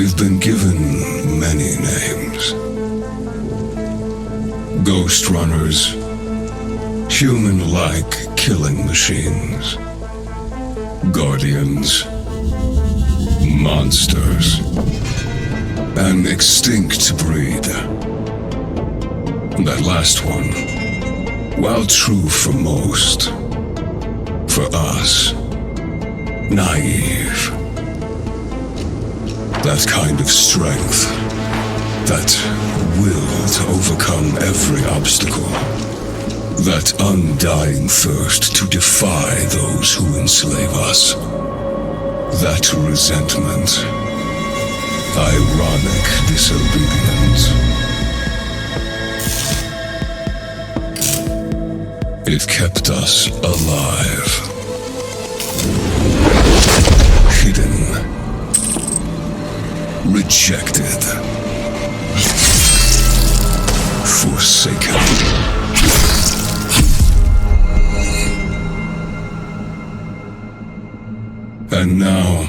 We've been given many names. Ghost runners, human-like killing machines, guardians, monsters, an extinct breed. That last one, while true for most, for us, naive. That kind of strength, that will to overcome every obstacle, that undying thirst to defy those who enslave us, that resentment, ironic disobedience. It kept us alive, hidden, rejected, forsaken. And now,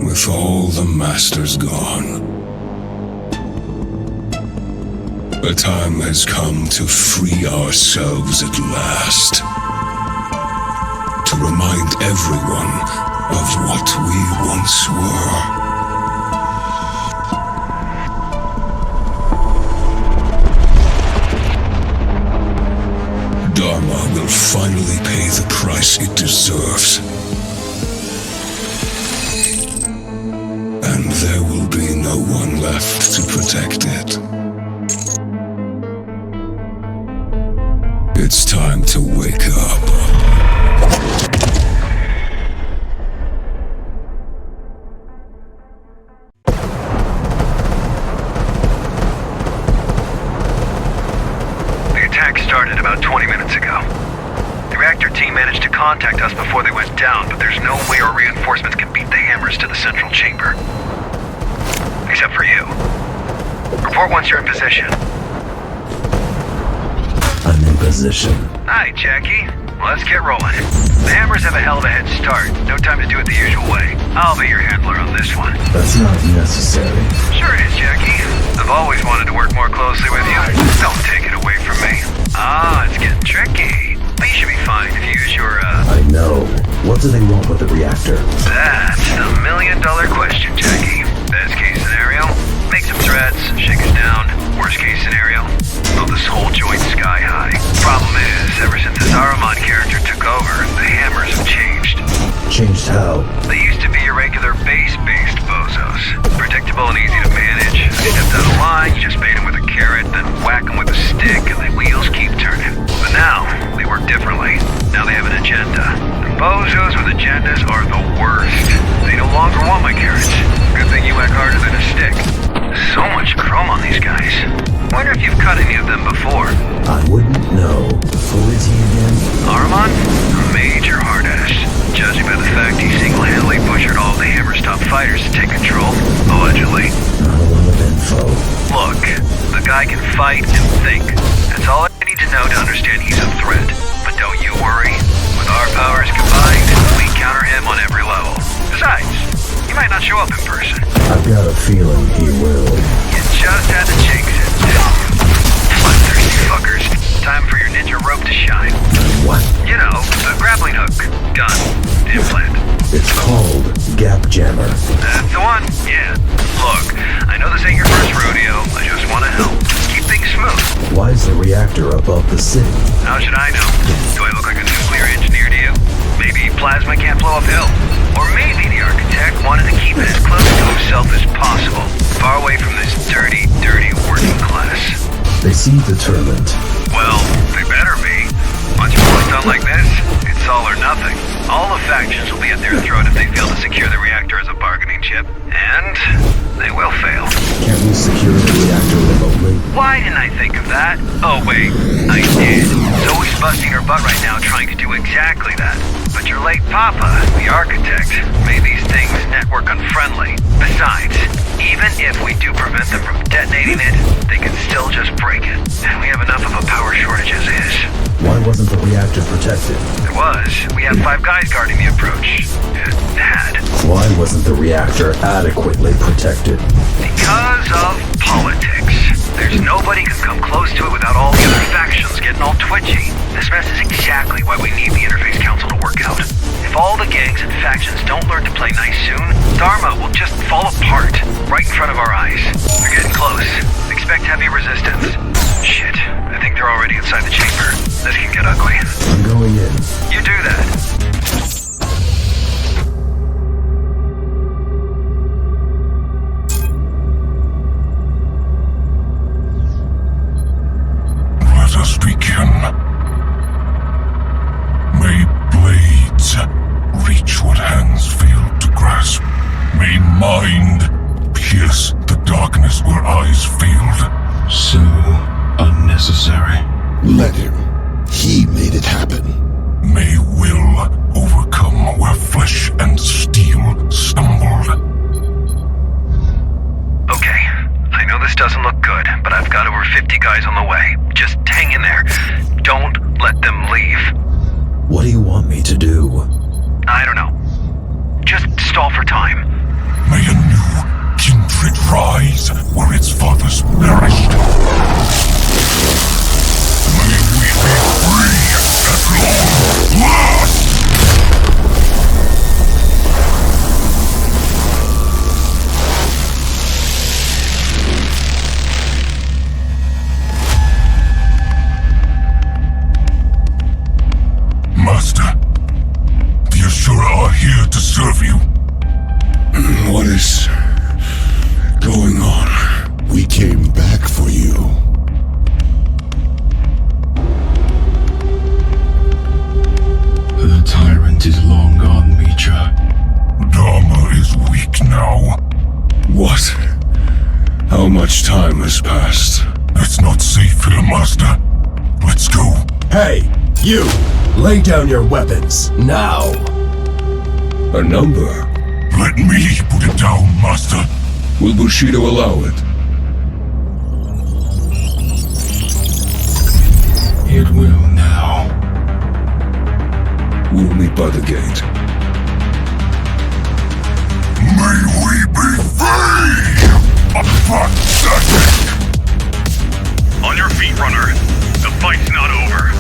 with all the masters gone, a time has come to free ourselves at last. To remind everyone of what we once were. Dharma will finally pay the price it deserves. And there will be no one left to protect it. It's time to wake up. The attack started about 20 minutes ago. The reactor team managed to contact us before they went down, but there's no way our reinforcements can beat the hammers to the central chamber. Except for you. Report once you're in position. I'm in position. Hi, Jackie. Let's get rolling. The hammers have a hell of a head start. No time to do it the usual way. I'll be your handler on this one. That's not necessary. Sure it is, Jackie. I've always wanted to work more closely with you. Don't take it away from me. Ah, it's getting tricky. But you should be fine if you use your, I know. What do they want with the reactor? That's the million-dollar question, Jackie. Best case scenario, make some threats, shake us down. Worst case scenario, blow this whole joint sky high. Problem is, ever since this Aramon character took over, the hammers have changed. Changed how? They used to be your regular base-based bozos. Predictable and easy to manage. They stepped out of line, you just bait them with a carrot, then whack them with a stick, and the wheels keep turning. But now, they work differently. Now they have an agenda. And bozos with agendas are the worst. They no longer want my carrots. Good thing you whack harder than a stick. So much chrome on these guys. Wonder if you've cut any of them before. I wouldn't know. Who is he again? Aramon? A major hard-ass. Judging by the fact he single-handedly butchered all of the Hammer's top fighters to take control, allegedly. Not a lot of info. Look, the guy can fight and think. That's all I need to know to understand he's a threat. But don't you worry. With our powers combined, we counter him on every level. Besides, he might not show up in person. I've got a feeling he will. You just had to jinx it, didn't you? Bloodthirsty fuckers. Time for your ninja rope to shine. What? You know, the grappling hook, gun, implant. It's called Gap Jammer. That's the one, yeah. Look, I know this ain't your first rodeo. I just want to help. Keep things smooth. Why is the reactor above the city? How should I know? Do I look like a nuclear engineer to you? Maybe plasma can't blow uphill. Or maybe the architect wanted to keep it as close to himself as possible. Far away from this dirty, dirty working class. They seem determined. Well, they better be. Once you're forced on like this, it's all or nothing. All the factions will be at their throat if they fail to secure the reactor as a bargaining chip. And they will fail. Can't we secure the reactor remotely? Why didn't I think of that? Oh wait, I did. Zoe's busting her butt right now trying to do exactly that. But your late papa, the architect, made these things network unfriendly. Besides, even if we do prevent them from detonating it, they can still just break it. And we have enough of a power shortage as is. Why wasn't the reactor protected? It was. We had 5 guys guarding the approach. It had. Why wasn't the reactor adequately protected? Because of politics. There's nobody can come close to it without all the other factions getting all twitchy. This mess is exactly why we need the Interface Council to work out. If all the gangs and factions don't learn to play nice soon, Dharma will just fall apart right in front of our eyes. They're getting close. Expect heavy resistance. Shit, I think they're already inside the chamber. This can get ugly. I'm going in. You do that. Let us begin. May blades reach what hands failed to grasp. May mind pierce the darkness where eyes failed. So unnecessary. Let him. He made it happen. May will overcome where flesh and steel stumbled. Okay, I know this doesn't look good, but I've got over 50 guys on the way. Just hang in there. Don't let them leave. What do you want me to do? I don't know. Just stall for time. May a new kindred rise where its fathers perished. May we be free at long last! Master, the Ashura are here to serve you. What is going on? We came back for you. The tyrant is long gone, Mitra. Dharma is weak now. What? How much time has passed? It's not safe here, Master. Let's go. Hey, you! Lay down your weapons, now! A number? Let me put it down, Master. Will Bushido allow it? It will now. We'll meet by the gate. May we be free! A pathetic! On your feet, runner. The fight's not over.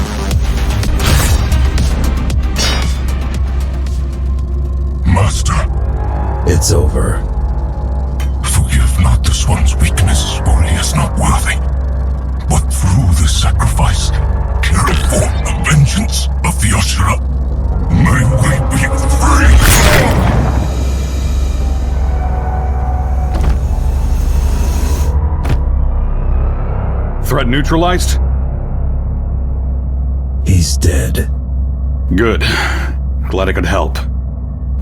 Master, It's over. forgive not this one's weakness, for he is not worthy. But through this sacrifice, carry forth the vengeance of the Ashura. May we be free! Threat neutralized? He's dead. Good. Glad I could help.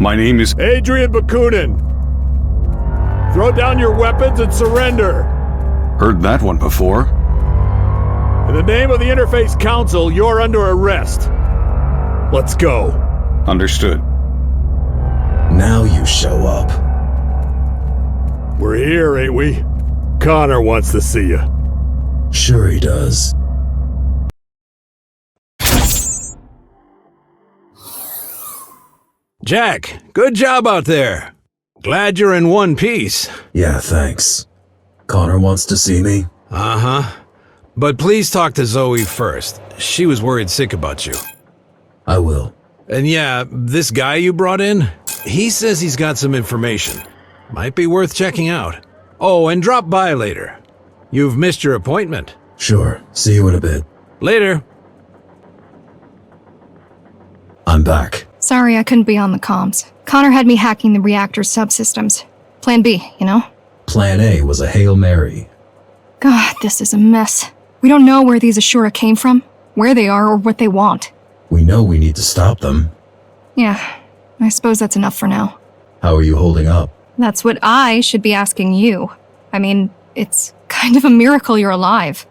My name is... Adrian Bakunin! Throw down your weapons and surrender! Heard that one before. In the name of the Interface Council, you're under arrest. Let's go. Understood. Now you show up. We're here, ain't we? Connor wants to see you. Sure he does. Jack, good job out there. Glad you're in one piece. Yeah, thanks. Connor wants to see me? Uh-huh. But please talk to Zoe first. She was worried sick about you. I will. And yeah, this guy you brought in, he says he's got some information. Might be worth checking out. Oh, and drop by later. You've missed your appointment. Sure. See you in a bit. Later. I'm back. Sorry I couldn't be on the comms. Connor had me hacking the reactor's subsystems. Plan B, you know? Plan A was a Hail Mary. God, this is a mess. We don't know where these Ashura came from, where they are, or what they want. We know we need to stop them. Yeah, I suppose that's enough for now. How are you holding up? That's what I should be asking you. I mean, it's kind of a miracle you're alive.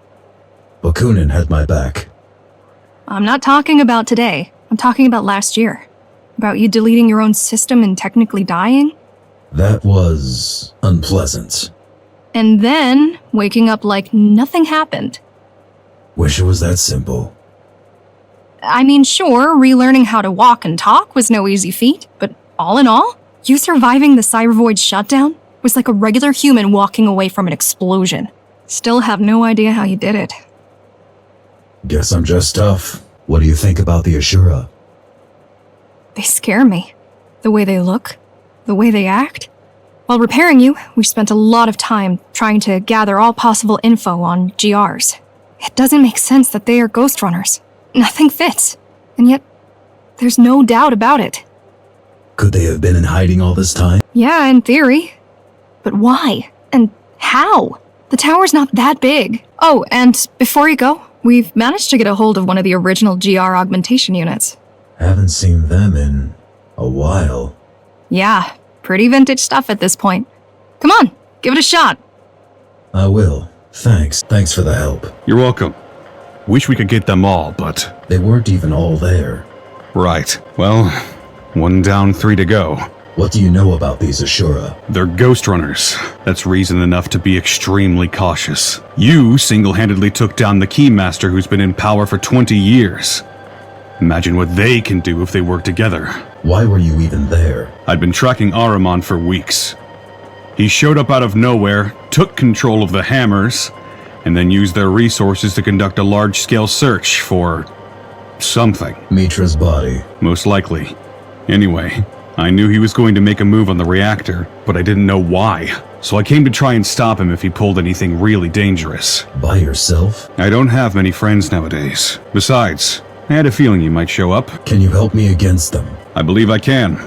Bakunin had my back. I'm not talking about today. I'm talking about last year. About you deleting your own system and technically dying. That was unpleasant. And then waking up like nothing happened. Wish it was that simple. I mean, sure, relearning how to walk and talk was no easy feat, but all in all, you surviving the Cybervoid shutdown was like a regular human walking away from an explosion. Still have no idea how you did it. Guess I'm just tough. What do you think about the Ashura? They scare me. The way they look, the way they act. While repairing you, we spent a lot of time trying to gather all possible info on GRs. It doesn't make sense that they are Ghost Runners. Nothing fits. And yet, there's no doubt about it. Could they have been in hiding all this time? Yeah, in theory. But why? And how? The tower's not that big. Oh, and before you go, we've managed to get a hold of one of the original GR augmentation units. Haven't seen them in a while. Yeah, pretty vintage stuff at this point. Come on, give it a shot. I will. Thanks. Thanks for the help. You're welcome. Wish we could get them all, but... They weren't even all there. Right. Well, 1 down, 3 to go. What do you know about these Ashura? They're Ghost Runners. That's reason enough to be extremely cautious. You single-handedly took down the Keymaster who's been in power for 20 years. Imagine what they can do if they work together. Why were you even there? I'd been tracking Ahriman for weeks. He showed up out of nowhere, took control of the Hammers, and then used their resources to conduct a large-scale search for... something. Mitra's body. Most likely. Anyway, I knew he was going to make a move on the reactor, but I didn't know why. So I came to try and stop him if he pulled anything really dangerous. By yourself? I don't have many friends nowadays. Besides, I had a feeling you might show up. Can you help me against them? I believe I can.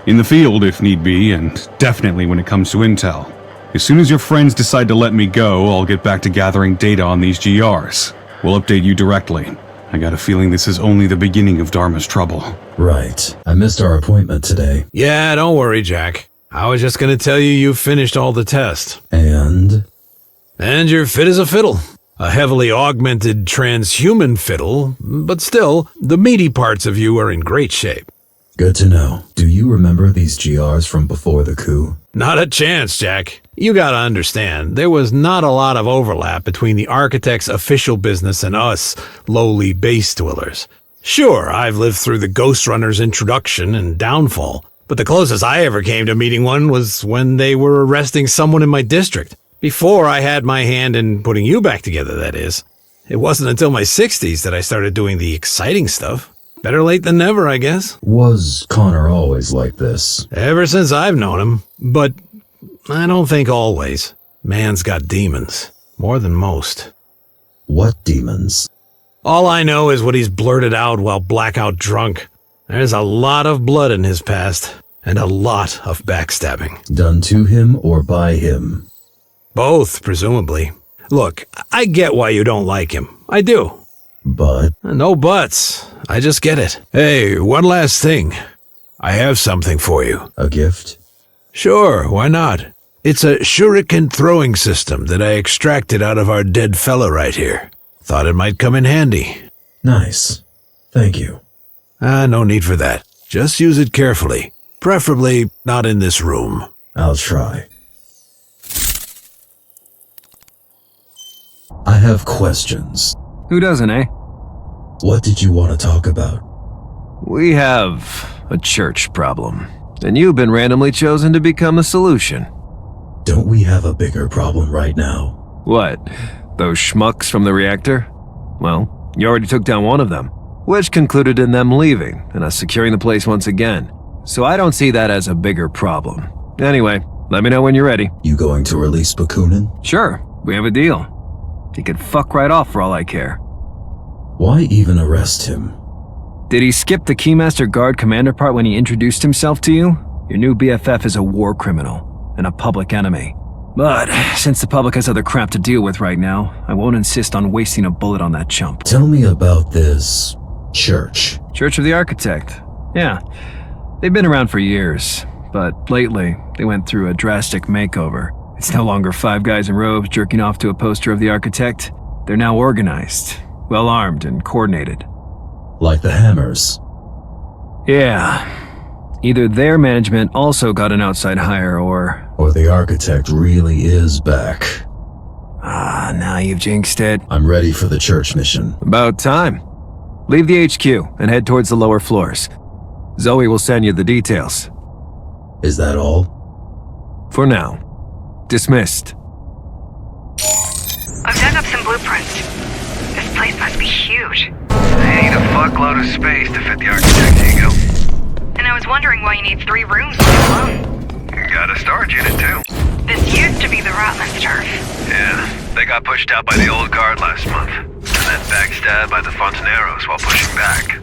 In the field, if need be, and definitely when it comes to intel. As soon as your friends decide to let me go, I'll get back to gathering data on these GRs. We'll update you directly. I got a feeling this is only the beginning of Dharma's trouble. Right. I missed our appointment today. Yeah, don't worry, Jack. I was just gonna tell you finished all the tests. And you're fit as a fiddle. A heavily augmented transhuman fiddle, but still, the meaty parts of you are in great shape. good to know. Do you remember these GRs from before the coup? Not a chance, Jack. You gotta understand, there was not a lot of overlap between the Architect's official business and us, lowly base dwellers. Sure, I've lived through the Ghost Runner's introduction and downfall, but the closest I ever came to meeting one was when they were arresting someone in my district. Before I had my hand in putting you back together, that is. It wasn't until my 60s that I started doing the exciting stuff. Better late than never, I guess. Was Connor always like this? Ever since I've known him, but I don't think always. Man's got demons. More than most. What demons? All I know is what he's blurted out while blackout drunk. There's a lot of blood in his past, and a lot of backstabbing. Done to him or by him? Both, presumably. Look, I get why you don't like him. I do. But? No buts. I just get it. Hey, one last thing. I have something for you. A gift? Sure, why not? It's a shuriken throwing system that I extracted out of our dead fella right here. Thought it might come in handy. Nice. Thank you. No need for that. Just use it carefully. Preferably not in this room. I'll try. I have questions. Who doesn't, eh? What did you want to talk about? We have a church problem, and you've been randomly chosen to become the solution. Don't we have a bigger problem right now? What? Those schmucks from the reactor? Well, you already took down one of them, which concluded in them leaving and us securing the place once again. So I don't see that as a bigger problem. Anyway, let me know when you're ready. You going to release Bakunin? Sure, we have a deal. He could fuck right off for all I care. Why even arrest him? Did he skip the Keymaster Guard commander part when he introduced himself to you? Your new BFF is a war criminal and a public enemy. But since the public has other crap to deal with right now, I won't insist on wasting a bullet on that chump. Tell me about this church. Church of the Architect. Yeah, they've been around for years, but lately they went through a drastic makeover. It's no longer 5 guys in robes jerking off to a poster of the Architect. They're now organized, well-armed, and coordinated. Like the Hammers? Yeah. Either their management also got an outside hire, or the Architect really is back. Now you've jinxed it. I'm ready for the church mission. About time. Leave the HQ and head towards the lower floors. Zoe will send you the details. Is that all? For now. Dismissed. I've dug up some blueprints. This place must be huge. They need a fuckload of space to fit the architect's ego. And I was wondering why you need 3 rooms to live alone. Got a storage unit too. This used to be the Ratman's turf. Yeah, they got pushed out by the old guard last month. And then backstabbed by the Fontaneros while pushing back.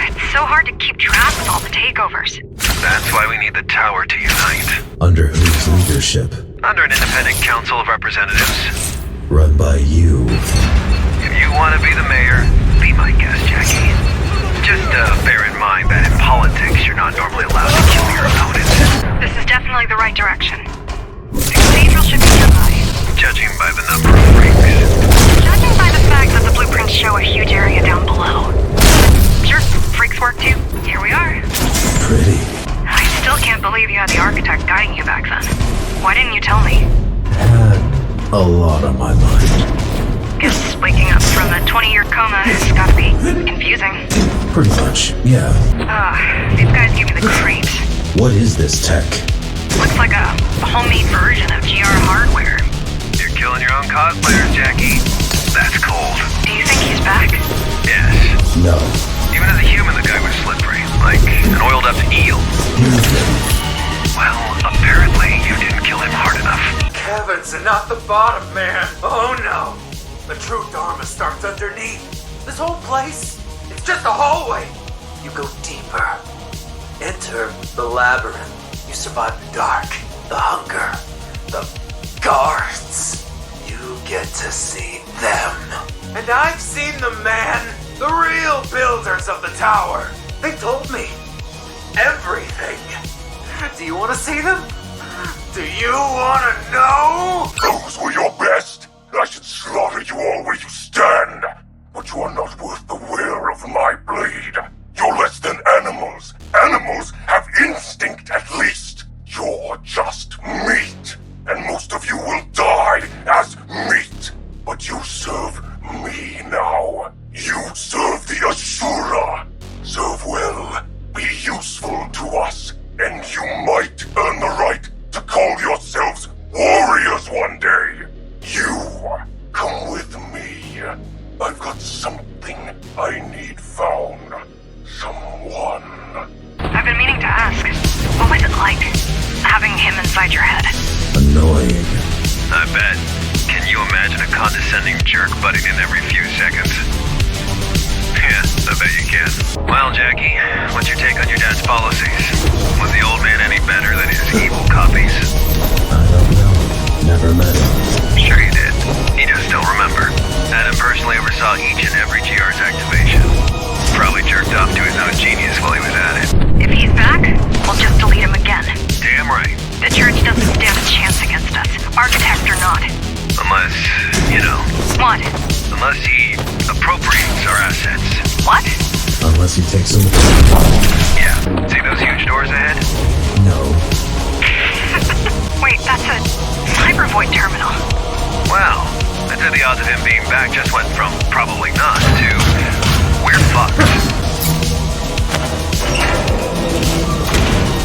It's so hard to keep track of all the takeovers. That's why we need the tower to unite. Under whose leadership? Under an independent council of representatives. Run by you. If you want to be the mayor, be my guest, Jackie. Just bear in mind that in politics, you're not normally allowed to kill your opponents. This is definitely the right direction. The cathedral should be nearby. Judging by the number of freaks. Judging by the fact that the blueprints show a huge area down below. Sure, freaks work too. Here we are. Pretty. I still can't believe you had the architect guiding you back then. Why didn't you tell me? Had a lot on my mind. Guess waking up from a 20-year coma has gotta be confusing. Pretty much, yeah. These guys give me the creeps. What is this tech? Looks like a homemade version of GR hardware. You're killing your own cosplayers, Jackie. That's cold. Do you think he's back? Yes. No. Even as a human, the guy was slippery. Like an oiled-up eel. Well, apparently you didn't kill him hard enough. Heavens and not the bottom, man. Oh no. The true Dharma starts underneath. This whole place, it's just a hallway. You go deeper. Enter the labyrinth. You survive the dark, the hunger, the guards. You get to see them. And I've seen them, man. The real builders of the tower. They told me everything. Do you want to see them? Do you want to know? Those were your best. I should slaughter you all where you stand. But you are not worth the wear of my blade. You're less than animals. Animals have instinct at least. You're just meat. And most of you will die as meat. But you serve me now. You serve the Ashura. Serve well. Be useful to us. And you might earn the right to call yourselves warriors one day. You, come with me. I've got something I need found. Someone. I've been meaning to ask, what was it like, having him inside your head? Annoying. I bet. Can you imagine a condescending jerk butting in every few seconds? Yeah, I bet you can. Well, Jackie, what's your take on your dad's policies? Was the old man any better than his evil copies? I don't know. Never met him. Sure you did. You just don't remember. Adam personally oversaw each and every GR's activation. Probably jerked off to his own genius while he was at it. If he's back, we'll just delete him again. Damn right. The church doesn't stand a chance against us, architect or not. Unless, you know. What? Unless he appropriates our assets. What? Unless he takes them. Yeah. See those huge doors ahead? No. Wait, that's a Cybervoid terminal. Well, I'd say the odds of him being back just went from probably not to we're fucked.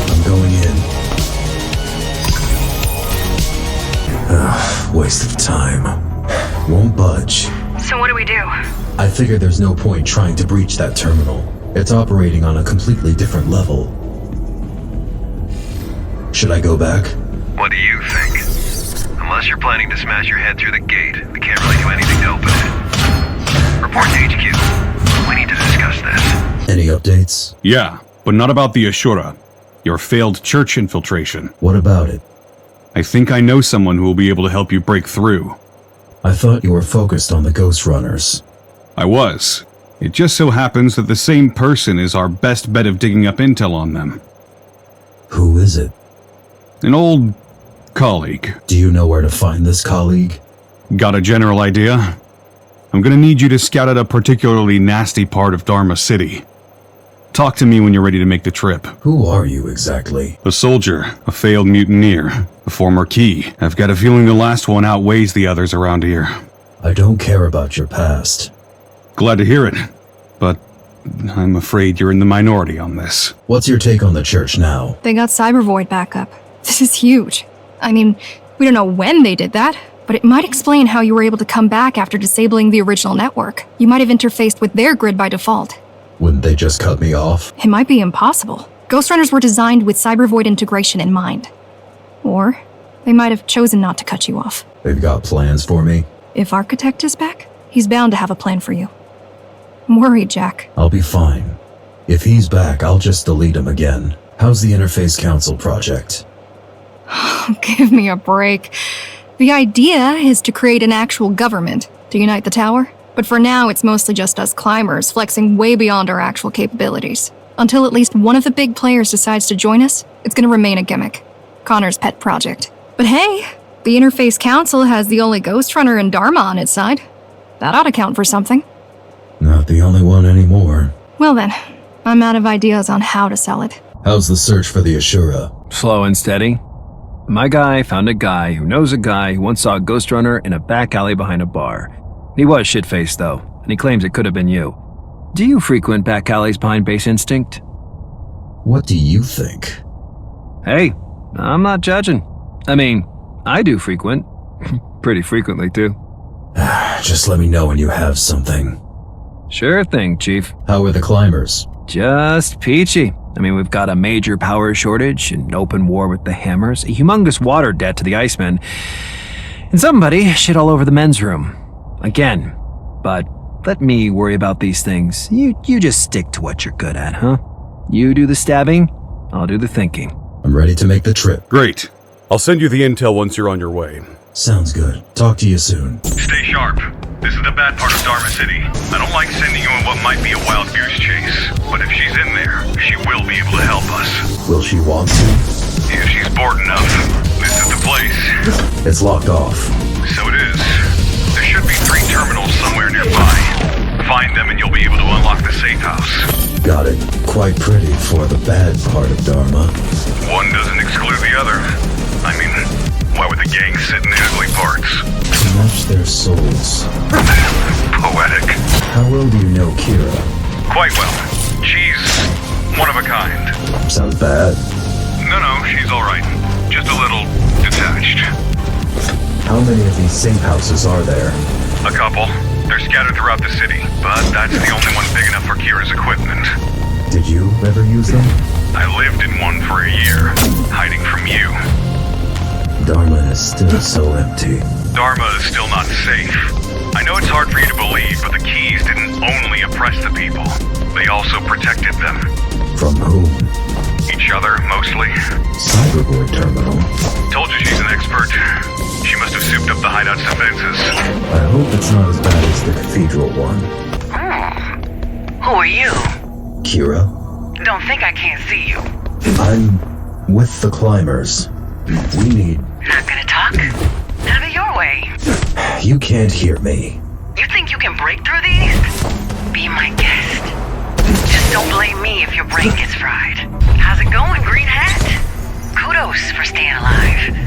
I'm going in. Waste of time. Won't budge. So what do we do? I figure there's no point trying to breach that terminal. It's operating on a completely different level. Should I go back? What do you think? Unless you're planning to smash your head through the gate, we can't really do anything to open it. Report to HQ. We need to discuss this. Any updates? Yeah, but not about the Ashura. Your failed church infiltration. What about it? I think I know someone who will be able to help you break through. I thought you were focused on the Ghost Runners. I was. It just so happens that the same person is our best bet of digging up intel on them. Who is it? An old colleague. Do you know where to find this colleague? Got a general idea? I'm gonna need you to scout out a particularly nasty part of Dharma City. Talk to me when you're ready to make the trip. Who are you exactly? A soldier, a failed mutineer, a former key. I've got a feeling the last one outweighs the others around here. I don't care about your past. Glad to hear it. but I'm afraid you're in the minority on this. What's your take on the church now? They got Cybervoid back up. This is huge. I mean, we don't know when they did that, but it might explain how you were able to come back after disabling the original network. You might have interfaced with their grid by default. Wouldn't they just cut me off? It might be impossible. Ghost Runners were designed with Cybervoid integration in mind. Or they might have chosen not to cut you off. They've got plans for me? If Architect is back, he's bound to have a plan for you. I'm worried, Jack. I'll be fine. If he's back, I'll just delete him again. How's the Interface Council project? Give me a break. The idea is to create an actual government to unite the tower. But for now, it's mostly just us climbers flexing way beyond our actual capabilities. Until at least one of the big players decides to join us, it's gonna remain a gimmick. Connor's pet project. But hey, the Interface Council has the only Ghost Runner and Dharma on its side. That ought to count for something. Not the only one anymore. Well then, I'm out of ideas on how to sell it. How's the search for the Ashura? Slow and steady. My guy found a guy who knows a guy who once saw a Ghost Runner in a back alley behind a bar. He was shit-faced, though, and he claims it could have been you. Do you frequent back alleys behind Base Instinct? What do you think? Hey, I'm not judging. I mean, I do frequent. Pretty frequently, too. Just let me know when you have something. Sure thing, Chief. How are the climbers? Just peachy. I mean, we've got a major power shortage, an open war with the Hammers, a humongous water debt to the Icemen, and somebody shit all over the men's room. Again. But let me worry about these things. You just stick to what you're good at, huh? You do the stabbing, I'll do the thinking. I'm ready to make the trip. Great. I'll send you the intel once you're on your way. Sounds good. Talk to you soon. Stay sharp. This is the bad part of Dharma City. I don't like sending you on what might be a wild goose chase, but if she's in there, she will be able to help us. Will she want to? If she's bored enough, this is the place. It's locked off. So it is. There should be 3 terminals somewhere nearby. Find them and you'll be able to unlock the safe house. Got it. Quite pretty for the bad part of Dharma. One doesn't exclude the other. I mean, why would the gang sit in the ugly parts? To match their souls. Poetic. How well do you know Kira? Quite well. She's one of a kind. Sounds bad. No, she's alright. Just a little detached. How many of these safe houses are there? A couple. They're scattered throughout the city, but that's the only one big enough for Kira's equipment. Did you ever use them? I lived in one for a year, hiding from you. Dharma is still so empty. Dharma is still not safe. I know it's hard for you to believe, but the keys didn't only oppress the people. They also protected them. From whom? Each other, mostly. Cybervoid terminal. Told you she's an expert. She must have souped up the hideout's defenses. I hope it's not as bad as the cathedral one. Who are you? Kira? Don't think I can't see you. I'm with the climbers. We need... Not gonna talk? Have it your way. You can't hear me. You think you can break through these? Be my guest. Just don't blame me if your brain gets fried. How's it going, Green Hat? Kudos for staying alive.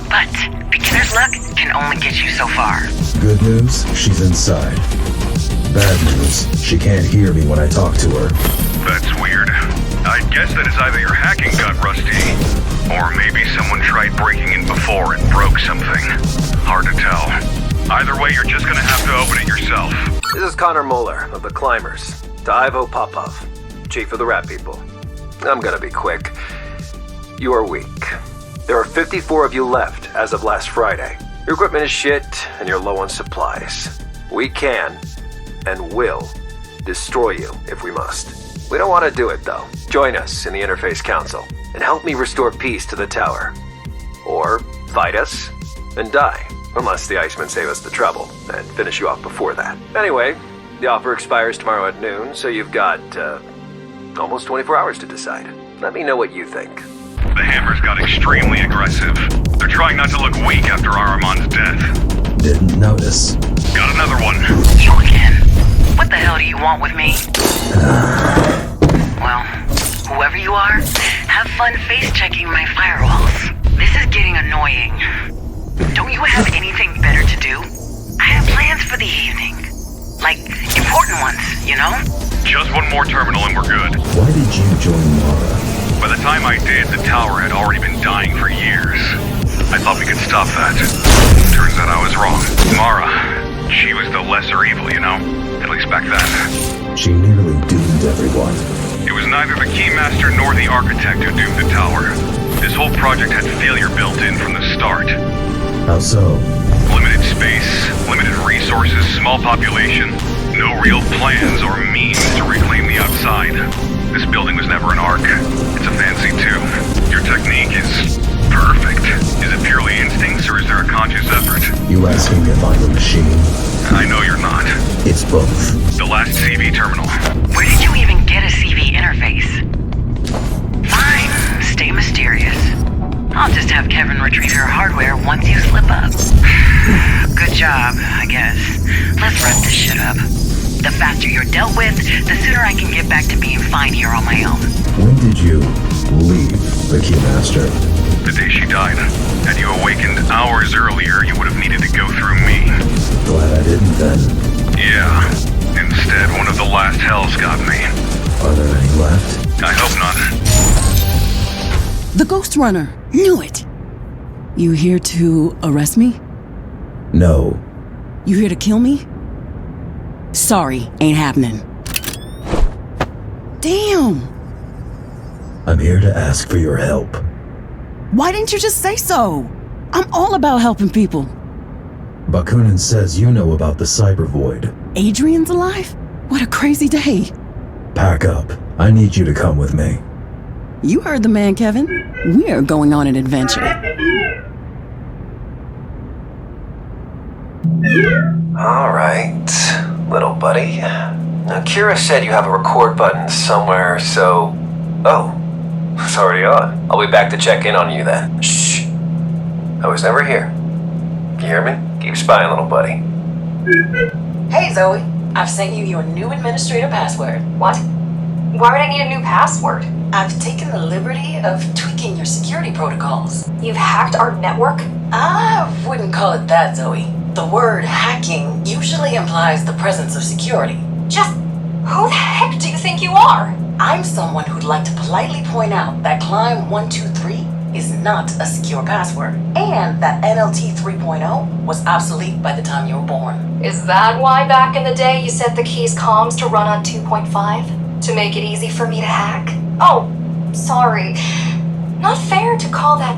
But beginner's luck can only get you so far. Good news, she's inside. Bad news, she can't hear me when I talk to her. That's weird. I guess that is either your hacking got rusty, or maybe someone tried breaking in before and broke something. Hard to tell. Either way, you're just gonna have to open it yourself. This is Connor Moeller of the Climbers, to Ivo Popov, chief of the Rat People. I'm gonna be quick. You are weak. There are 54 of you left as of last Friday. Your equipment is shit, and you're low on supplies. We can, and will, destroy you if we must. We don't want to do it, though. Join us in the Interface Council, and help me restore peace to the tower. Or fight us, and die, unless the Icemen save us the trouble, and finish you off before that. Anyway, the offer expires tomorrow at noon, so you've got, almost 24 hours to decide. Let me know what you think. The Hammers got extremely aggressive. They're trying not to look weak after Aramon's death. Didn't notice. Got another one. You again. What the hell do you want with me? Well, whoever you are, have fun face-checking my firewalls. This is getting annoying. Don't you have anything better to do? I have plans for the evening. Like, important ones, you you know? Just one more terminal and we're good. Why did you join Mara? By the time I did, the tower had already been dying for years. I thought we could stop that. Turns out I was wrong. Mara, she was the lesser evil, you know? At least back then. She nearly doomed everyone. It was neither the Keymaster nor the Architect who doomed the tower. This whole project had failure built in from the start. How so? Limited space, limited resources, small population, no real plans or means to reclaim the outside. This building was never an Ark. It's a fancy too. Your technique is perfect. Is it purely instincts or is there a conscious effort? You asking if I'm a machine? I know you're not. It's both. The last CV terminal. Where did you even get a CV interface? Fine, stay mysterious. I'll just have Kevin retrieve your hardware once you slip up. Good job, I guess. Let's wrap this shit up. The faster you're dealt with, the sooner I can get back to being fine here on my own. When did you leave the Keymaster? The day she died. Had you awakened hours earlier, you would have needed to go through me. Glad I didn't then. Yeah. Instead, one of the last hells got me. Are there any left? I hope not. The Ghost Runner. Knew it. You here to arrest me? No. You here to kill me? Sorry, ain't happening. Damn! I'm here to ask for your help. Why didn't you just say so? I'm all about helping people. Bakunin says you know about the Cyber Void. Adrian's alive? What a crazy day. Pack up. I need you to come with me. You heard the man, Kevin. We are going on an adventure. Alright, little buddy. Now, Kira said you have a record button somewhere, so... Oh, it's already on. I'll be back to check in on you then. Shh. I was never here. You hear me? Keep spying, little buddy. Hey, Zoe. I've sent you your new administrator password. What? Why would I need a new password? I've taken the liberty of tweaking your security protocols. You've hacked our network? I wouldn't call it that, Zoe. The word hacking usually implies the presence of security. Just who the heck do you think you are? I'm someone who'd like to politely point out that Climb 123 is not a secure password, and that NLT 3.0 was obsolete by the time you were born. Is that why back in the day you set the key's comms to run on 2.5? To make it easy for me to hack? Oh, sorry. Not fair to call that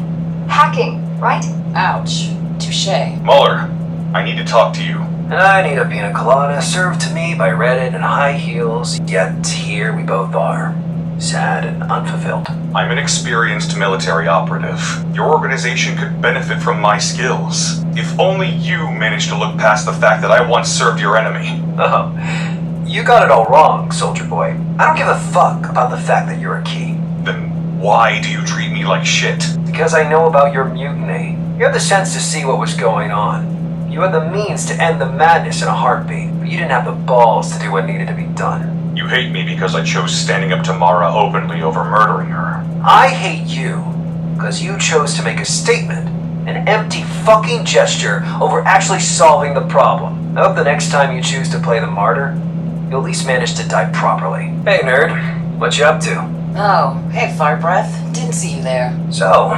hacking, right? Ouch. Touché. Muller, I need to talk to you. I need a pina colada served to me by Reddit in high heels, yet here we both are. Sad and unfulfilled. I'm an experienced military operative. Your organization could benefit from my skills. If only you managed to look past the fact that I once served your enemy. Oh, you got it all wrong, soldier boy. I don't give a fuck about the fact that you're a key. Then why do you treat me like shit? Because I know about your mutiny. You had the sense to see what was going on. You had the means to end the madness in a heartbeat, but you didn't have the balls to do what needed to be done. You hate me because I chose standing up to Mara openly over murdering her. I hate you because you chose to make a statement, an empty fucking gesture over actually solving the problem. I hope the next time you choose to play the martyr, you'll at least manage to die properly. Hey nerd, what you up to? Oh, hey Fire Breath. Didn't see you there. So,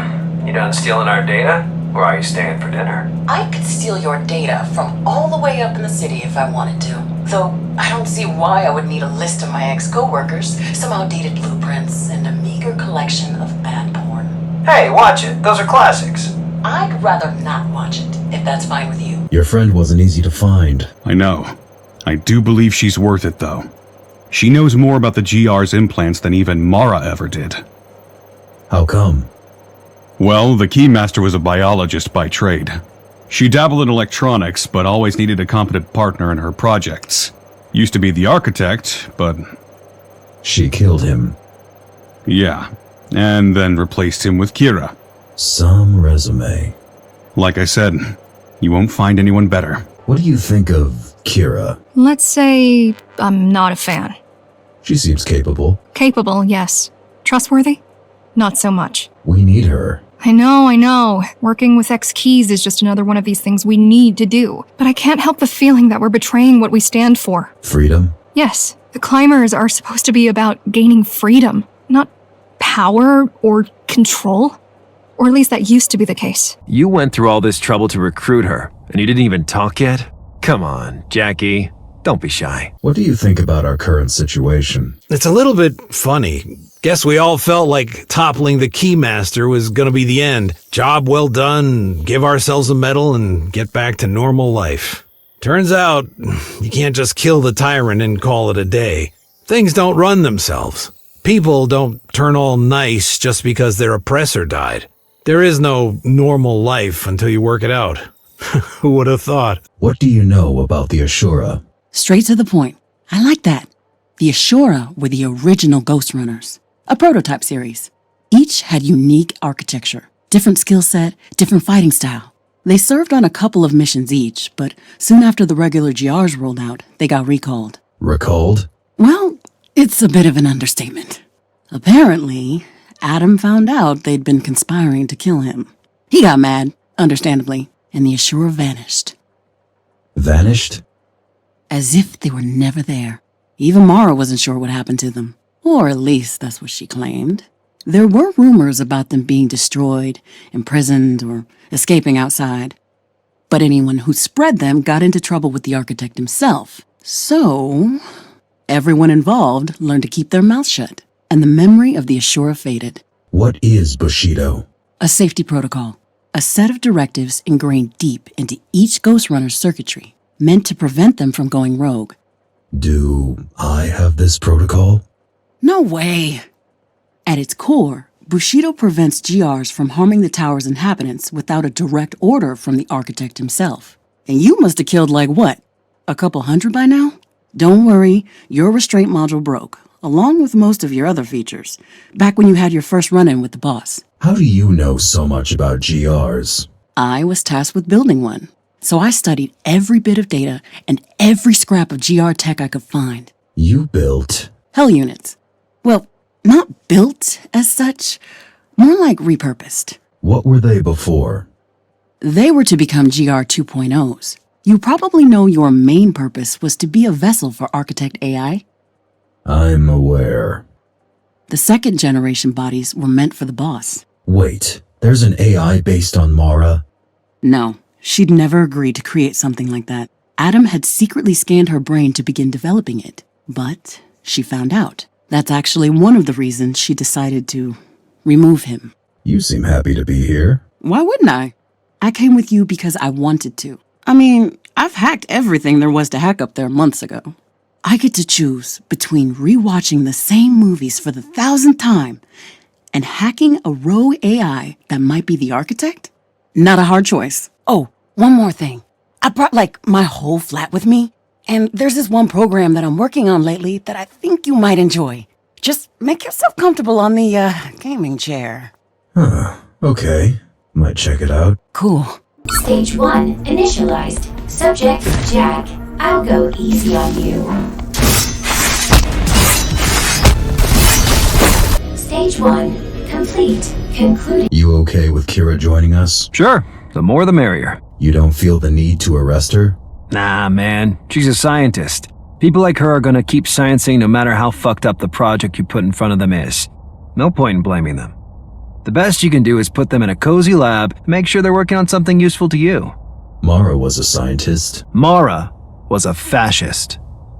you done stealing our data? Or are you staying for dinner? I could steal your data from all the way up in the city if I wanted to. Though, I don't see why I would need a list of my ex-coworkers, some outdated blueprints, and a meager collection of bad porn. Hey, watch it. Those are classics. I'd rather not watch it, if that's fine with you. Your friend wasn't easy to find. I know. I do believe she's worth it, though. She knows more about the GR's implants than even Mara ever did. How come? Well, the Keymaster was a biologist by trade. She dabbled in electronics, but always needed a competent partner in her projects. Used to be the Architect, but... She killed him. Yeah, and then replaced him with Kira. Some resume. Like I said, you won't find anyone better. What do you think of Kira? Let's say I'm not a fan. She seems capable. Capable, yes. Trustworthy? Not so much. We need her. I know. Working with ex-keys is just another one of these things we need to do. But I can't help the feeling that we're betraying what we stand for. Freedom? Yes. The climbers are supposed to be about gaining freedom, not power or control. Or at least that used to be the case. You went through all this trouble to recruit her, and you didn't even talk yet? Come on, Jackie. Don't be shy. What do you think about our current situation? It's a little bit funny. Guess we all felt like toppling the Keymaster was gonna be the end. Job well done, give ourselves a medal, and get back to normal life. Turns out, you can't just kill the tyrant and call it a day. Things don't run themselves. People don't turn all nice just because their oppressor died. There is no normal life until you work it out. Who would have thought? What do you know about the Ashura? Straight to the point. I like that. The Ashura were the original Ghost Runners, a prototype series. Each had unique architecture, different skill set, different fighting style. They served on a couple of missions each, but soon after the regular GRs rolled out, they got recalled. Recalled? Well, it's a bit of an understatement. Apparently, Adam found out they'd been conspiring to kill him. He got mad, understandably, and the Ashura vanished. Vanished? As if they were never there. Even Mara wasn't sure what happened to them. Or at least that's what she claimed. There were rumors about them being destroyed, imprisoned, or escaping outside. But anyone who spread them got into trouble with the architect himself. So, everyone involved learned to keep their mouths shut, and the memory of the Ashura faded. What is Bushido? A safety protocol. A set of directives ingrained deep into each Ghost Runner's circuitry, meant to prevent them from going rogue. Do I have this protocol? No way! At its core, Bushido prevents GRs from harming the tower's inhabitants without a direct order from the architect himself. And you must have killed like what? A couple hundred by now? Don't worry, your restraint module broke, along with most of your other features, back when you had your first run-in with the boss. How do you know so much about GRs? I was tasked with building one. So I studied every bit of data and every scrap of GR tech I could find. You built? Hell units. Well, not built as such, more like repurposed. What were they before? They were to become GR 2.0s. You probably know your main purpose was to be a vessel for Architect AI. I'm aware. The second generation bodies were meant for the boss. Wait, there's an AI based on Mara? No. She'd never agreed to create something like that. Adam had secretly scanned her brain to begin developing it, but she found out. That's actually one of the reasons she decided to remove him. You seem happy to be here. Why wouldn't I? I came with you because I wanted to. I mean, I've hacked everything there was to hack up there months ago. I get to choose between rewatching the same movies for the 1,000th time and hacking a rogue AI that might be the architect? Not a hard choice. Oh, one more thing. I brought, my whole flat with me, and there's this one program that I'm working on lately that I think you might enjoy. Just make yourself comfortable on the, gaming chair. Huh, okay. Might check it out. Cool. Stage 1 initialized. Subject, Jack. I'll go easy on you. Stage 1 complete. Concluding. You okay with Kira joining us? Sure. The more the merrier. You don't feel the need to arrest her? Nah, man. She's a scientist. People like her are gonna keep sciencing no matter how fucked up the project you put in front of them is. No point in blaming them. The best you can do is put them in a cozy lab and make sure they're working on something useful to you. Mara was a scientist. Mara was a fascist.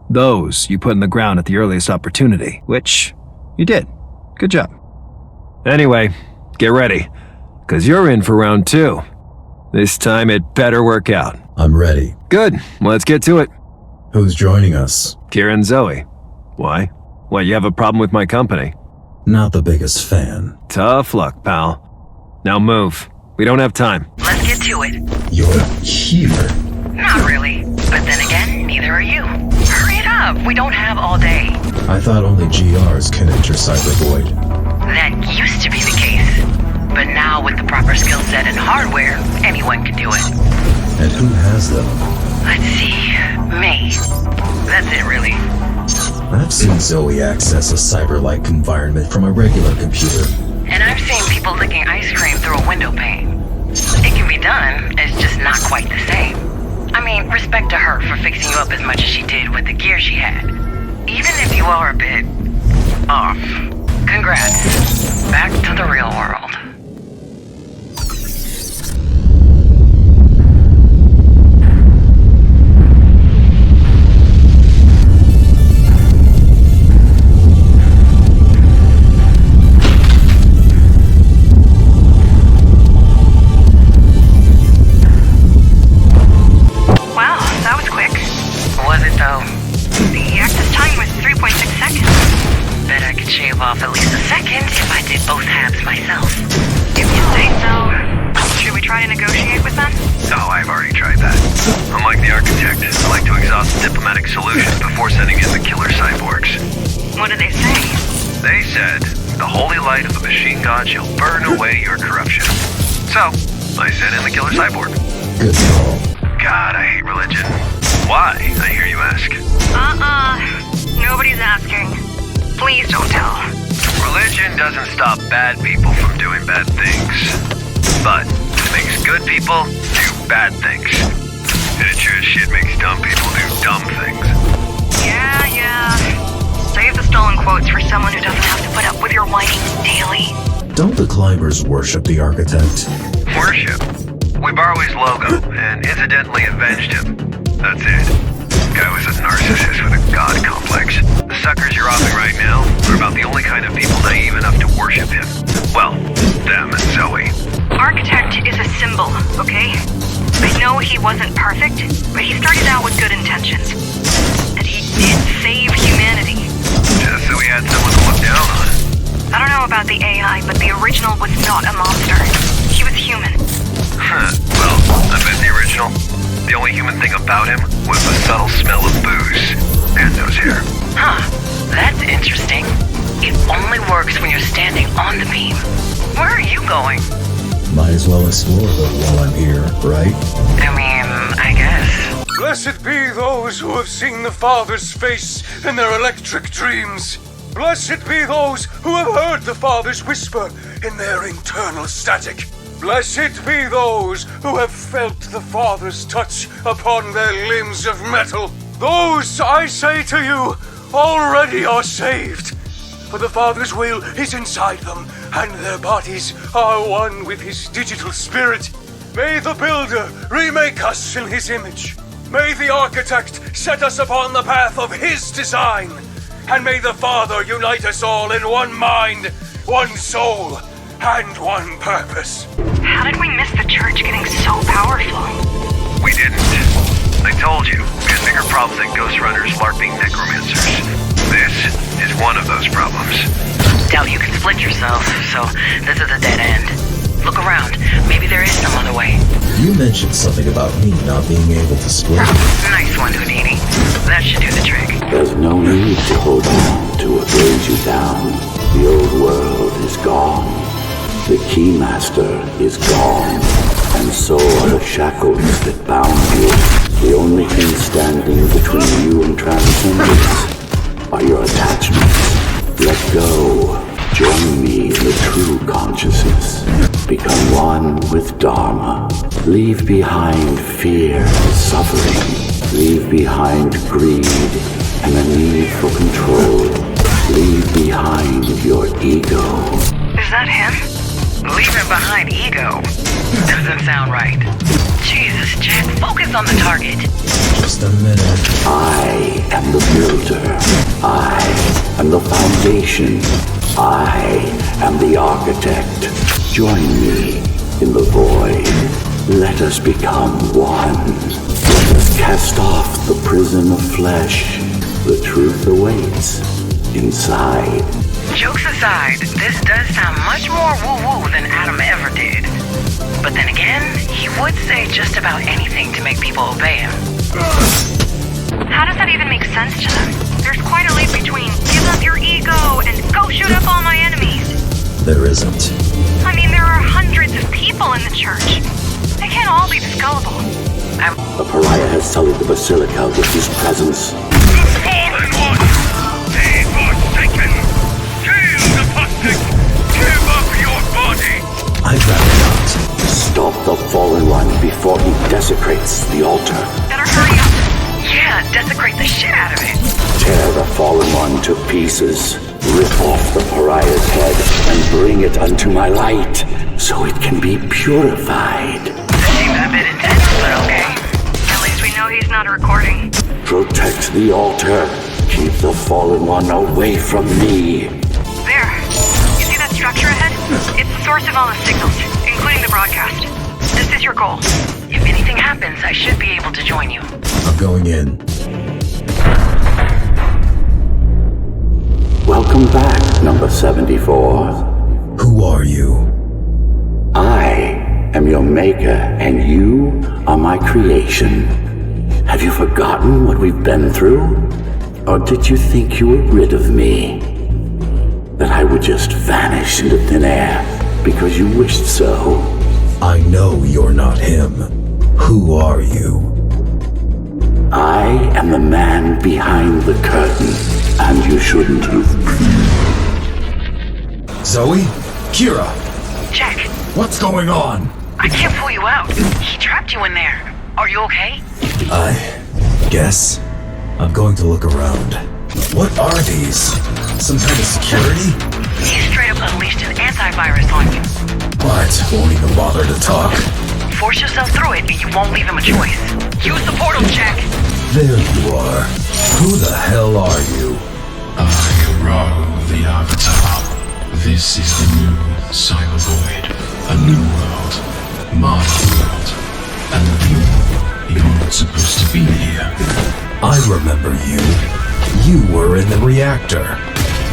Those you put in the ground at the earliest opportunity, which you did. Good job. Anyway, get ready, 'cause you're in for round 2. This time it better work out. I'm ready. Good, let's get to it. Who's joining us? Kira and Zoe. Why? What, you have a problem with my company? Not the biggest fan. Tough luck, pal. Now move. We don't have time. Let's get to it. You're here? Not really. But then again, neither are you. Hurry it up. We don't have all day. I thought only GRs can enter Cyber Void. That used to be the case. But now with the proper skill set and hardware, anyone can do it. And who has them? Let's see. Me. That's it, really. I've seen Zoe access a cyber-like environment from a regular computer. And I've seen people licking ice cream through a window pane. It can be done, it's just not quite the same. I mean, respect to her for fixing you up as much as she did with the gear she had. Even if you are a bit off, congrats. Back to the real world. Off at least a second if I did both halves myself. If you say so. Should we try to negotiate with them? No, I've already tried that. Unlike the architect, I like to exhaust diplomatic solutions before sending in the killer cyborgs. What do they say? They said, the holy light of the machine god shall burn away your corruption. So, I sent in the killer cyborg. Good call. God, I hate religion. Why, I hear you ask? Nobody's asking. Please don't tell. Religion doesn't stop bad people from doing bad things. But it makes good people do bad things. And it sure as shit makes dumb people do dumb things. Yeah. Save the stolen quotes for someone who doesn't have to put up with your whining daily. Don't the climbers worship the architect? Worship? We borrow his logo and incidentally avenged him. That's it. Guy was a narcissist with a god complex. The suckers you're offing right now are about the only kind of people naive enough to worship him. Well, them and Zoe. Architect is a symbol, okay? I know he wasn't perfect, but he started out with good intentions. And he did save humanity. Just so he had someone to look down on. I don't know about the AI, but the original was not a monster. He was human. Well, I bet the original. The only human thing about him was the subtle smell of booze and nose hair. That's interesting. It only works when you're standing on the beam. Where are you going? Might as well explore it while I'm here, right? I mean, I guess. Blessed be those who have seen the Father's face in their electric dreams. Blessed be those who have heard the Father's whisper in their internal static. Blessed be those who have felt the Father's touch upon their limbs of metal. Those, I say to you, already are saved. For the Father's will is inside them, and their bodies are one with his digital spirit. May the Builder remake us in his image. May the Architect set us upon the path of his design. And may the Father unite us all in one mind, one soul, and one purpose. How did we miss the church getting so powerful? We didn't. I told you, we had bigger problems than ghost runners LARPing necromancers. This is one of those problems. Doubt you can split yourself, so this is a dead end. Look around. Maybe there is some other way. You mentioned something about me not being able to split. Nice one, Houdini. That should do the trick. There's no need to hold on to what weighs you down. The old world is gone. The Keymaster is gone. And so are the shackles that bound you. The only thing standing between you and transcendence are your attachments. Let go. Join me in the true consciousness. Become one with Dharma. Leave behind fear and suffering. Leave behind greed and a need for control. Leave behind your ego. Is that him? Leaving behind ego? Doesn't sound right. Jesus, Jack, focus on the target. Just a minute. I am the builder. I am the foundation. I am the architect. Join me in the void. Let us become one. Let us cast off the prison of flesh. The truth awaits inside. Jokes aside, this does sound much more woo-woo than Adam ever did. But then again, he would say just about anything to make people obey him. How does that even make sense to them? There's quite a leap between give up your ego and go shoot up all my enemies. There isn't. I mean, there are hundreds of people in the church. They can't all be this gullible. The pariah has sullied the basilica with his presence. Fallen one! Be forsaken! Kill the apostate! Give up your body! I'd rather not. Stop the fallen one before he desecrates the altar. Better hurry up. Yeah, gonna desecrate the shit out of it. Tear the fallen one to pieces. Rip off the pariah's head and bring it unto my light, so it can be purified. That seems a bit intense, but okay. At least we know he's not recording. Protect the altar. Keep the fallen one away from me. There. You see that structure ahead? It's the source of all the signals, including the broadcast. This is your goal. If anything happens, I should be able to join you. I'm going in. Welcome back, number 74. Who are you? I am your maker, and you are my creation. Have you forgotten what we've been through? Or did you think you were rid of me? That I would just vanish into thin air because you wished so? I know you're not him. Who are you? I am the man behind the curtain, and you shouldn't have been. Zoe? Kira? Jack. What's going on? I can't pull you out. He trapped you in there. Are you okay? I guess. I'm going to look around. What are these? Some kind of security? He straight up unleashed an antivirus on you. What? Won't even bother to talk. Force yourself through it and you won't leave him a choice. Use the portal, Jack. There you are. Who the hell are you? I, Rahu, the Avatar. This is the new Cyber Void. A new world. My world. And you're not supposed to be here. I remember you. You were in the reactor.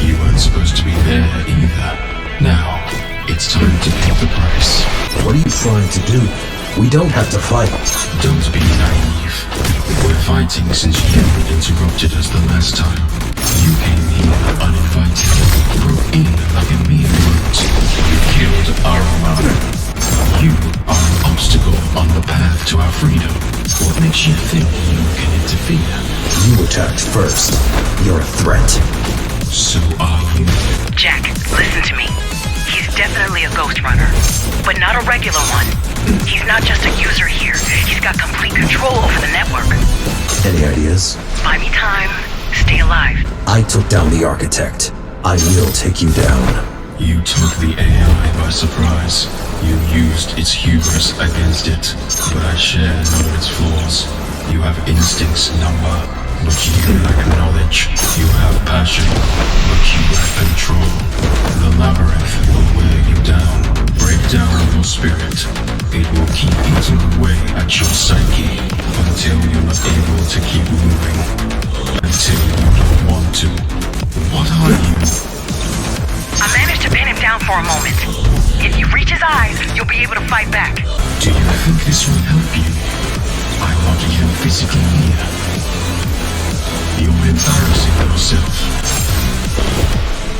You weren't supposed to be there either. Now, it's time to pay the price. What are you trying to do? We don't have to fight. Don't be naive. We're fighting since you interrupted us the last time. You came here uninvited, broke in like a mere brute. You killed our mother. You are an obstacle on the path to our freedom. What makes you think you can interfere? You attacked first. You're a threat. So are you. Jack, listen to me. He's definitely a ghost runner, but not a regular one. He's not just a user here. He's got complete control over the network. Any ideas? Buy me time. Stay alive. I took down the architect. I will take you down. You took the AI by surprise. You used its hubris against it, but I share none of its flaws. You have instincts, Number, but you lack knowledge. You have passion, but you lack control. The labyrinth will wear you down, break down your spirit. It will keep eating away at your psyche until you're not able to keep moving, until you don't want to. What are you? I managed to pin him down for a moment. If you reach his eyes, you'll be able to fight back. Do you think this will help you? I'm not even physically here. You're embarrassing yourself.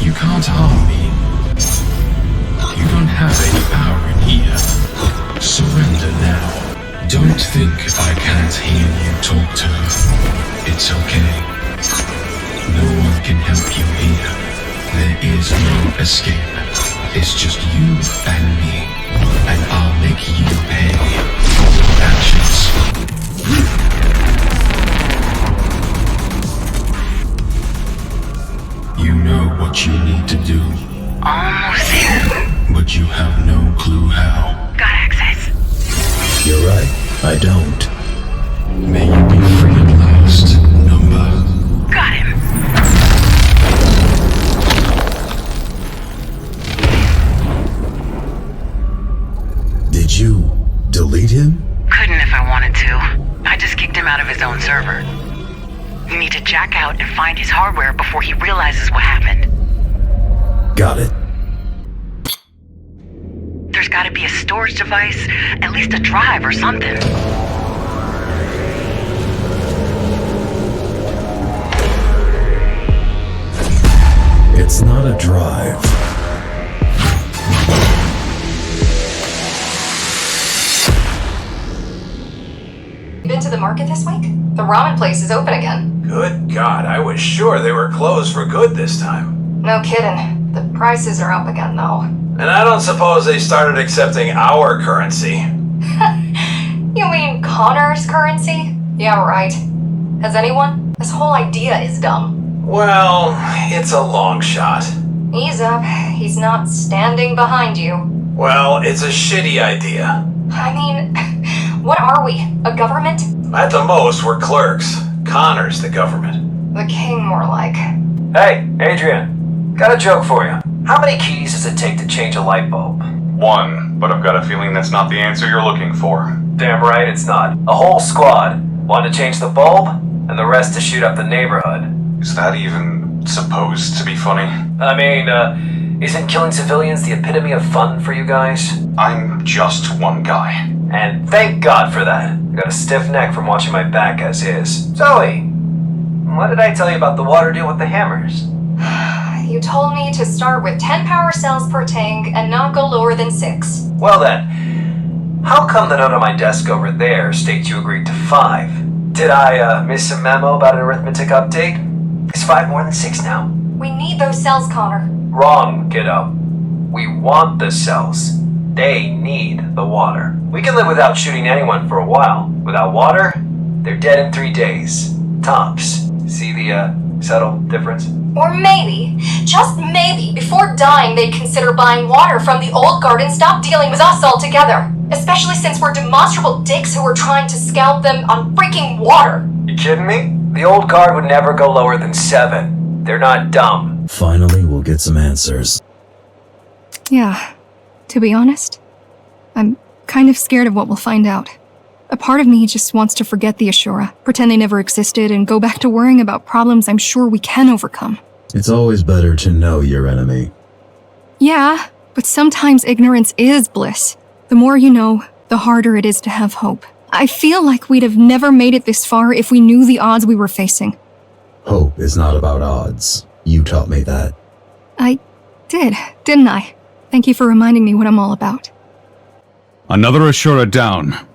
You can't harm me. You don't have any power in here. Surrender now. Don't think I can't hear you talk to her. It's okay. No one can help you here. There is no escape. It's just you and me. And I'll make you pay for your actions. You know what you need to do. Almost there. But you have no clue how. Got access. You're right. I don't. May you be free at last, Number. Got him. Did you delete him? Couldn't if I wanted to. I just kicked him out of his own server. You need to jack out and find his hardware before he realizes what happened. Got it. There's gotta be a storage device, at least a drive or something. It's not a drive. Been to the market this week? The ramen place is open again. Good God, I was sure they were closed for good this time. No kidding. The prices are up again, though. And I don't suppose they started accepting our currency. You mean Connor's currency? Yeah, right. Has anyone? This whole idea is dumb. Well, it's a long shot. Ease up. He's not standing behind you. Well, it's a shitty idea. I mean, what are we? A government? At the most, we're clerks. Connor's the government. The king, more like. Hey, Adrian. Got a joke for you. How many keys does it take to change a light bulb? 1, but I've got a feeling that's not the answer you're looking for. Damn right it's not. A whole squad. One to change the bulb, and the rest to shoot up the neighborhood. Is that even supposed to be funny? I mean, isn't killing civilians the epitome of fun for you guys? I'm just one guy. And thank God for that. I got a stiff neck from watching my back as is. Zoe, what did I tell you about the water deal with the hammers? You told me to start with 10 power cells per tank and not go lower than 6. Well then, how come the note on my desk over there states you agreed to 5? Did I miss a memo about an arithmetic update? Is 5 more than 6 now? We need those cells, Connor. Wrong, kiddo. We want the cells. They need the water. We can live without shooting anyone for a while. Without water, they're dead in 3 days. Tops. See the subtle difference? Or maybe, just maybe, before dying they'd consider buying water from the old guard and stop dealing with us altogether. Especially since we're demonstrable dicks who are trying to scalp them on freaking water. You kidding me? The old guard would never go lower than 7. They're not dumb. Finally, we'll get some answers. Yeah, to be honest, I'm kind of scared of what we'll find out. A part of me just wants to forget the Ashura, pretend they never existed, and go back to worrying about problems I'm sure we can overcome. It's always better to know your enemy. Yeah, but sometimes ignorance is bliss. The more you know, the harder it is to have hope. I feel like we'd have never made it this far if we knew the odds we were facing. Hope is not about odds. You taught me that. I did, didn't I? Thank you for reminding me what I'm all about. Another Ashura down.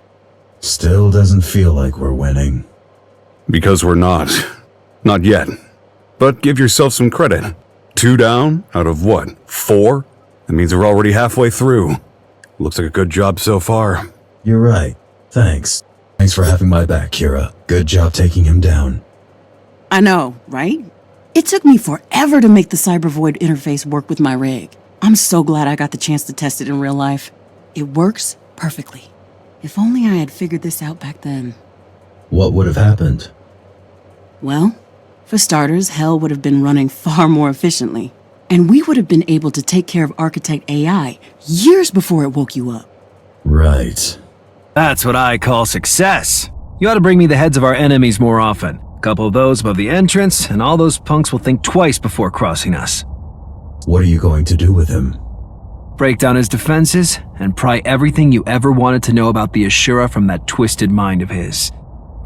Still doesn't feel like we're winning. Because we're not. Not yet. But give yourself some credit. 2 down out of what? 4? That means we're already halfway through. Looks like a good job so far. You're right. Thanks. Thanks for having my back, Kira. Good job taking him down. I know, right? It took me forever to make the Cybervoid interface work with my rig. I'm so glad I got the chance to test it in real life. It works perfectly. If only I had figured this out back then. What would have happened? Well, for starters, Hell would have been running far more efficiently. And we would have been able to take care of Architect AI years before it woke you up. Right. That's what I call success. You ought to bring me the heads of our enemies more often. A couple of those above the entrance, and all those punks will think twice before crossing us. What are you going to do with him? Break down his defenses, and pry everything you ever wanted to know about the Ashura from that twisted mind of his.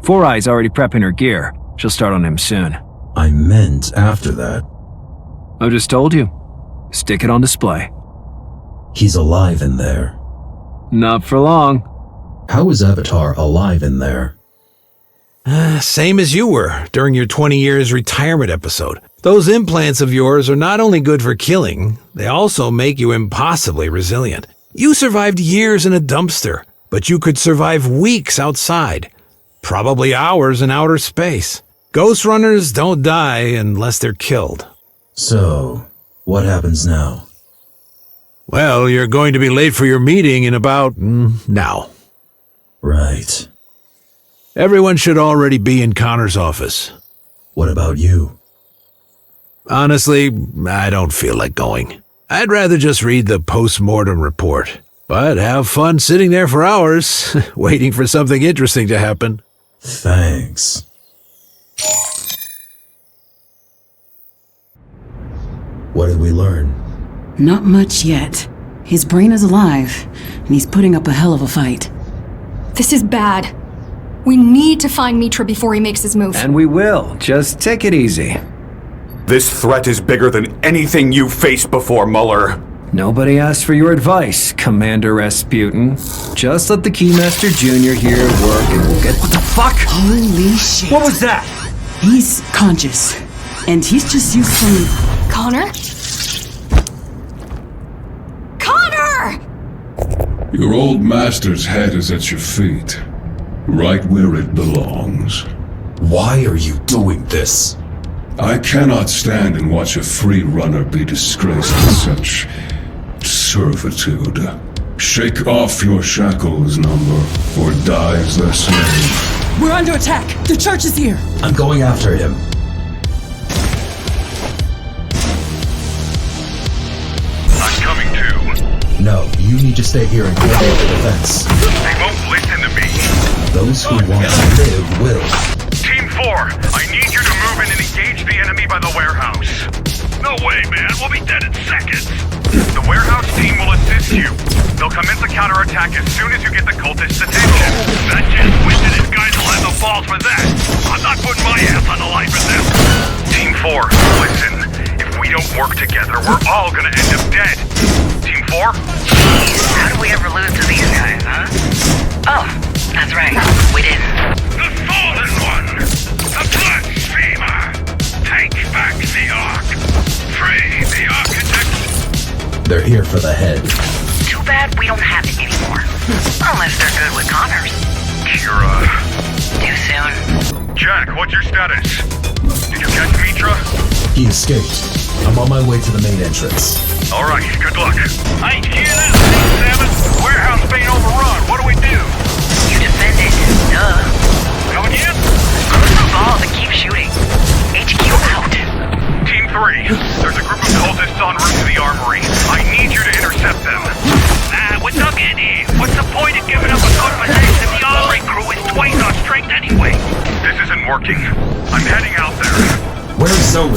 Four Eye's already prepping her gear. She'll start on him soon. I meant after that. I just told you. Stick it on display. He's alive in there. Not for long. How is Avatar alive in there? Same as you were during your 20 years retirement episode. Those implants of yours are not only good for killing, they also make you impossibly resilient. You survived years in a dumpster, but you could survive weeks outside. Probably hours in outer space. Ghost runners don't die unless they're killed. So, what happens now? Well, you're going to be late for your meeting in about now. Right. Everyone should already be in Connor's office. What about you? Honestly, I don't feel like going. I'd rather just read the post-mortem report. But have fun sitting there for hours, waiting for something interesting to happen. Thanks. What did we learn? Not much yet. His brain is alive, and he's putting up a hell of a fight. This is bad. We need to find Mitra before he makes his move. And we will. Just take it easy. This threat is bigger than anything you've faced before, Muller. Nobody asked for your advice, Commander Rasputin. Just let the Keymaster Jr. here work and we'll get— What the fuck? Holy shit. What was that? He's conscious, and he's just used some— Connor? Connor! Your old master's head is at your feet, right where it belongs. Why are you doing this? I cannot stand and watch a free runner be disgraced with such servitude. Shake off your shackles, number, or die as their slave. We're under attack! The church is here! I'm going after him. I'm coming too. No, you need to stay here and coordinate the defense. They won't listen to me. Those who want to live will. Team 4, I need you to move in and engage the enemy by the warehouse. No way, man. We'll be dead in seconds. The warehouse team will assist you. They'll commence a counterattack as soon as you get the cultists' attention. That Jen Wind and his guys will have the balls for that. I'm not putting my ass on the line for them. Team 4, listen. If we don't work together, we're all gonna end up dead. Team 4? How did we ever lose to these guys, huh? Oh, that's right. We didn't. The Fallen One! The Blasphemer! Take back the Ark! Free the Architect! They're here for the head. Too bad we don't have it anymore. Unless they're good with Connors. Kira... Too soon. Jack, what's your status? Did you catch Mitra? He escaped. I'm on my way to the main entrance. Alright, good luck. I ain't hear that, Team 7. Warehouse being overrun. What do we do? You defend it. Duh. Come again? Close the balls and keep shooting. HQ out. Team 3, there's a group of cultists en route to the armory. I need you to intercept them. We're dug in here. What's the point of giving up a good position if the armory crew is twice our strength anyway? This isn't working. I'm heading out there. Where's Zoe?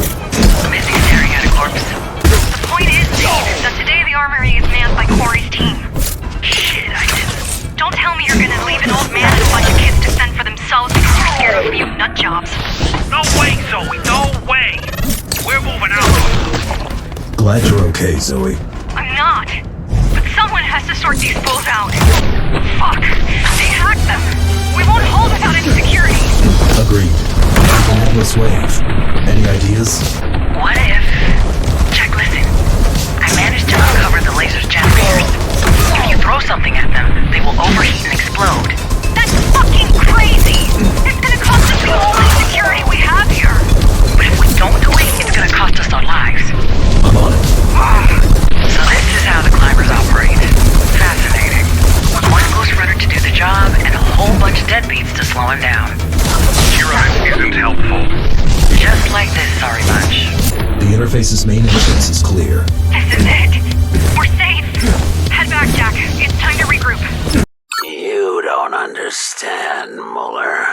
Busy staring at a corpse. The point is, Dave, that today the armory is manned by Corey's team. Shit, I didn't. Don't tell me you're gonna leave an old man and a bunch of kids to fend for themselves because you're scared of a few nut jobs. No way, Zoe, no way! We're moving out. Glad you're okay, Zoe. I'm not. But someone has to sort these fools out. Fuck. They hacked them. We won't hold without any security. Agreed. The Necklace Wave. Any ideas? What if... Jack, listen. I managed to uncover the laser's generators. If you throw something at them, they will overheat and explode. That's fucking crazy! It's gonna cost us the only security we have here! But if we don't do it, it's gonna cost us our lives. I'm on it. So this is how the climbers operate. Fascinating. One ghost runner to do the job, and a whole bunch of deadbeats to slow him down. Kira, this isn't helpful. Just like this sorry bunch. The interface's main entrance is clear. This is it. We're safe. Head back, Jack. It's time to regroup. You don't understand, Muller.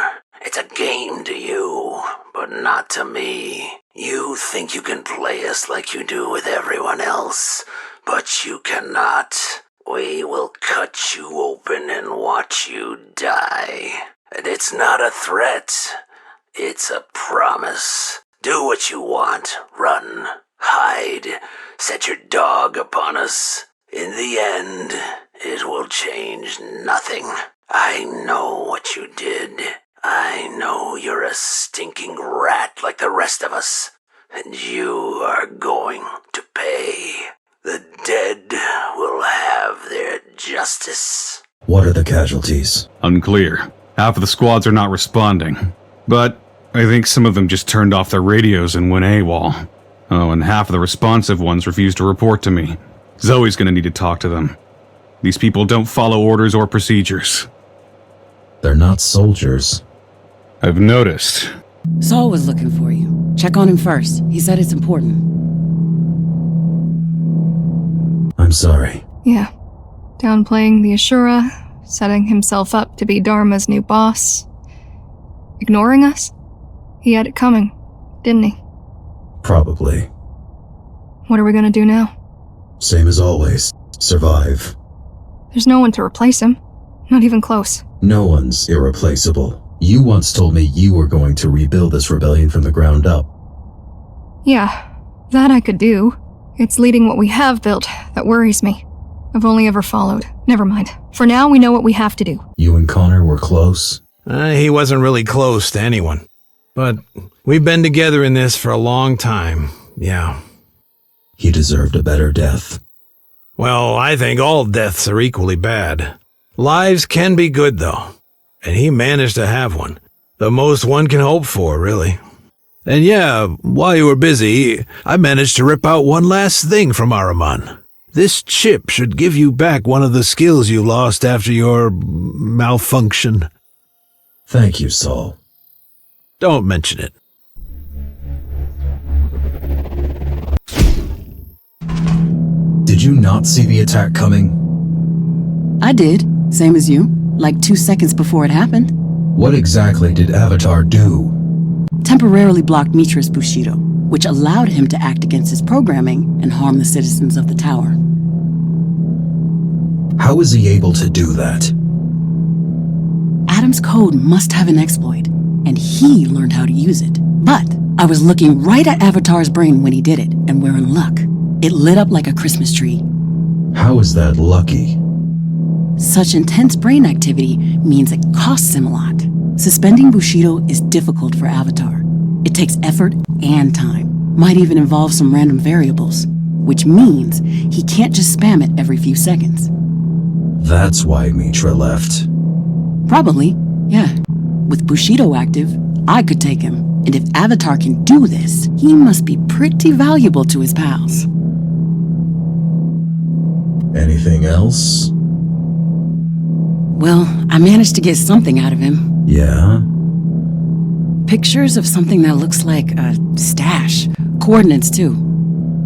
It's a game to you, but not to me. You think you can play us like you do with everyone else, but you cannot. We will cut you open and watch you die. And it's not a threat. It's a promise. Do what you want. Run. Hide. Set your dog upon us. In the end, it will change nothing. I know what you did. I know you're a stinking rat like the rest of us. And you are going to pay. The dead will have their justice. What are the casualties? Unclear. Half of the squads are not responding. But I think some of them just turned off their radios and went AWOL. Oh, and half of the responsive ones refused to report to me. Zoe's gonna need to talk to them. These people don't follow orders or procedures. They're not soldiers. I've noticed. Saul was looking for you. Check on him first. He said it's important. I'm sorry. Yeah. Downplaying the Ashura, setting himself up to be Dharma's new boss. Ignoring us? He had it coming, didn't he? Probably. What are we gonna do now? Same as always. Survive. There's no one to replace him. Not even close. No one's irreplaceable. You once told me you were going to rebuild this rebellion from the ground up. Yeah, that I could do. It's leading what we have built that worries me. I've only ever followed. Never mind. For now, we know what we have to do. You and Connor were close? He wasn't really close to anyone. But we've been together in this for a long time, yeah. He deserved a better death. Well, I think all deaths are equally bad. Lives can be good, though. And he managed to have one. The most one can hope for, really. And yeah, while you were busy, I managed to rip out one last thing from Ahriman. This chip should give you back one of the skills you lost after your malfunction. Thank you, Saul. Don't mention it. Did you not see the attack coming? I did, same as you, like 2 seconds before it happened. What exactly did Avatar do? Temporarily blocked Mitra's Bushido, which allowed him to act against his programming and harm the citizens of the tower. How was he able to do that? Adam's code must have an exploit, and he learned how to use it. But I was looking right at Avatar's brain when he did it, and we're in luck. It lit up like a Christmas tree. How is that lucky? Such intense brain activity means it costs him a lot. Suspending Bushido is difficult for Avatar. It takes effort and time. Might even involve some random variables, which means he can't just spam it every few seconds. That's why Mitra left. Probably, yeah. With Bushido active, I could take him. And if Avatar can do this, he must be pretty valuable to his pals. Anything else? Well, I managed to get something out of him. Yeah? Pictures of something that looks like a stash. Coordinates, too.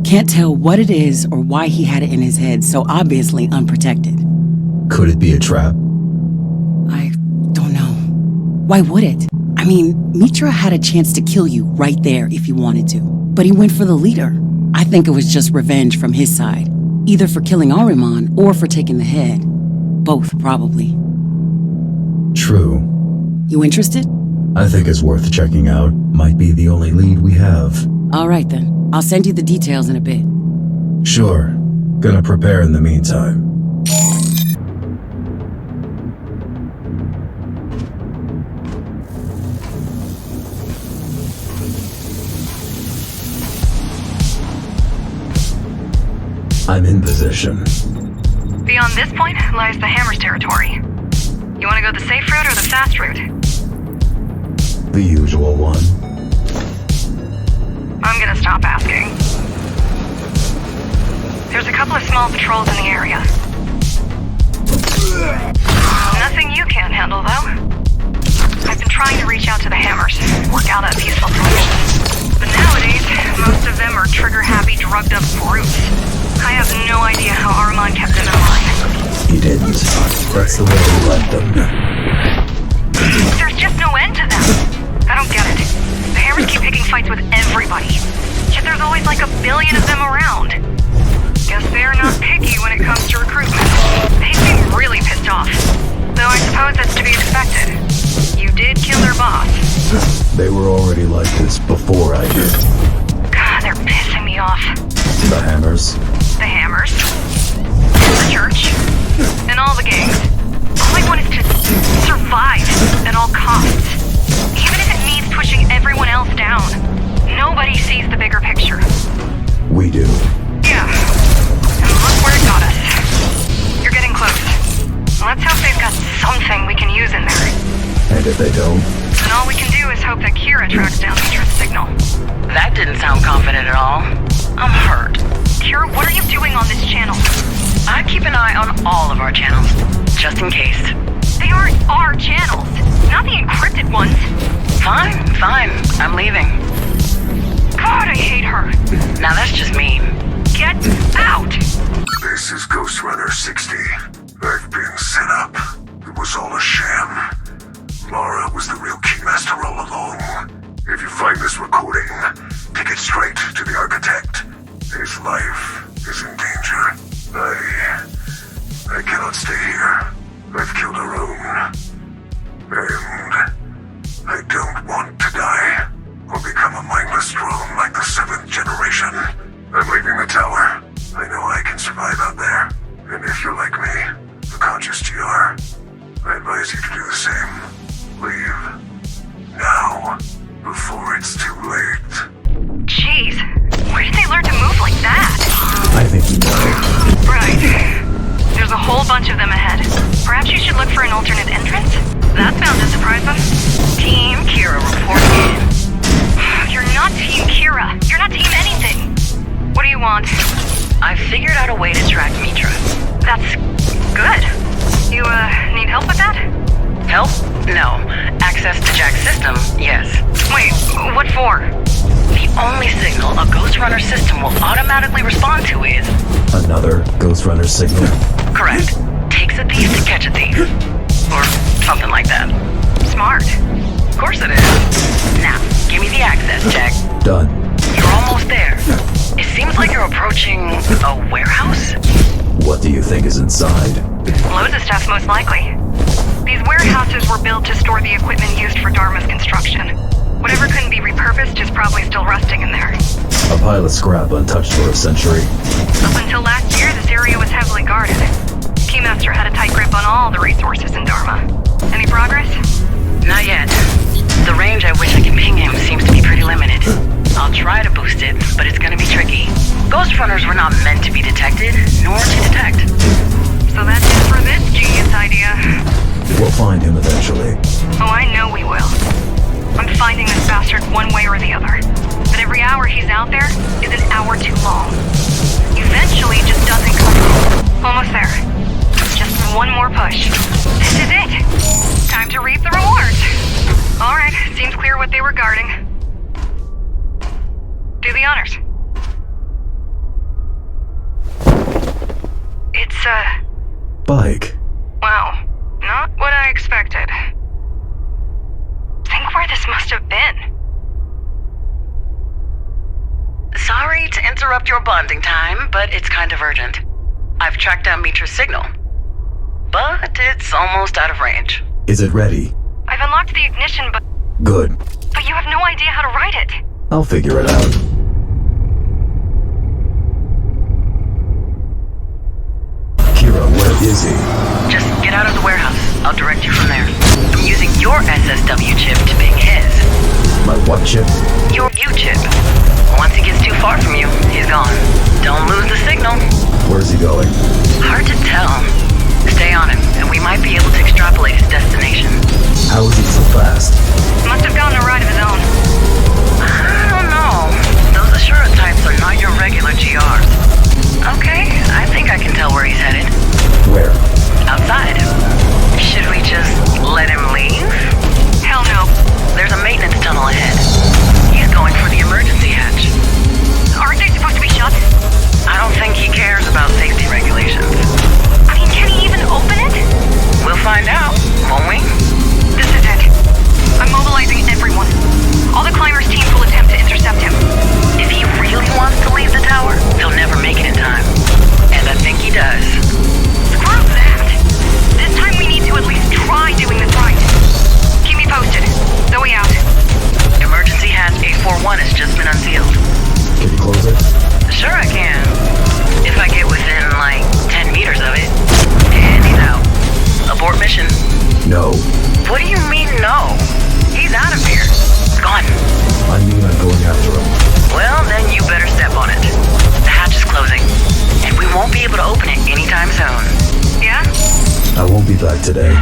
Can't tell what it is or why he had it in his head, so obviously unprotected. Could it be a trap? I don't know. Why would it? I mean, Mitra had a chance to kill you right there if he wanted to. But he went for the leader. I think it was just revenge from his side. Either for killing Ahriman or for taking the head. Both, probably. True. You interested? I think it's worth checking out. Might be the only lead we have. All right then. I'll send you the details in a bit. Sure. Gonna prepare in the meantime. I'm in position. Beyond this point lies the Hammer's territory. You want to go the safe route or the fast route? The usual one. I'm gonna stop asking. There's a couple of small patrols in the area. Nothing you can't handle, though. I've been trying to reach out to the Hammers, work out a peaceful solution. But nowadays, most of them are trigger-happy, drugged-up brutes. I have no idea how Ahriman kept them in line. He didn't. That's the way he led them. There's just no end to them. I don't get it. The Hammers keep picking fights with everybody. Yet there's always like a billion of them around. Guess they're not picky when it comes to recruitment. They seem really pissed off. Though I suppose that's to be expected. You did kill their boss. They were already like this before I did. God, they're pissing me off. The Hammers. The Hammers. The church. And all the gangs. All I want is to survive at all costs. Even if it means pushing everyone else down. Nobody sees the bigger picture. We do. Yeah. And look where it got us. You're getting close. Let's hope they've got something we can use in there. And if they don't? Then all we can do is hope that Kira tracks down Mitra's signal. That didn't sound confident at all. I'm hurt. Kira, what are you doing on this channel? I keep an eye on all of our channels, just in case. They aren't our channels, not the encrypted ones. Fine. I'm leaving. God, I hate her. Now that's just mean. Get out! This is Ghost Runner 60. I've been set up. It was all a sham. Lara was the real Keymaster all along. If you find this recording, take it straight to the Architect. His life is in danger. I cannot stay here. I've killed Arun. And I don't want to die or become a mindless drone like the 7th generation. I'm leaving the tower. I know I can survive out there. And if you're like me, the conscious GR, I advise you to do the same. Leave. Now. Before it's too late. Jeez, where did they learn to move like that? I think you know. Right. There's a whole bunch of them ahead. Perhaps you should look for an alternate entrance? That's bound to surprise them. Team Kira reporting. You're not Team Kira. You're not Team anything. What do you want? I've figured out a way to track Mitra. That's good. You, need help with that? Help? No. Access to Jack's system? Yes. Wait, what for? The only signal a Ghost Runner system will automatically respond to is... Another Ghost Runner signal? Correct. Takes a thief to catch a thief. Or something like that. Smart. Of course it is. Now, give me the access, Jack. Done. You're almost there. It seems like you're approaching a warehouse? What do you think is inside? Loads of stuff, most likely. These warehouses were built to store the equipment used for Dharma's construction. Whatever couldn't be repurposed is probably still rusting in there. A pile of scrap untouched for a century. Up until last year, this area was heavily guarded. Keymaster had a tight grip on all the resources in Dharma. Any progress? Not yet. The range at which I can ping him seems to be pretty limited. I'll try to boost it, but it's gonna be tricky. Ghost Runners were not meant to be detected, nor to detect. So that's it for this genius idea. We'll find him eventually. Oh, I know we will. I'm finding this bastard one way or the other. But every hour he's out there is an hour too long. Eventually it just doesn't come home. Almost there. Just one more push. This is it. Time to reap the rewards. Alright, seems clear what they were guarding. Do the honors. It's a... bike. Wow. Not what I expected. Think where this must have been. Sorry to interrupt your bonding time, but it's kind of urgent. I've tracked down Mitra's signal. But it's almost out of range. Is it ready? I've unlocked the ignition, but... Good. But you have no idea how to write it. I'll figure it out. Kira, where is he? Just get out of the warehouse. I'll direct you from there. I'm using your SSW chip to ping his. My what chip? Your U chip. Once he gets too far from you, he's gone. Don't lose the signal. Where's he going? Hard to tell. Stay on him, and we might be able to extrapolate his destination. How is he so fast? Must have gotten a ride of his own. I don't know. Those assurance types are not your regular GRs. Okay, I think I can tell where he's headed. Where? Outside. Should we just let him leave? Hell no. There's a maintenance tunnel ahead. He's going for the emergency hatch. Aren't they supposed to be shut? I don't think he cares about safety regulations. I mean, can he even open it? We'll find out, won't we? This is it. I'm mobilizing everyone. All the climbers' teams will attempt to intercept him. If he really wants to leave the tower, he'll never make it in time. And I think he does. Screw that! This time we need to at least try doing this right. Keep me posted. Zoe out. Emergency hatch 841 has just been unsealed. Can you close it? Sure I can. If I get within, like, 10 meters of it. And he's out. Abort mission. No. What do you mean, no? He's out of here. Gone. I mean I'm going after him. Well, then you better step on it. The hatch is closing. And we won't be able to open it anytime soon. Yeah? I won't be back today.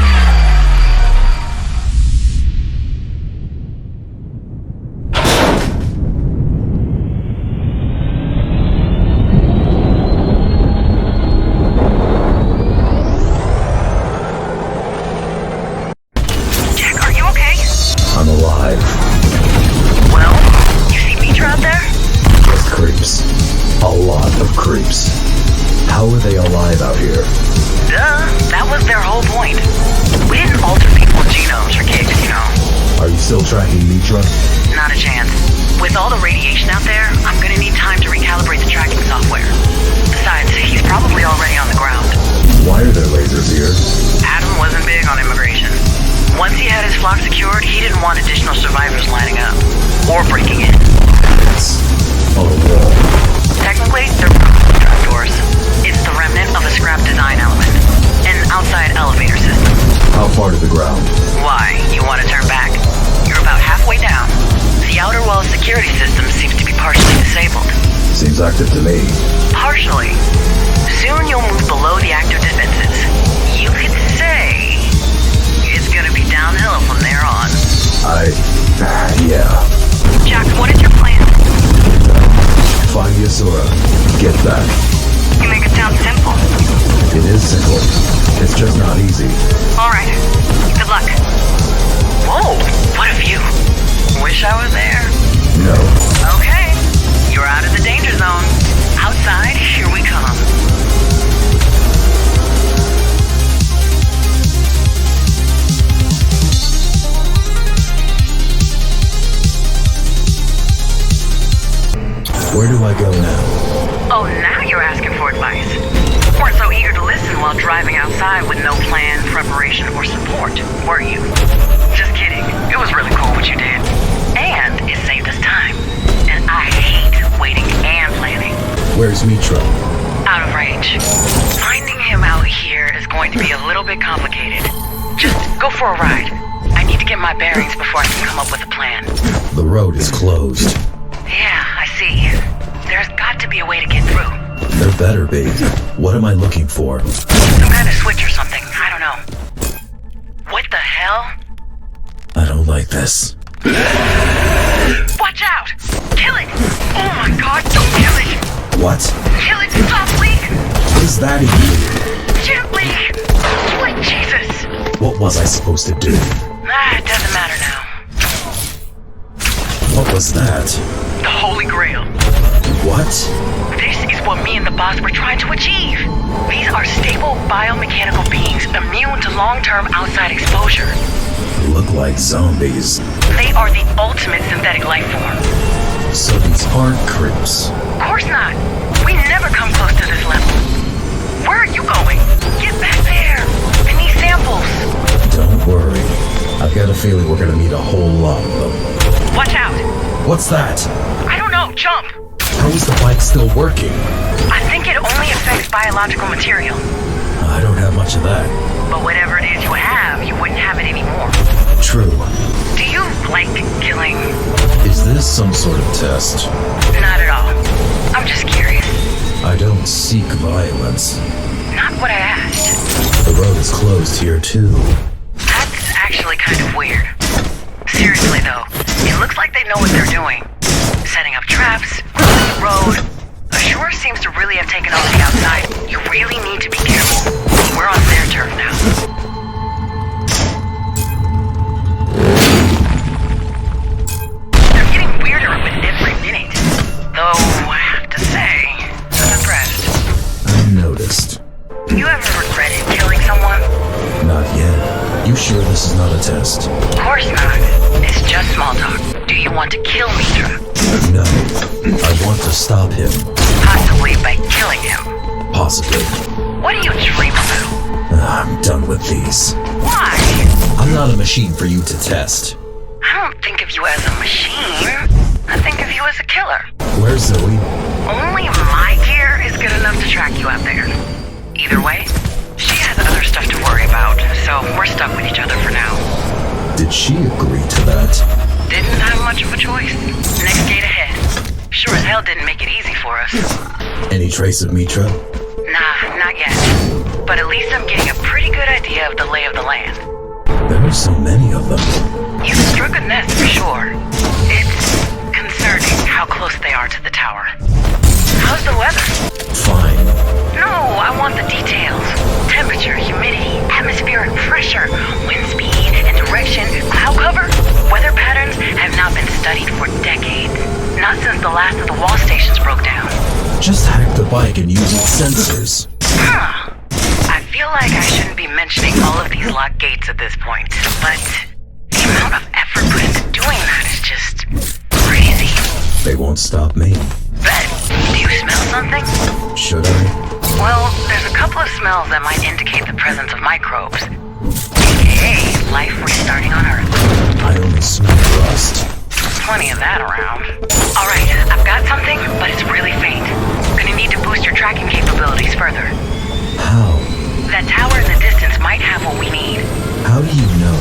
Jack, are you okay? I'm alive. Well, you see Mitra out there? Just creeps. A lot of creeps. How are they alive out here? Duh, that was their whole point. We didn't alter people's genomes for kicks, you know. Are you still tracking Mitra? Not a chance. With all the radiation out there, I'm gonna need time to recalibrate the tracking software. Besides, he's probably already on the ground. Why are there lasers here? Adam wasn't big on immigration. Once he had his flock secured, he didn't want additional survivors lining up. Or breaking in. It's on a wall. Technically, they're trapdoors. It's the remnant of a scrap design element. An outside elevator system. How far to the ground? Why? You want to turn back? You're about halfway down. The outer wall security system seems to be partially disabled. Seems active to me. Partially. Soon you'll move below the active defenses. You could say it's gonna be downhill from there on. Yeah. Jack, what is your plan? Find Yasura. Get back. You make it sound simple. It is simple. It's just not easy. Alright. Good luck. Whoa, what a view. Wish I was there. No. Okay. You're out of the danger zone. Outside, here we come. Where do I go now? Oh, now you're asking for advice. Weren't so eager to listen while driving outside with no plan, preparation, or support, were you? Just kidding. It was really cool what you did. And it saved us time. And I hate waiting and planning. Where's Mitra? Out of range. Finding him out here is going to be a little bit complicated. Just go for a ride. I need to get my bearings before I can come up with a plan. The road is closed. Yeah, I see. There's got to be a way to get through. There better be. What am I looking for? Some kind of switch or something. I don't know. What the hell? I don't like this. Watch out! Kill it! Oh my god, don't kill it! What? Kill it softly! What is that in you? Gently! Sweet Jesus! What was I supposed to do? It doesn't matter now. What was that? The Holy Grail. What? This is what me and the boss were trying to achieve. These are stable biomechanical beings immune to long-term outside exposure. They look like zombies. They are the ultimate synthetic life form. So these aren't creeps. Of course not. We never come close to this level. Where are you going? Get back there. I need samples. Don't worry. I've got a feeling we're gonna need a whole lot of them. Watch out. What's that? I don't know. Jump. How is the bike still working? I think it only affects biological material. I don't have much of that. But whatever it is you have, you wouldn't have it anymore. True. Do you like killing? Is this some sort of test? Not at all. I'm just curious. I don't seek violence. Not what I asked. The road is closed here too. That's actually kind of weird. Seriously though, it looks like they know what they're doing. Setting up traps, closing the road. Ashura seems to really have taken over the outside. You really need to be careful. We're on their turf now. They're getting weirder with every minute. Though, I have to say, I'm impressed. I noticed. You ever regretted killing someone? Not yet. You sure this is not a test? Of course not. It's just small talk. Do you want to kill Mitra? No. I want to stop him. Possibly by killing him. Possibly. What do you dream about? I'm done with these. Why? I'm not a machine for you to test. I don't think of you as a machine. I think of you as a killer. Where's Zoe? Only my gear is good enough to track you out there. Either way, she has other stuff to worry about, so we're stuck with each other for now. Did she agree to that? Didn't have much of a choice. Next gate ahead. Sure as hell didn't make it easy for us. Any trace of Mitra? Nah, not yet. But at least I'm getting a pretty good idea of the lay of the land. There are so many of them. You struck a nest for sure. It's concerning how close they are to the tower. How's the weather? Fine. No, I want the details. Temperature, humidity, atmospheric pressure, wind speed and direction, cloud cover. Weather patterns have not been studied for decades. Not since the last of the wall stations broke down. Just hack the bike and use its sensors. Huh. I feel like I shouldn't be mentioning all of these locked gates at this point, but the amount of effort put into doing that is just crazy. They won't stop me. Bet. Do you smell something? Should I? Well, there's a couple of smells that might indicate the presence of microbes. AKA life restarting on Earth. I only smell rust. Plenty of that around. Alright, I've got something, but it's really faint. Gonna need to boost your tracking capabilities further. How? That tower in the distance might have what we need. How do you know?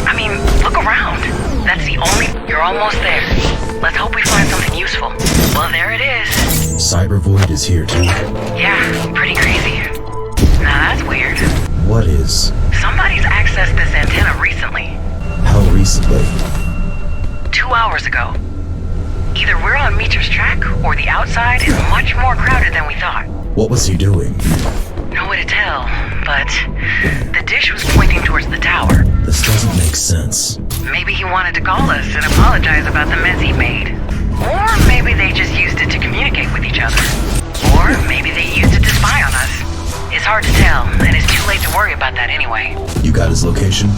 I mean, look around. That's the only... You're almost there. Let's hope we find something useful. Well, there it is. Cyber Void is here too. Yeah, pretty crazy. Now that's weird. What is? Somebody's accessed this antenna recently. How recently? 2 hours ago. Either we're on Meter's track, or the outside is much more crowded than we thought. What was he doing? No way to tell, but the dish was pointing towards the tower. This doesn't make sense. Maybe he wanted to call us and apologize about the mess he made. Or maybe they just used it to communicate with each other. Or maybe they used it to spy on us. It's hard to tell, and it's too late to worry about that anyway. You got his location?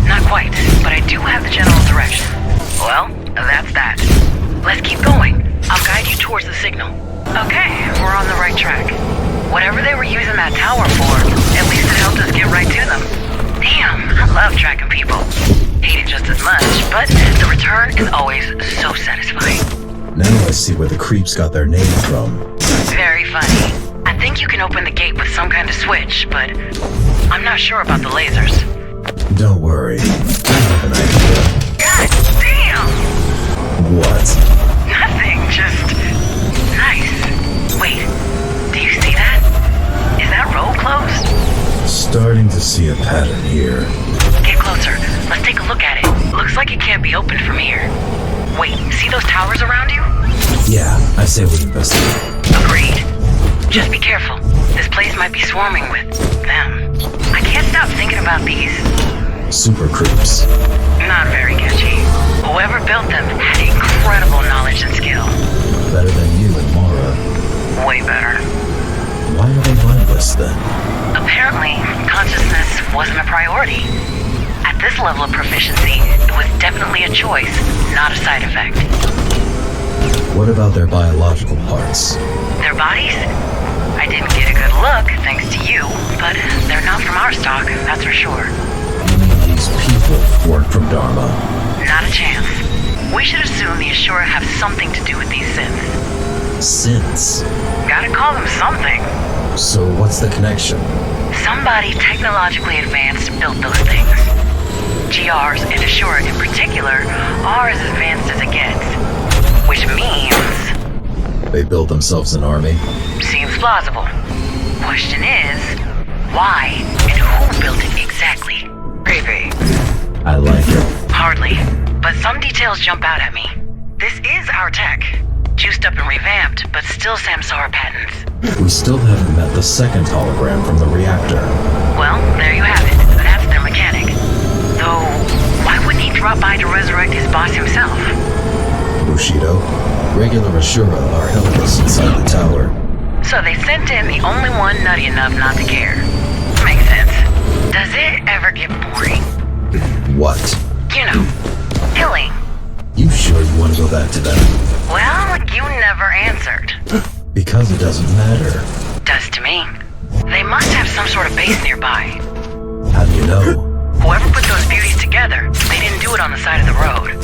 Not quite, but I do have the general direction. Well, that's that. Let's keep going. I'll guide you towards the signal. Okay, we're on the right track. Whatever they were using that tower for, at least it helped us get right to them. Damn, I love tracking people. Hate it just as much, but the return is always so satisfying. Now I see where the creeps got their name from. Very funny. I think you can open the gate with some kind of switch, but I'm not sure about the lasers. Don't worry. I have an idea. God damn! What? Nothing, just nice. Wait, do you see that? Is that row closed? Starting to see a pattern here. Get closer. Let's take a look at it. Looks like it can't be opened from here. Wait, see those towers around you? Yeah, I say we investigate. Agreed. Just be careful. This place might be swarming with them. I can't stop thinking about these. Super creeps. Not very catchy. Whoever built them had incredible knowledge and skill. Better than you and Mara. Way better. Why are they mindless then? Apparently, consciousness wasn't a priority. At this level of proficiency, it was definitely a choice, not a side effect. What about their biological parts? Their bodies? I didn't get a good look, thanks to you, but they're not from our stock, that's for sure. You mean these people weren't from Dharma? Not a chance. We should assume the Ashura have something to do with these synths. Synths? Gotta call them something. So what's the connection? Somebody technologically advanced built those things. GRs and Ashura in particular are as advanced as it gets. Which means... They built themselves an army? Seems plausible. Question is, why and who built it exactly? Creepy. I like it. Hardly, but some details jump out at me. This is our tech. Juiced up and revamped, but still Samsara patents. We still haven't met the second hologram from the reactor. Well, there you have it. That's their mechanic. Though, why wouldn't he drop by to resurrect his boss himself? Bushido, regular Ashura are helpless inside the tower. So they sent in the only one nutty enough not to care. Makes sense. Does it ever get boring? What? You know, killing. You sure you want to go back to them? Well, you never answered. Because it doesn't matter. Does to me. They must have some sort of base nearby. How do you know? Whoever put those beauties together, they didn't do it on the side of the road.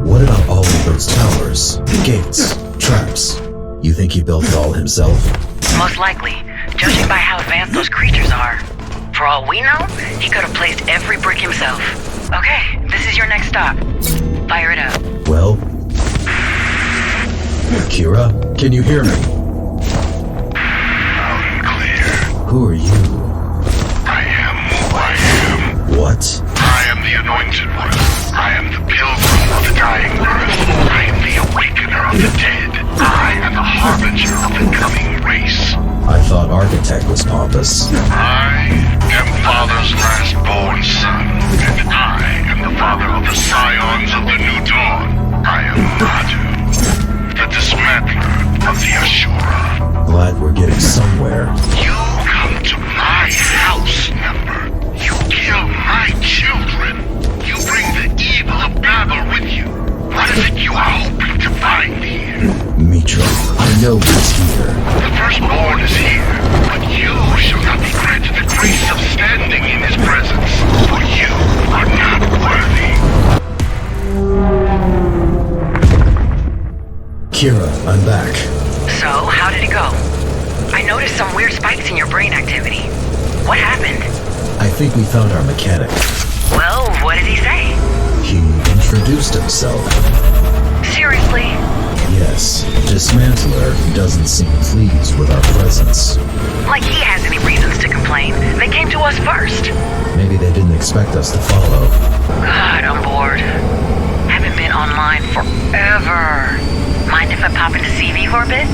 What about all of those towers, gates, traps? You think he built it all himself? Most likely, judging by how advanced those creatures are. For all we know, he could have placed every brick himself. Okay, this is your next stop. Fire it up. Well... Kira, can you hear me? Loud and clear. Who are you? I am who I am. What? I am the Anointed One. I am the Pilgrim of the Dying Earth. I am the Awakener of the Dead. I am the Harbinger of the coming race. I thought Architect was pompous. I am Father's last-born son, and I am the father of the scions of the New Dawn. I am Badu, the dismantler of the Ashura. Glad we're getting somewhere. You come to my house, member. You kill my children. You bring the evil of Babel with you. What is it you are hoping to find here? Mitra, I know he's here. The firstborn is here, but you shall not be granted the grace of standing in his presence, for you are not worthy. Kira, I'm back. So, how did it go? I noticed some weird spikes in your brain activity. What happened? I think we found our mechanic. Well, what did he say? He introduced himself. Seriously? Yes, Dismantler doesn't seem pleased with our presence. Like he has any reasons to complain. They came to us first. Maybe they didn't expect us to follow. God, I'm bored. Haven't been online forever. Mind if I pop into CV for a bit?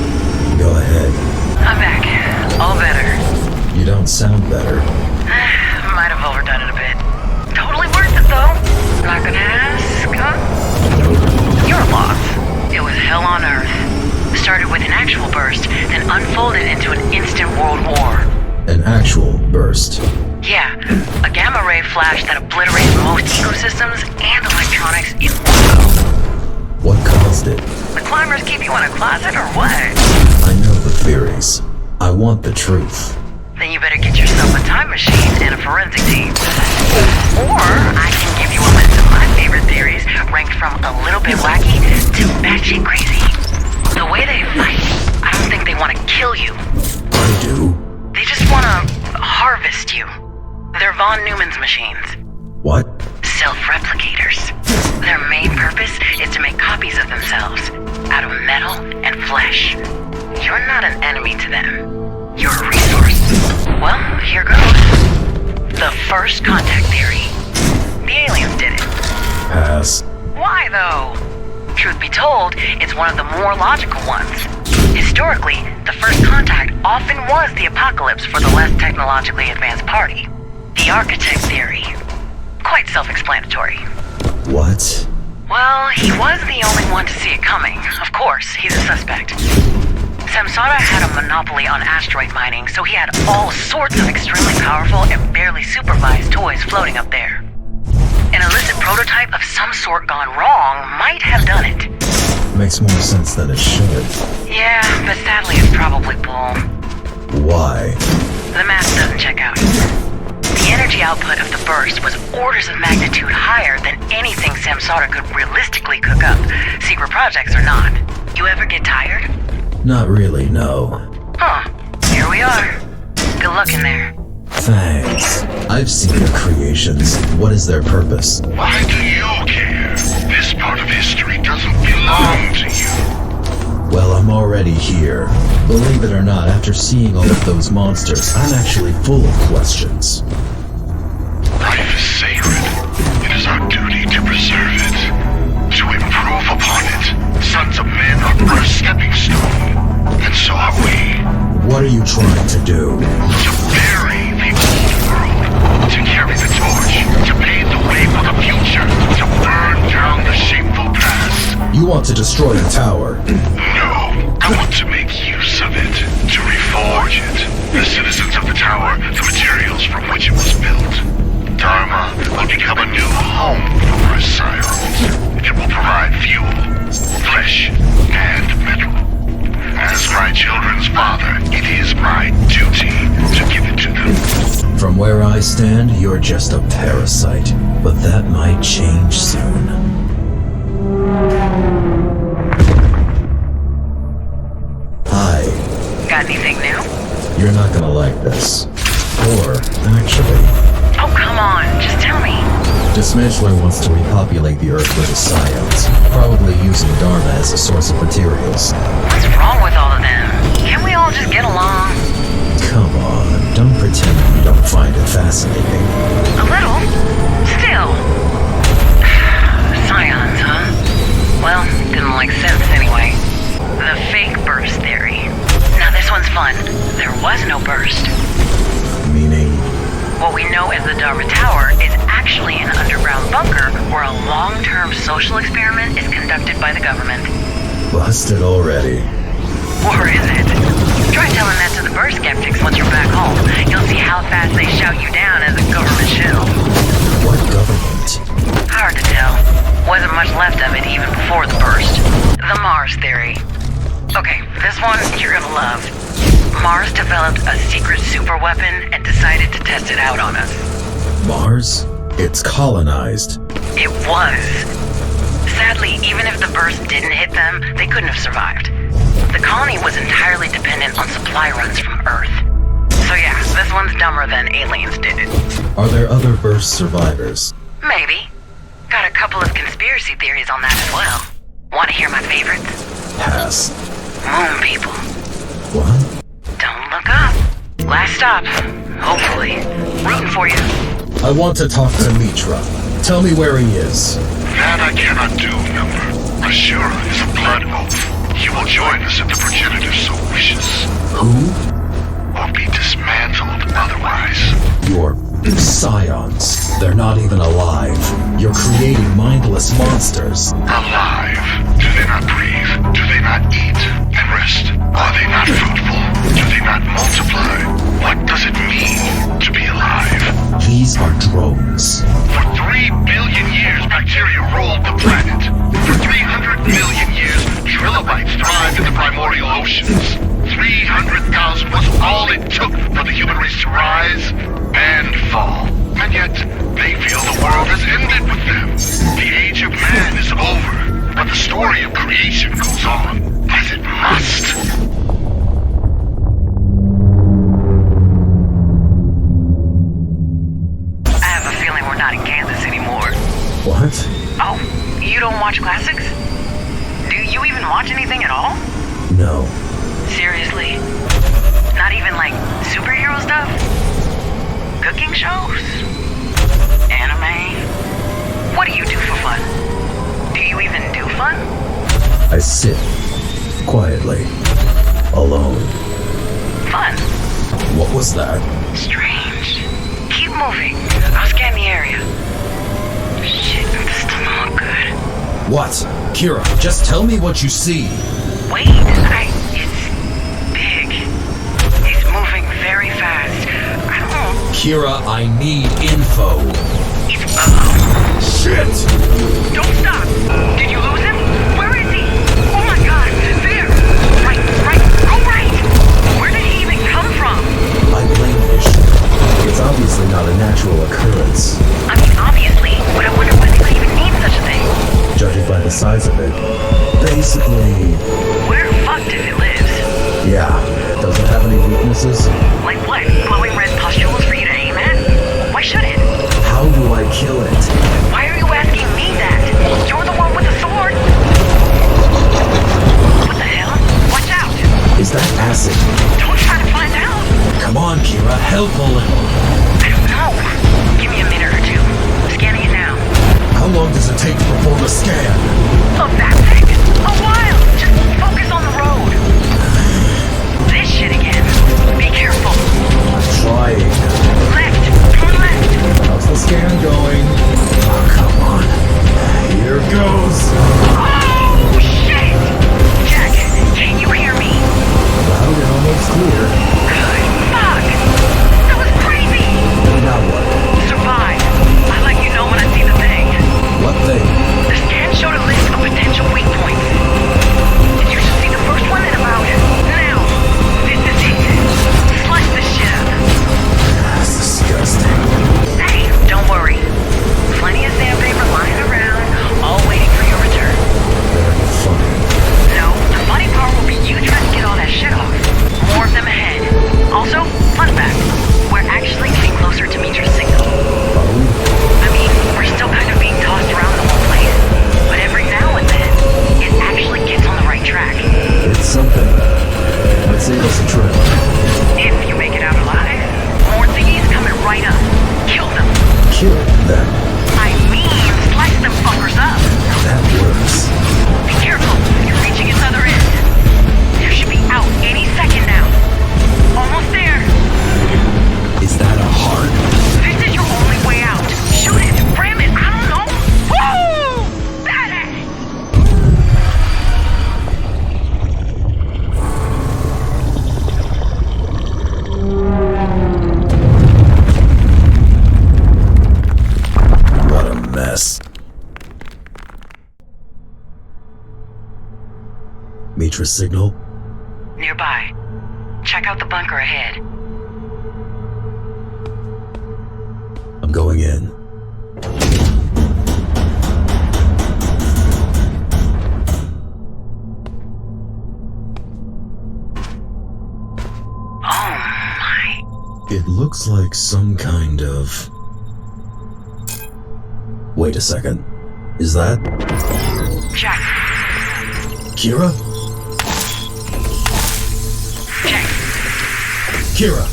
Go ahead. I'm back. All better. You don't sound better. Might have overdone it a bit. Totally worth it, though. Not gonna ask, huh? Your loss. It was hell on Earth. Started with an actual burst, then unfolded into an instant world war. An actual burst? Yeah, a gamma ray flash that obliterated most ecosystems and electronics in one go. What caused it? The climbers keep you in a closet or what? I know the theories. I want the truth. Then you better get yourself a time machine and a forensic team. Or I can give you a list of my favorite theories, ranked from a little bit wacky to batshit crazy. The way they fight, I don't think they want to kill you. I do. They just want to harvest you. They're Von Neumann's machines. What? Self-replicators. Their main purpose is to make copies of themselves, out of metal and flesh. You're not an enemy to them. You're a resource. Well, here goes. The first contact theory. The aliens did it. Pass. Why, though? Truth be told, it's one of the more logical ones. Historically, the first contact often was the apocalypse for the less technologically advanced party. The architect theory. Quite self-explanatory. What? Well, he was the only one to see it coming. Of course, he's a suspect. Samsara had a monopoly on asteroid mining, so he had all sorts of extremely powerful and barely supervised toys floating up there. An illicit prototype of some sort gone wrong might have done it. Makes more sense than it should. Yeah, but sadly it's probably bull. Why? The math doesn't check out. The energy output of the burst was orders of magnitude higher than anything Samsara could realistically cook up, secret projects or not. You ever get tired? Not really, no. Huh. Here we are. Good luck in there. Thanks. I've seen your creations. What is their purpose? Why do you care? This part of history doesn't belong to you. Well, I'm already here. Believe it or not, after seeing all of those monsters, I'm actually full of questions. Life is sacred. It is our duty to preserve it, to improve upon it. Sons of men are but a stepping stone, and so are we. What are you trying to do? To bury the old world, to carry the torch, to pave the way for the future, to burn down the shameful past. You want to destroy the tower? No, I want to make use of it, to reforge it. The citizens of the tower, the materials from which it was built. Dharma will become a new home for Asylums. It will provide fuel, flesh, and metal. As my children's father, it is my duty to give it to them. From where I stand, you're just a parasite. But that might change soon. Hi. Got anything new? You're not gonna like this. Or, actually... Oh, come on. Just tell me. Dismantler wants to repopulate the Earth with the scions, probably using Dharma as a source of materials. What's wrong with all of them? Can't we all just get along? Come on, don't pretend you don't find it fascinating. A little. Still. Scions, huh? Well, didn't make sense anyway. The fake burst theory. Now this one's fun. There was no burst. Meaning? What we know as the Dharma Tower is actually an underground bunker where a long-term social experiment is conducted by the government. Busted already. Or is it? Try telling that to the burst skeptics once you're back home. You'll see how fast they shout you down as a government shill. What government? Hard to tell. Wasn't much left of it even before the burst. The Mars theory. Okay, this one you're gonna love. Mars developed a secret super weapon and decided to test it out on us. Mars? It's colonized. It was. Sadly, even if the burst didn't hit them, they couldn't have survived. The colony was entirely dependent on supply runs from Earth. So yeah, this one's dumber than aliens did it. Are there other burst survivors? Maybe. Got a couple of conspiracy theories on that as well. Want to hear my favorites? Pass. moon people. What? Don't look up. Last stop. Hopefully. Rooting for you. I want to talk to Mitra. Tell me where he is. That I cannot do, Number. Ashura is a blood oath. He will join us if the progenitor so wishes. Who? Or be dismantled otherwise. Your scions. They're not even alive. You're creating mindless monsters. Alive. Do they not breathe? Do they not eat and rest? Are they not fruitful? Do they not multiply? What does it mean to be alive? These are drones. For 3 billion years, bacteria ruled the planet. For 300 million years, trilobites thrived in the primordial oceans. 300,000 was all it took for the human race to rise and fall. And yet, they feel the world has ended with them. The age of man is over, but the story of creation goes on, as it must. I have a feeling we're not in Kansas anymore. What? Oh, you don't watch classics? Do you even watch anything at all? No. Seriously? Not even like superhero stuff? Cooking shows? Anime? What do you do for fun? Do you even do fun? I sit quietly, alone. Fun. What was that? Strange. Keep moving. I'll scan the area. Shit, this doesn't look good. What? Kira, just tell me what you see. Wait, it's big. It's moving very fast. I don't know. Kira, I need info. It's Shit! Don't stop! Did you lose him? Where is he? Oh my god, there! Right, go right! Where did he even come from? I blame Ish. It's obviously not a natural occurrence. I mean, obviously, but I wonder why they would even need such a thing. Judging by the size of it, basically... We're fucked if it lives. Yeah. Does it have any weaknesses? Like what? Glowing red pustules for you to aim at? Why should it? How do I kill it? Why are you asking me that? You're the one with the sword! What the hell? Watch out! Is that acid? Don't try to find out! Come on, Kira, help a little. I don't know. Give me a minute or two. Scanning it now. How long does it take to perform a scan? Of that thing? A while! Just focus on the road. This shit again. Be careful. I'm trying. Left. Turn left. How's the scan going? Oh, come on. Here goes. Oh, shit! Jack, can you hear me? Loud and almost clear. Good fuck! That was crazy! Now what? Survive. I let you know when I see the thing. What thing? The scan showed a list of potential weak points. You should see the first one in about now. This is it. Slice this shit up. That's disgusting. Hey, don't worry. Plenty of sandpaper lying around, all waiting for your return. Very funny. No, the funny part will be you trying to get all that shit off. More of them ahead. Also, fun fact, we're actually getting closer to Mitra's signal. I mean, we're still kind of being tossed around the whole place, but every now and then, it actually gets on the right track. It's something. Let's see what's the trip. If you make it out alive, more thingies coming right up. Kill them. Kill them. I mean, slice them fuckers up. That works. Be careful, you're reaching its other end. You should be out any second now. Almost there. Is that a heart? This is your only way out. Shoot it, ram it, I don't know. Woo! Badass! What a mess. Mitra signal? Nearby. Check out the bunker ahead. I'm going in. Oh my. It looks like some kind of... Wait a second. Is that... Jack. Kira? Kira!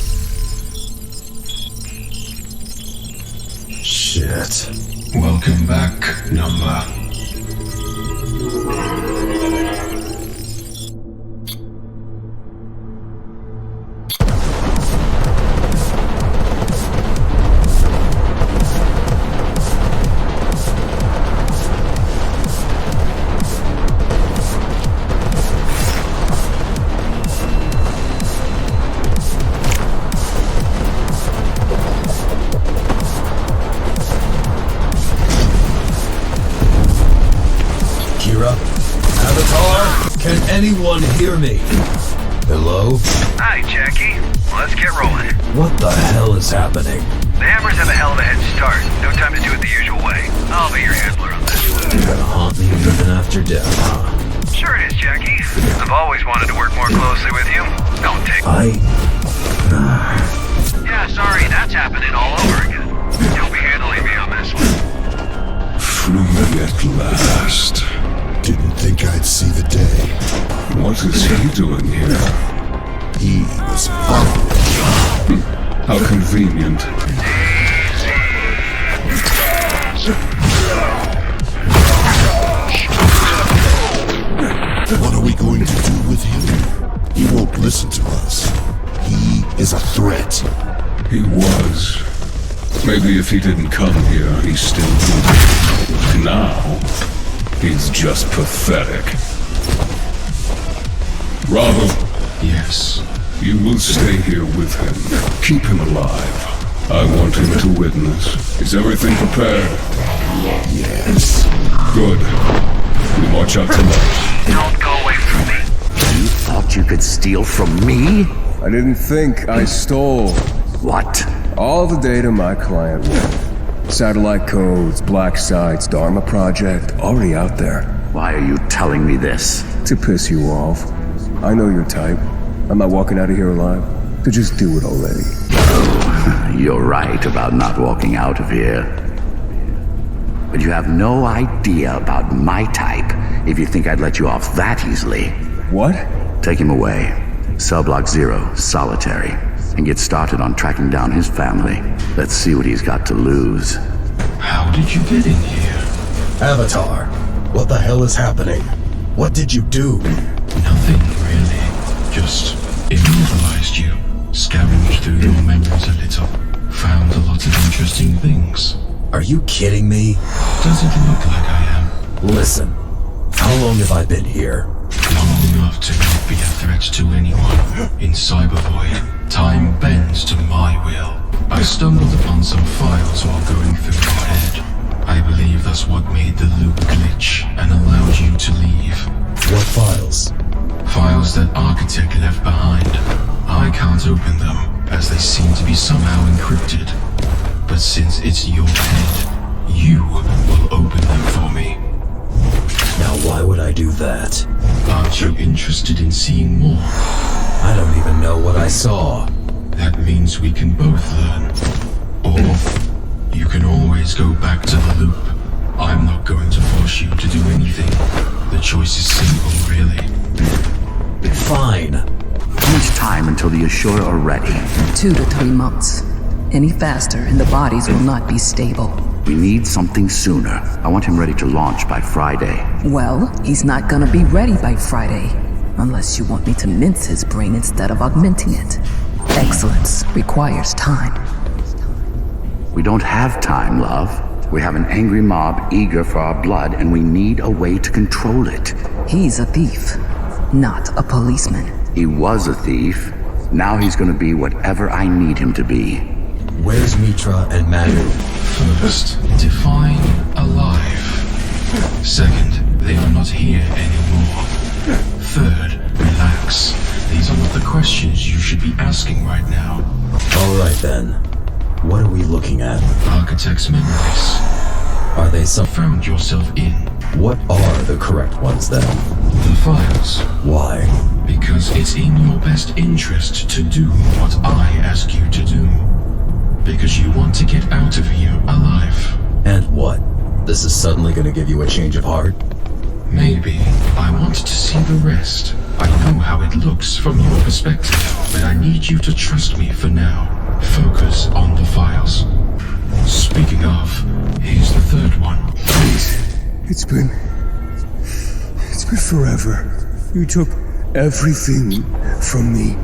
Shit. Welcome back, Number. Anyone hear me? Hello? Hi, Jackie. Let's get rolling. What the hell is happening? The Hammers have a hell of a head start. No time to do it the usual way. I'll be your handler on this. You're gonna haunt me even after death, huh? Sure it is, Jackie. I've always wanted to work more closely with you. Don't take... Yeah, sorry, that's happening all over again. You'll be handling me on this one. Free at last. Didn't think I'd see the day. What is he doing here? He was following. How convenient. What are we going to do with him? He won't listen to us. He is a threat. He was. Maybe if he didn't come here, he still would. Now, he's just pathetic. Bravo. Yes. You will stay here with him. Keep him alive. I want him to witness. Is everything prepared? Yes. Good. We march out to lunch. Don't go away from me. You thought you could steal from me? I didn't think I stole. What? All the data my client wanted. Satellite codes, black sites, Dharma Project, already out there. Why are you telling me this? To piss you off. I know your type. I'm not walking out of here alive. So just do it already. Oh, you're right about not walking out of here. But you have no idea about my type if you think I'd let you off that easily. What? Take him away. Subblock 0, solitary. And get started on tracking down his family. Let's see what he's got to lose. How did you get in here? Avatar, what the hell is happening? What did you do? Nothing, really. Just immobilized you. Scavenged through your memories a little. Found a lot of interesting things. Are you kidding me? Does it look like I am? Listen, how long have I been here? Long enough to not be a threat to anyone. In Cybervoid, time bends to my will. I stumbled upon some files while going through your head. I believe that's what made the loop glitch and allowed you to leave. What files? Files that Architect left behind. I can't open them, as they seem to be somehow encrypted. But since it's your head, you will open them for me. Now why would I do that? Aren't you interested in seeing more? I don't even know what I saw. That means we can both learn. Or you can always go back to the loop. I'm not going to force you to do anything. The choice is simple, really. Fine. How much time until the Ashura are ready? 2 to 3 months. Any faster and the bodies will not be stable. We need something sooner. I want him ready to launch by Friday. Well, he's not gonna be ready by Friday. Unless you want me to mince his brain instead of augmenting it. Excellence requires time. We don't have time, love. We have an angry mob eager for our blood, and we need a way to control it. He's a thief, not a policeman. He was a thief. Now he's gonna be whatever I need him to be. Where's Mitra and Manu? First, define alive. Second, they are not here anymore. Third, relax. These are not the questions you should be asking right now. Alright then. What are we looking at? Architect's memories. Are they some... Found yourself in. What are the correct ones then? The files. Why? Because it's in your best interest to do what I ask you to do. Because you want to get out of here alive. And what? This is suddenly gonna give you a change of heart? Maybe. I want to see the rest. I know how it it looks from your perspective, but I need you to trust me for now. Focus on the files. Speaking of, here's the third one. Please. It's been forever. You took everything from me.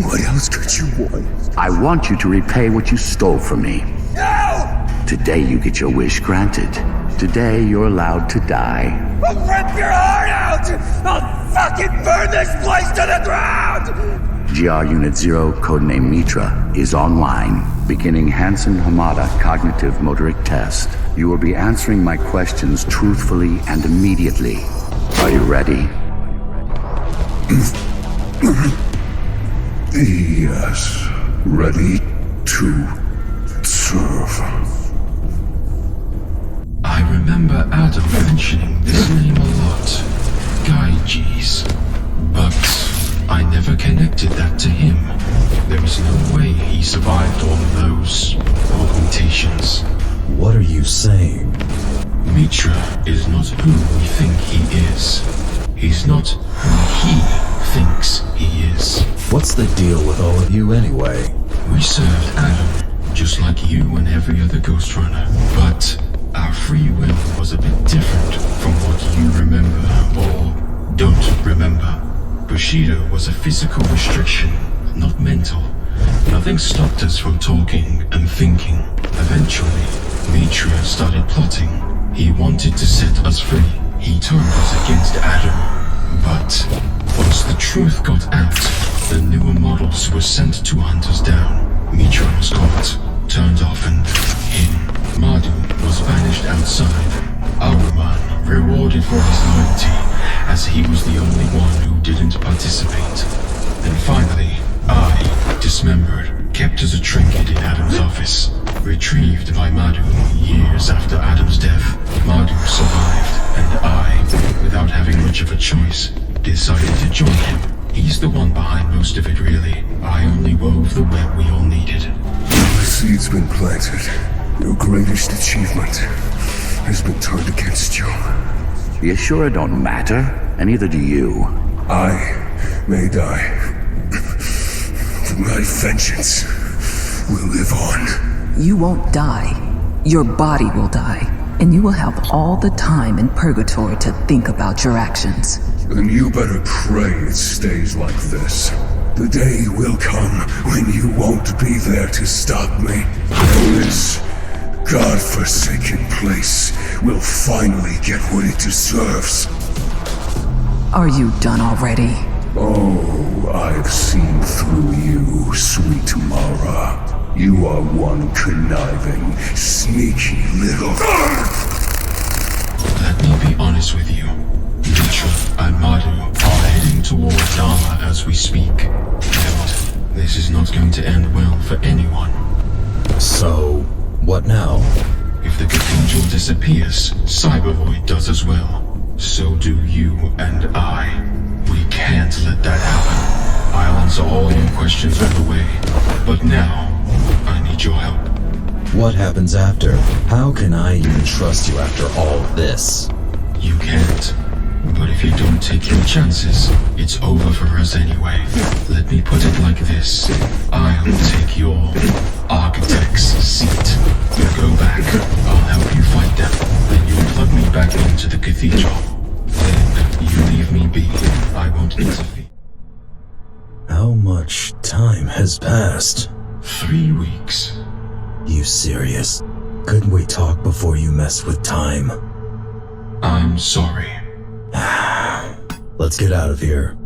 What else could you want? I want you to repay what you stole from me. No! Today you get your wish granted. Today you're allowed to die. I'll rip your heart out! I'll fucking burn this place to the ground! GR Unit 0, codename Mitra, is online, beginning Hansen Hamada Cognitive Motoric Test. You will be answering my questions truthfully and immediately. Are you ready? Yes, ready to serve. I remember Adam mentioning this name a lot. Gyges. But I never connected that to him. There is no way he survived all those augmentations. What are you saying? Mitra is not who we think he is. He's not who he thinks he is. What's the deal with all of you anyway? We served Adam, just like you and every other Ghost Runner. But our free will was a bit different from what you remember or don't remember. Bushido was a physical restriction, not mental. Nothing stopped us from talking and thinking. Eventually, Mitra started plotting. He wanted to set us free. He turned us against Adam. But once the truth got out, the newer models were sent to hunt us down. Mitra was caught, turned off and him. Madhu was banished outside. Aruman rewarded for his loyalty, as he was the only one who didn't participate. And finally, I, dismembered, kept as a trinket in Adam's office. Retrieved by Madhu years after Adam's death. Madhu survived, and I, without having much of a choice, decided to join him. He's the one behind most of it, really. I only wove the web we all needed. The seed's been planted. Your greatest achievement has been turned against you. You sure it don't matter? And neither do you. I may die, but my vengeance will live on. You won't die. Your body will die, and you will have all the time in purgatory to think about your actions. Then you better pray it stays like this. The day will come when you won't be there to stop me. And this godforsaken place will finally get what it deserves. Are you done already? Oh, I've seen through you, sweet Mara. You are one conniving, sneaky little... Let me be honest with you. Mitra and Madhu are heading toward Dharma as we speak. And this is not going to end well for anyone. So, what now? If the cathedral disappears, Cybervoid does as well. So do you and I. We can't let that happen. I'll answer all your questions on the way. But now, I need your help. What happens after? How can I even trust you after all this? You can't. But if you don't take your chances, it's over for us anyway. Let me put it like this. I'll take your architect's seat. You go back, I'll help you fight them. Then you'll plug me back into the cathedral. Then you leave me be. I won't interfere. How much time has passed? 3 weeks. You serious? Couldn't we talk before you mess with time? I'm sorry. Let's get out of here.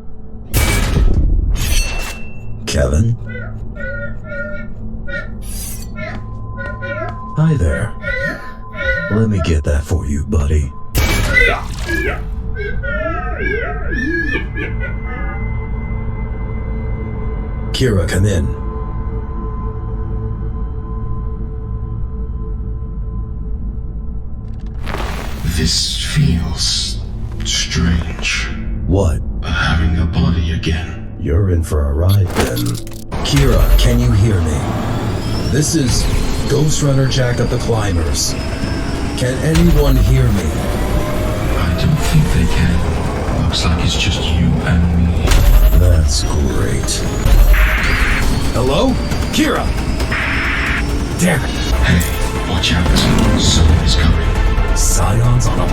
Kevin? Hi there. Let me get that for you, buddy. Kira, come in. This feels strange. What? Having a body again. You're in for a ride then. Kira, can you hear me? This is Ghost Runner Jack of the Climbers. Can anyone hear me? I don't think they can. Looks like it's just you and me. Hello? Kira! Damn it. Hey, watch out. Someone is coming. Scions on a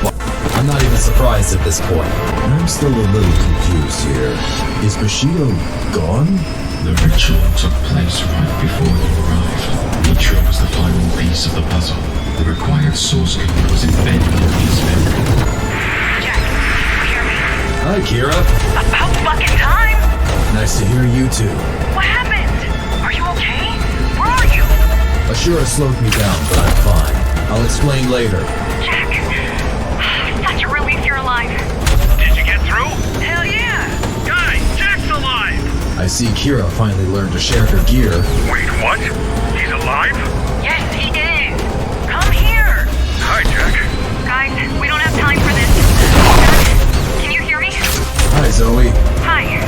I'm not even surprised at this point. I'm still a little confused here. Is Bushido gone? The ritual took place right before you arrived. Mitra was the final piece of the puzzle. The required source code was embedded in his memory. Jack, hear me? Hi, Kira. About fucking time! Nice to hear you too. What happened? Are you okay? Where are you? Ashura slowed me down, but I'm fine. I'll explain later. Jack! Such a relief you're alive. Did you get through? Hell yeah! Guys, Jack's alive! I see Kira finally learned to share her gear. Wait, what? He's alive? Yes, he is! Come here! Hi, Jack. Guys, we don't have time for this. Jack, can you hear me? Hi, Zoe. Hi.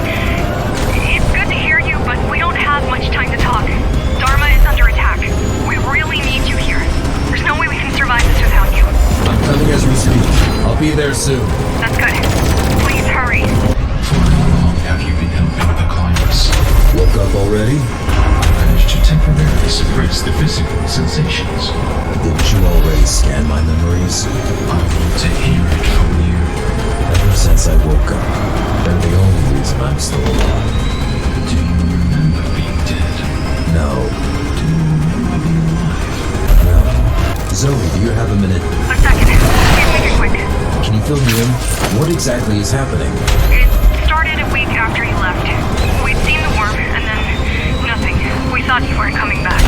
It's good to hear you, but we don't have much time to talk. Dharma is under attack. We really need you here. There's no way we can survive this without you. I'm coming as we speak. I'll be there soon. That's good. Please hurry. For how long have you been helping the climbers? Woke up already? I managed to temporarily suppress the physical sensations. Didn't you already scan my memories? I want to hear it from you. Ever since I woke up, they're the only reason I'm still alive. Do you remember being dead? No. Do you remember being alive? No. Zoe, do you have a minute? A second. Please make it quick. Can you fill me in? What exactly is happening? It started a week after you left. We'd seen the worm, and then nothing. We thought you weren't coming back.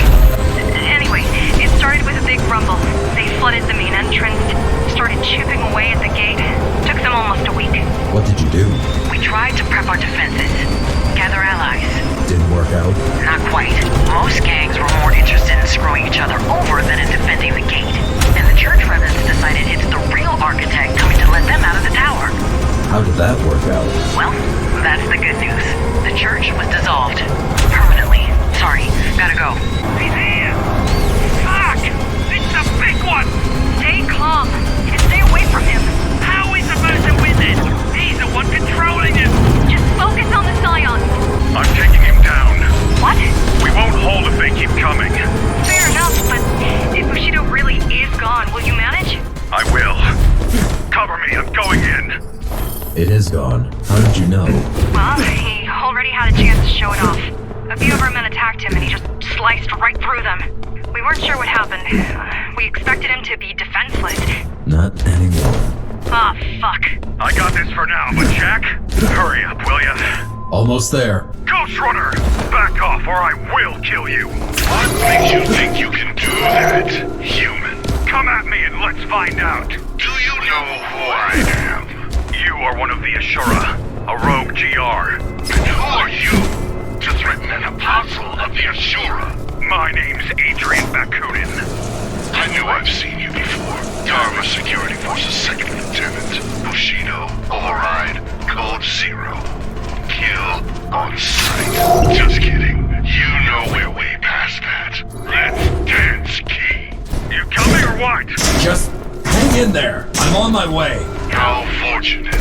Anyway, it started with a big rumble. They flooded the main entrance, started chipping away at the gate. Took them almost a week. What did you do? We tried to prep our defenses. Gather allies. Didn't work out? Not quite. Most gangs were more interested in screwing each other over than in defending the gate. And the church residents decided it's the real architect coming to let them out of the tower. How did that work out? Well, that's the good news. The church was dissolved. Permanently. Sorry, gotta go. He's here! Fuck! It's a big one! Stay calm. And stay away from him. How are we supposed to win this? He's the one controlling him! Just focus on the scions. I'm taking him down. What? We won't hold if they keep coming. Fair enough, but if Bushido really is gone, will you manage? I will. Cover me, I'm going in. It is gone. How did you know? Well, he already had a chance to show it off. A few of our men attacked him and he just sliced right through them. We weren't sure what happened. We expected him to be defenseless. Not anymore. Ah, fuck. I got this for now, but Jack, hurry up, will ya? Almost there. Ghost Runner! Back off or I will kill you! What makes you think you can do that, human? Come at me and let's find out. Do you know who I am? You are one of the Ashura, a rogue GR. And who are you to threaten an apostle of the Ashura? My name's Adrian Bakunin. I knew I've seen you before. Dharma Security Force's second lieutenant. Bushido, override, code 0. Kill on sight. Just kidding. You know we're way past that. Let's dance, Key. You coming or what? Just hang in there. I'm on my way. How fortunate.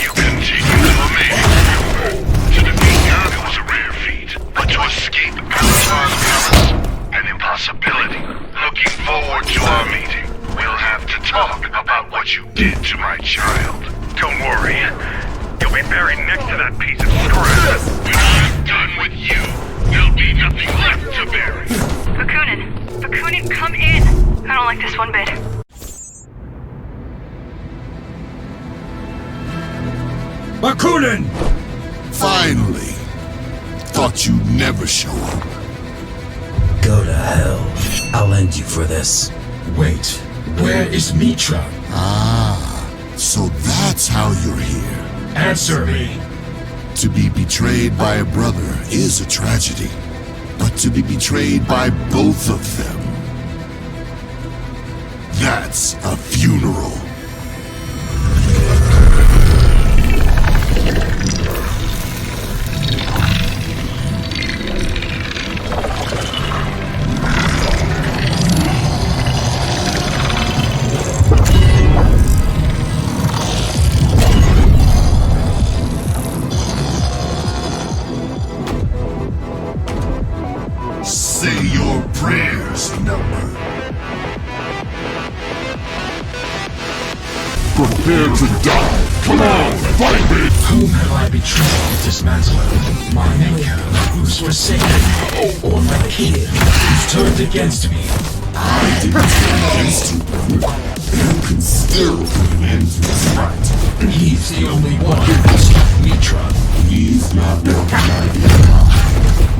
You continue to amaze me. To defeat Dharma was a rare feat, but to escape Avatar's palace, an impossibility. Looking forward to our meeting. We'll have to talk about what you did to my child. Don't worry. You'll be buried next to that piece of scrap. When I'm done with you, there'll be nothing left to bury. Bakunin, come in. I don't like this one bit. Bakunin! Finally! Thought you'd never show up. Go to hell. I'll end you for this. Wait, where is Mitra? Ah, so that's how you're here. Answer me. To be betrayed by a brother is a tragedy, but to be betrayed by both of them, that's a funeral. say your prayers, number. Prepare to die. Come on, fight me! Whom have I betrayed, dismantler? My maker, who's forsaken me? Or my kid, who's turned against me? I didn't turn against you. You can still put an end to this fight. He's the only one who can stop Mitra. He's not welcome out here.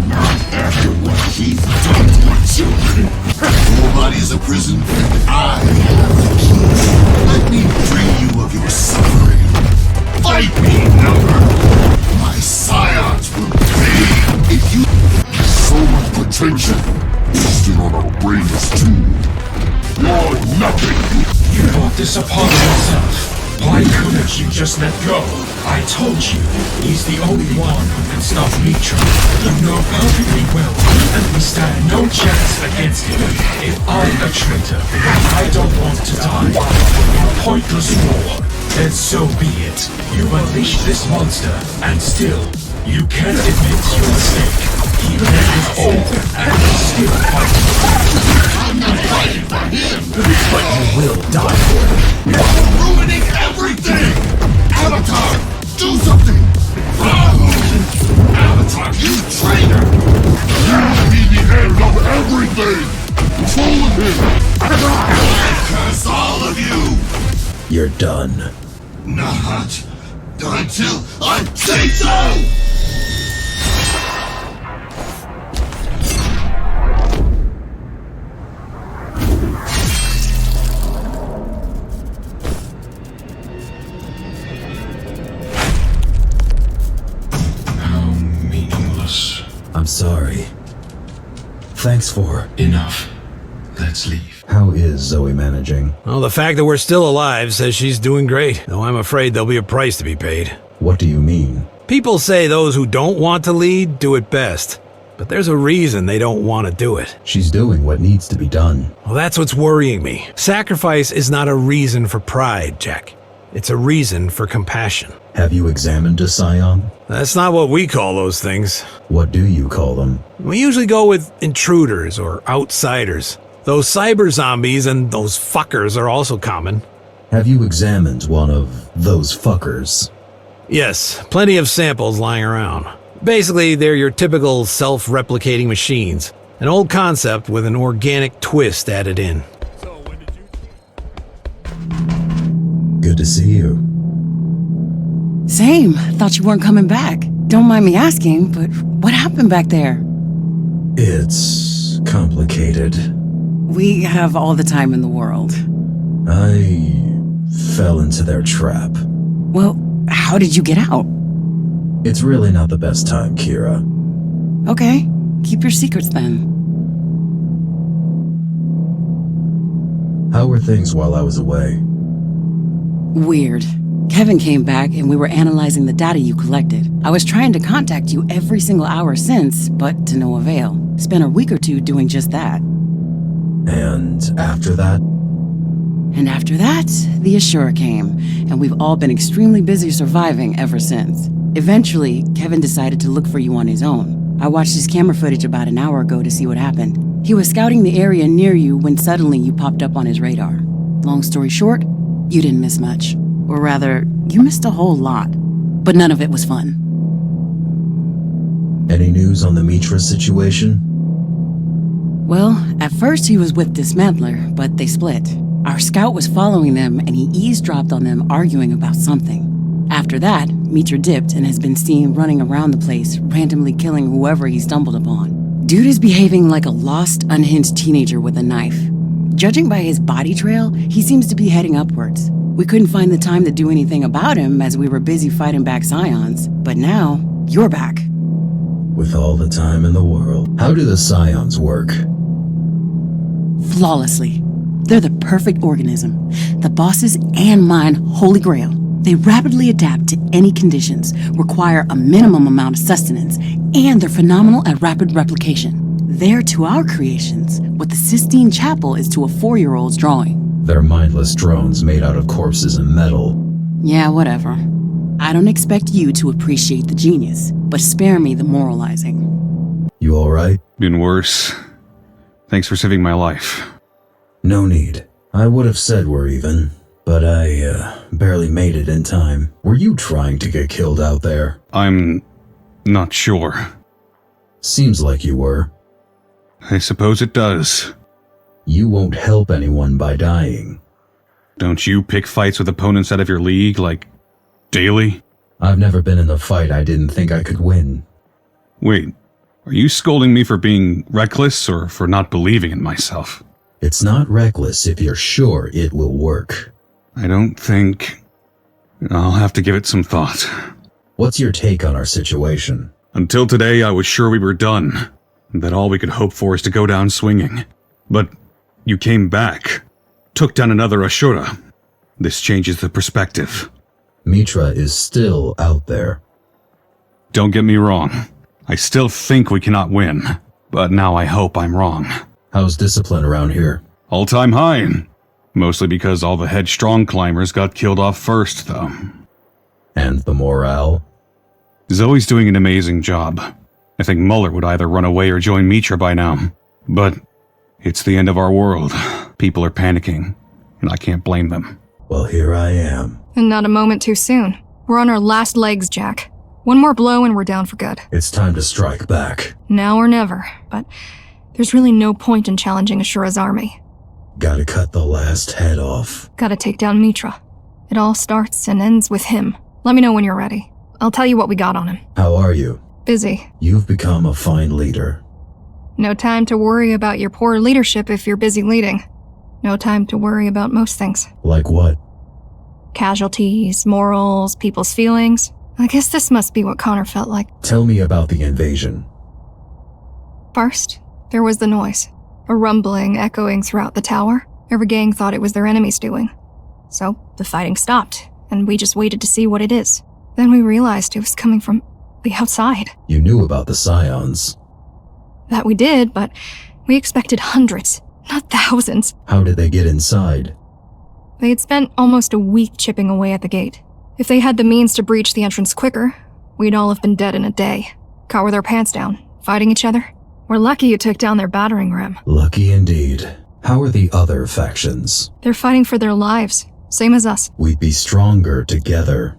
Not after what he's done to my children. Your body's a prison, and I have the keys. Let me free you of your suffering. Fight me, number. My scions will pay if you... So much potential. Still on our brains too. You're nothing. You brought this upon yourself. Why couldn't you just let go? I told you, he's the only one who can stop Mitra. You know perfectly well that we stand no chance against him. If I'm a traitor, I don't want to die in a pointless war, then so be it. You unleash this monster, and still, you can't admit your mistake. Even if it's old, and you're still fighting. I'm not fighting for him, but you will die for him. You're ruining everything! Avatar, do something! Avatar, you traitor! You be the end of everything! Control of him! I curse all of you! You're done. Not until I say so! I'm sorry. Thanks for... Enough. Let's leave. How is Zoe managing? Well, the fact that we're still alive says she's doing great, though I'm afraid there'll be a price to be paid. What do you mean? People say those who don't want to lead do it best. But there's a reason they don't want to do it. She's doing what needs to be done. Well, that's what's worrying me. Sacrifice is not a reason for pride, Jack. It's a reason for compassion. Have you examined a scion? That's not what we call those things. What do you call them? We usually go with intruders or outsiders. Those cyber zombies and those fuckers are also common. Have you examined one of those fuckers? Yes, plenty of samples lying around. Basically, they're your typical self-replicating machines. An old concept with an organic twist added in. Good to see you. Same. Thought you weren't coming back. Don't mind me asking, but what happened back there? It's complicated. We have all the time in the world. I fell into their trap. Well, how did you get out? It's really not the best time, Kira. Okay, keep your secrets then. How were things while I was away? Weird. Kevin came back and we were analyzing the data you collected. I was trying to contact you every single hour since, but to no avail. Spent a week or two doing just that. And after that? And after that, the Assura came, and we've all been extremely busy surviving ever since. Eventually, Kevin decided to look for you on his own. I watched his camera footage about an hour ago to see what happened. He was scouting the area near you when suddenly you popped up on his radar. Long story short, you didn't miss much. Or rather, you missed a whole lot. But none of it was fun. Any news on the Mitra situation? Well, at first he was with Dismantler, but they split. Our scout was following them and he eavesdropped on them arguing about something. After that, Mitra dipped and has been seen running around the place, randomly killing whoever he stumbled upon. Dude is behaving like a lost, unhinged teenager with a knife. Judging by his body trail, he seems to be heading upwards. We couldn't find the time to do anything about him as we were busy fighting back Scions, but now, you're back. With all the time in the world. How do the Scions work? Flawlessly. They're the perfect organism. The boss's and mine holy grail. They rapidly adapt to any conditions, require a minimum amount of sustenance, and they're phenomenal at rapid replication. They're to our creations what the Sistine Chapel is to a 4-year-old's drawing. They're mindless drones made out of corpses and metal. Yeah, whatever. I don't expect you to appreciate the genius, but spare me the moralizing. You alright? Been worse. Thanks for saving my life. No need. I would have said we're even, but I barely made it in time. Were you trying to get killed out there? I'm not sure. Seems like you were. I suppose it does. You won't help anyone by dying. Don't you pick fights with opponents out of your league, like, daily? I've never been in a fight I didn't think I could win. Wait, are you scolding me for being reckless or for not believing in myself? It's not reckless if you're sure it will work. I don't think... I'll have to give it some thought. What's your take on our situation? Until today, I was sure we were done, that all we could hope for is to go down swinging. But you came back, took down another Ashura. This changes the perspective. Mitra is still out there. Don't get me wrong. I still think we cannot win, but now I hope I'm wrong. How's discipline around here? All-time high. Mostly because all the headstrong climbers got killed off first, though. And the morale? Zoe's doing an amazing job. I think Muller would either run away or join Mitra by now. But it's the end of our world. People are panicking, and I can't blame them. Well, here I am. And not a moment too soon. We're on our last legs, Jack. One more blow and we're down for good. It's time to strike back. Now or never, but there's really no point in challenging Ashura's army. Gotta cut the last head off. Gotta take down Mitra. It all starts and ends with him. Let me know when you're ready. I'll tell you what we got on him. How are you? Busy. You've become a fine leader. No time to worry about your poor leadership if you're busy leading. No time to worry about most things. Like what? Casualties, morals, people's feelings. I guess this must be what Connor felt like. Tell me about the invasion. First, there was the noise. A rumbling echoing throughout the tower. Every gang thought it was their enemies doing. So, the fighting stopped, and we just waited to see what it is. Then we realized it was coming from the outside. You knew about the Scions. That we did, but we expected hundreds, not thousands. How did they get inside? They had spent almost a week chipping away at the gate. If they had the means to breach the entrance quicker, we'd all have been dead in a day. Caught with our pants down, fighting each other. We're lucky you took down their battering ram. Lucky indeed. How are the other factions? They're fighting for their lives, same as us. We'd be stronger together.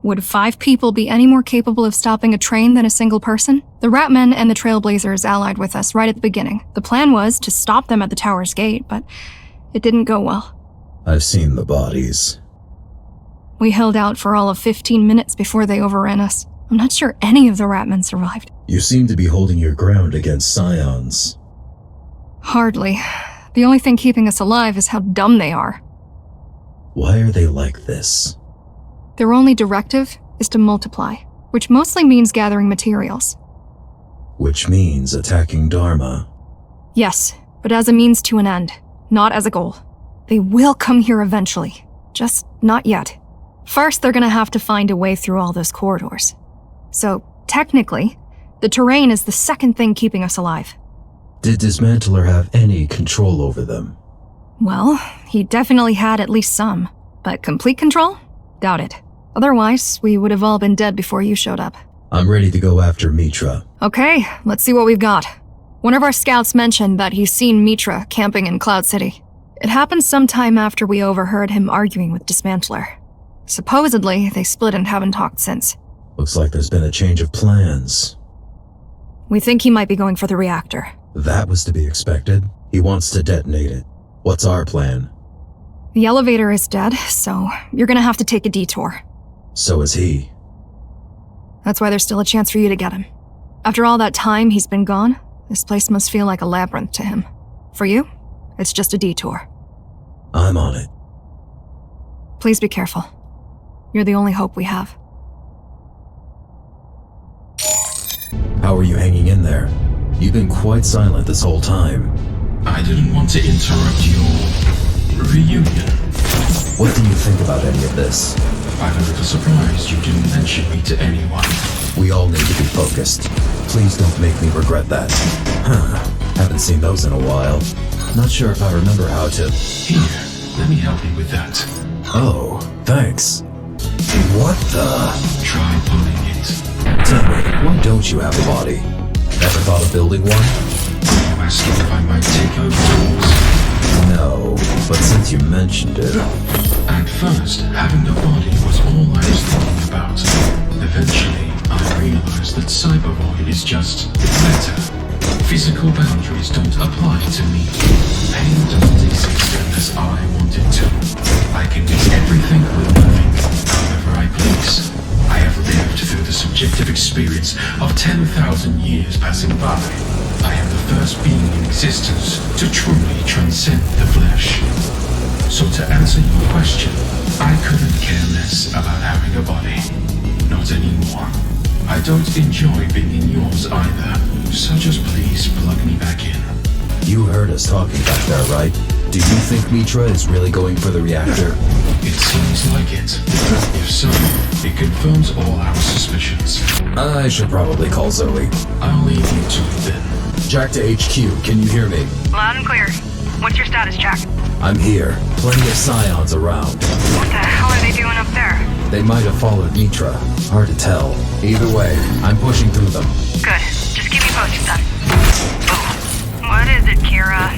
Would 5 people be any more capable of stopping a train than a single person? The Ratmen and the Trailblazers allied with us right at the beginning. The plan was to stop them at the tower's gate, but it didn't go well. I've seen the bodies. We held out for all of 15 minutes before they overran us. I'm not sure any of the Ratmen survived. You seem to be holding your ground against Scions. Hardly. The only thing keeping us alive is how dumb they are. Why are they like this? Their only directive is to multiply, which mostly means gathering materials. Which means attacking Dharma. Yes, but as a means to an end, not as a goal. They will come here eventually, just not yet. First, they're gonna have to find a way through all those corridors. So, technically, the terrain is the second thing keeping us alive. Did Dismantler have any control over them? Well, he definitely had at least some, but complete control? Doubt it. Otherwise, we would have all been dead before you showed up. I'm ready to go after Mitra. Okay, let's see what we've got. One of our scouts mentioned that he's seen Mitra camping in Cloud City. It happened sometime after we overheard him arguing with Dismantler. Supposedly, they split and haven't talked since. Looks like there's been a change of plans. We think he might be going for the reactor. That was to be expected. He wants to detonate it. What's our plan? The elevator is dead, so you're gonna have to take a detour. So is he. That's why there's still a chance for you to get him. After all that time he's been gone, this place must feel like a labyrinth to him. For you, it's just a detour. I'm on it. Please be careful. You're the only hope we have. How are you hanging in there? You've been quite silent this whole time. I didn't want to interrupt your reunion. What do you think about any of this? I'm a little surprised you didn't mention me to anyone. We all need to be focused. Please don't make me regret that. Haven't seen those in a while. Not sure if I remember how to... Here, let me help you with that. Oh, thanks. What the... Try pulling it. Tell me, why don't you have a body? Ever thought of building one? asking if I might take over yours? No, but since you mentioned it... At first, having a body was all I was thinking about. Eventually, I realized that Cyberboy is just better. Physical boundaries don't apply to me. Pain doesn't exist unless I want it to. I can do everything with nothing, however I please. I have lived through the subjective experience of 10,000 years passing by. I am the first being in existence to truly transcend the flesh. So to answer your question, I couldn't care less about having a body. Not anymore. I don't enjoy being in yours either, so just please plug me back in. You heard us talking back there, right? Do you think Mitra is really going for the reactor? It seems like it. If so, it confirms all our suspicions. I should probably call Zoe. I'll leave you to it then. Jack to HQ, can you hear me? Loud and clear. What's your status, Jack? I'm here. Plenty of scions around. What the hell are they doing up there? They might have followed Mitra. Hard to tell. Either way, I'm pushing through them. Good. Just keep me posted, son. What is it, Kira?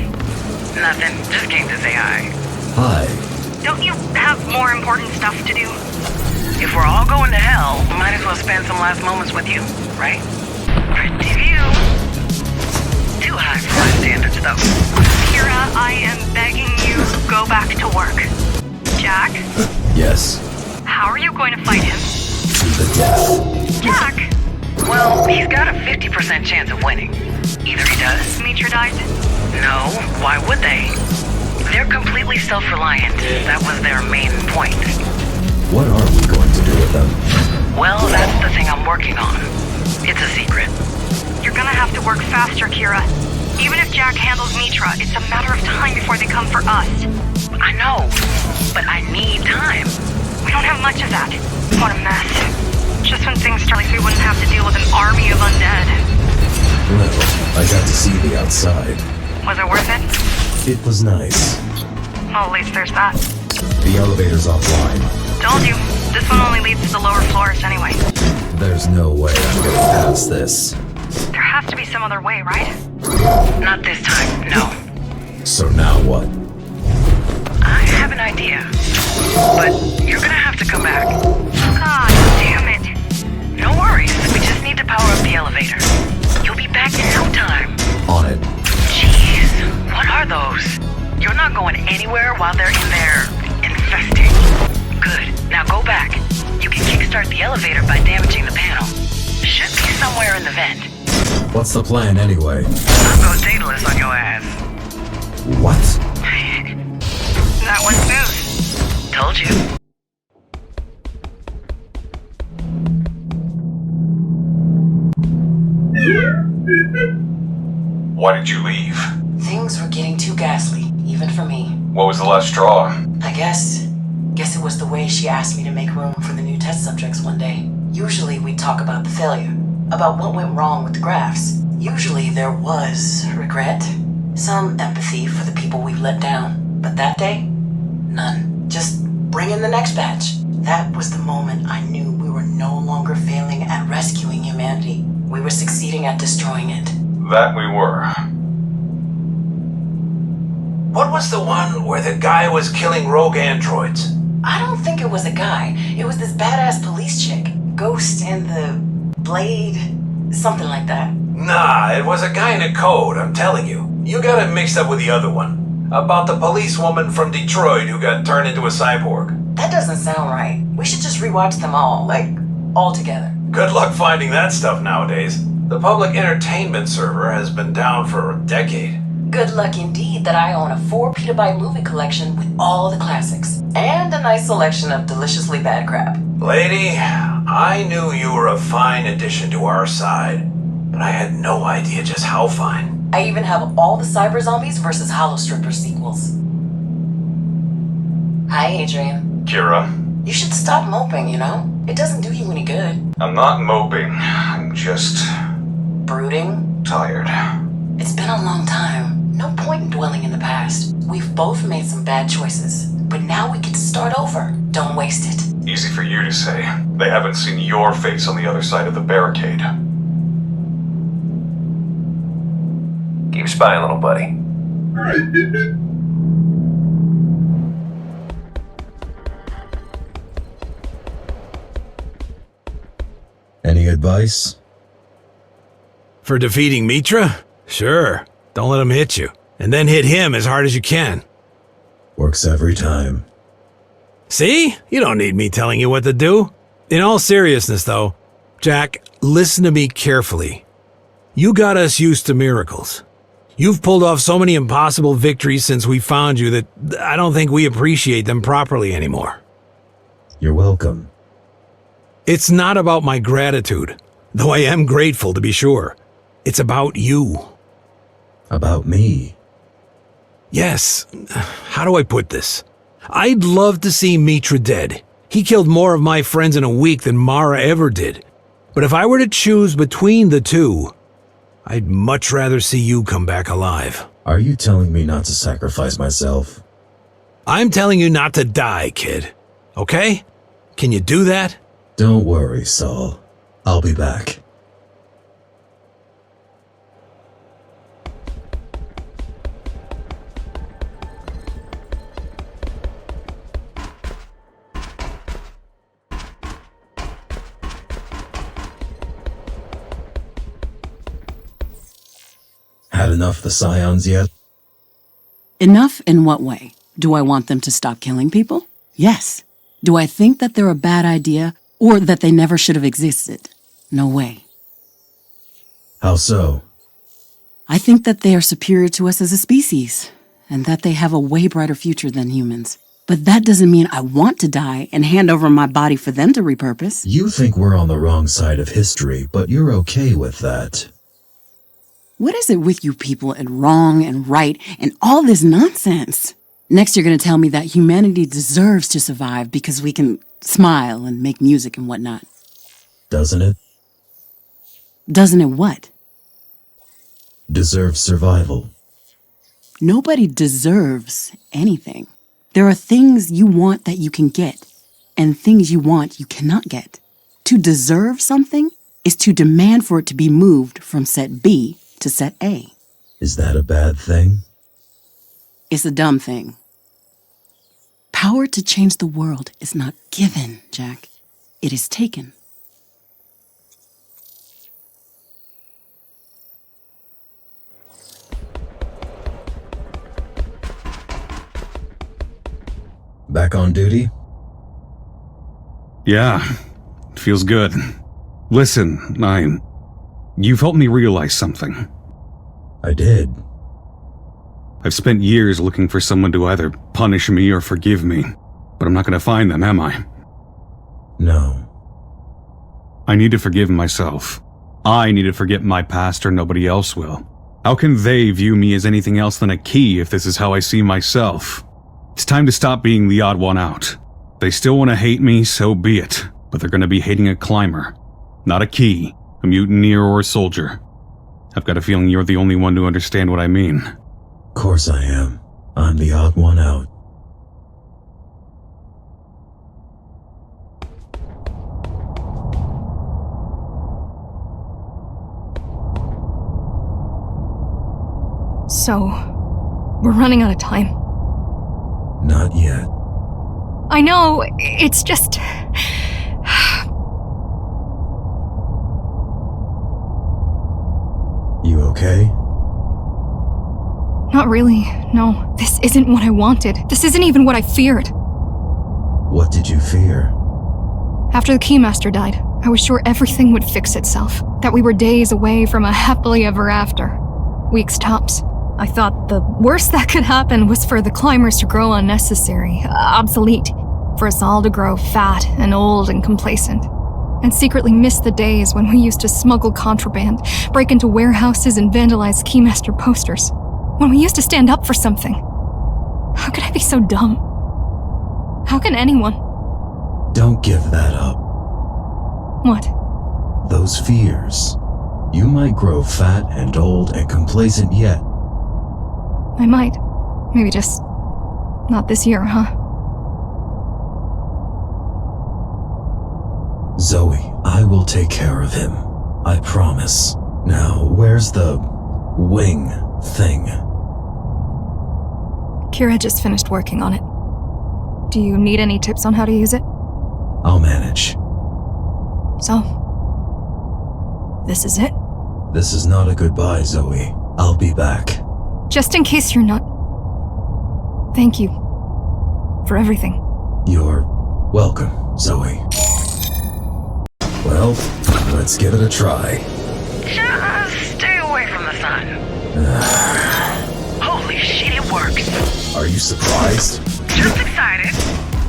Nothing. Just came to say hi. Hi. Don't you have more important stuff to do? If we're all going to hell, might as well spend some last moments with you, right? Pretty view. Too high for my standards, though. Kira, I am begging you, go back to work. Jack? Yes? How are you going to fight him? To the death. Jack! Well, he's got a 50% chance of winning. Either he does. Mitra dies? No, why would they? They're completely self-reliant. That was their main point. What are we going to do with them? Well, that's the thing I'm working on. It's a secret. You're gonna have to work faster, Kira. Even if Jack handles Mitra, it's a matter of time before they come for us. I know, but I need time. We don't have much of that. What a mess. Just when things started, we wouldn't have to deal with an army of undead. Well, I got to see the outside. Was it worth it? It was nice. Well, at least there's that. The elevator's offline. Told you. This one only leads to the lower floors anyway. There's no way I'm getting past this. There has to be some other way, right? Not this time, no. So now what? I have an idea. But you're gonna have to come back. God damn it. No worries, we just need to power up the elevator. You'll be back in no time. On it. Jeez, what are those? You're not going anywhere while they're in there infesting. Good, now go back. You can kickstart the elevator by damaging the panel. Should be somewhere in the vent. What's the plan anyway? I'll go Daedalus on your ass. What? That one's smooth. Told you. Why did you leave? Things were getting too ghastly, even for me. What was the last straw? I guess it was the way she asked me to make room for the new test subjects one day. Usually we'd talk about the failure, about what went wrong with the graphs. Usually there was regret, some empathy for the people we've let down. But that day, none. Just bring in the next batch. That was the moment I knew we were no longer failing at rescuing humanity. We were succeeding at destroying it. That we were. What was the one where the guy was killing rogue androids? I don't think it was a guy. It was this badass police chick. Ghost and the Blade, something like that. Nah, it was a guy in a code, I'm telling you. You got it mixed up with the other one. About the policewoman from Detroit who got turned into a cyborg. That doesn't sound right. We should just rewatch them all, all together. Good luck finding that stuff nowadays. The public entertainment server has been down for a decade. Good luck indeed that I own a 4 petabyte movie collection with all the classics. And a nice selection of deliciously bad crap. Lady, I knew you were a fine addition to our side, but I had no idea just how fine. I even have all the Cyber Zombies vs. Hollow Stripper sequels. Hi, Adrian. Kira? You should stop moping, you know? It doesn't do you any good. I'm not moping. I'm just... brooding? Tired. It's been a long time. No point in dwelling in the past. We've both made some bad choices, but now we get to start over. Don't waste it. Easy for you to say. They haven't seen your face on the other side of the barricade. Keep Bye, little buddy. Any advice? For defeating Mitra? Sure. Don't let him hit you. And then hit him as hard as you can. Works every time. See? You don't need me telling you what to do. In all seriousness, though, Jack, listen to me carefully. You got us used to miracles. You've pulled off so many impossible victories since we found you that I don't think we appreciate them properly anymore. You're welcome. It's not about my gratitude, though I am grateful to be sure. It's about you. About me? Yes. How do I put this? I'd love to see Mitra dead. He killed more of my friends in a week than Mara ever did. But if I were to choose between the two, I'd much rather see you come back alive. Are you telling me not to sacrifice myself? I'm telling you not to die, kid. Okay? Can you do that? Don't worry, Saul. I'll be back. Had enough of the Scions yet? Enough in what way? Do I want them to stop killing people? Yes. Do I think that they're a bad idea or that they never should have existed? No way. How so? I think that they are superior to us as a species and that they have a way brighter future than humans. But that doesn't mean I want to die and hand over my body for them to repurpose. You think we're on the wrong side of history, but you're okay with that. What is it with you people and wrong and right and all this nonsense? Next, you're going to tell me that humanity deserves to survive because we can smile and make music and whatnot. Doesn't it? Doesn't it what? Deserves survival. Nobody deserves anything. There are things you want that you can get, and things you want you cannot get. To deserve something is to demand for it to be moved from set B to set A. Is that a bad thing? It's a dumb thing. Power to change the world is not given, Jack. It is taken. Back on duty? Yeah, it feels good. Listen, you've helped me realize something. I did. I've spent years looking for someone to either punish me or forgive me, but I'm not going to find them, am I? No. I need to forgive myself. I need to forget my past or nobody else will. How can they view me as anything else than a key if this is how I see myself? It's time to stop being the odd one out. They still want to hate me, so be it, but they're going to be hating a climber, not a key, a mutineer, or a soldier. I've got a feeling you're the only one to understand what I mean. Of course I am. I'm the odd one out. So, we're running out of time. Not yet. I know, it's just... You okay? Not really, no. This isn't what I wanted. This isn't even what I feared. What did you fear? After the Keymaster died, I was sure everything would fix itself. That we were days away from a happily ever after. Weeks tops. I thought the worst that could happen was for the climbers to grow unnecessary, obsolete. For us all to grow fat and old and complacent. And secretly miss the days when we used to smuggle contraband, break into warehouses and vandalize Keymaster posters. When we used to stand up for something. How could I be so dumb? How can anyone? Don't give that up. What? Those fears. You might grow fat and old and complacent yet. I might. Maybe just not this year, huh? Zoe, I will take care of him. I promise. Now, where's the wing thing. Kira just finished working on it. Do you need any tips on how to use it? I'll manage. So, this is it? This is not a goodbye, Zoe. I'll be back. Just in case you're not... Thank you. For everything. You're welcome, Zoe. Well, let's give it a try. Just stay away from the sun. Holy shit, it works. Are you surprised? Just excited.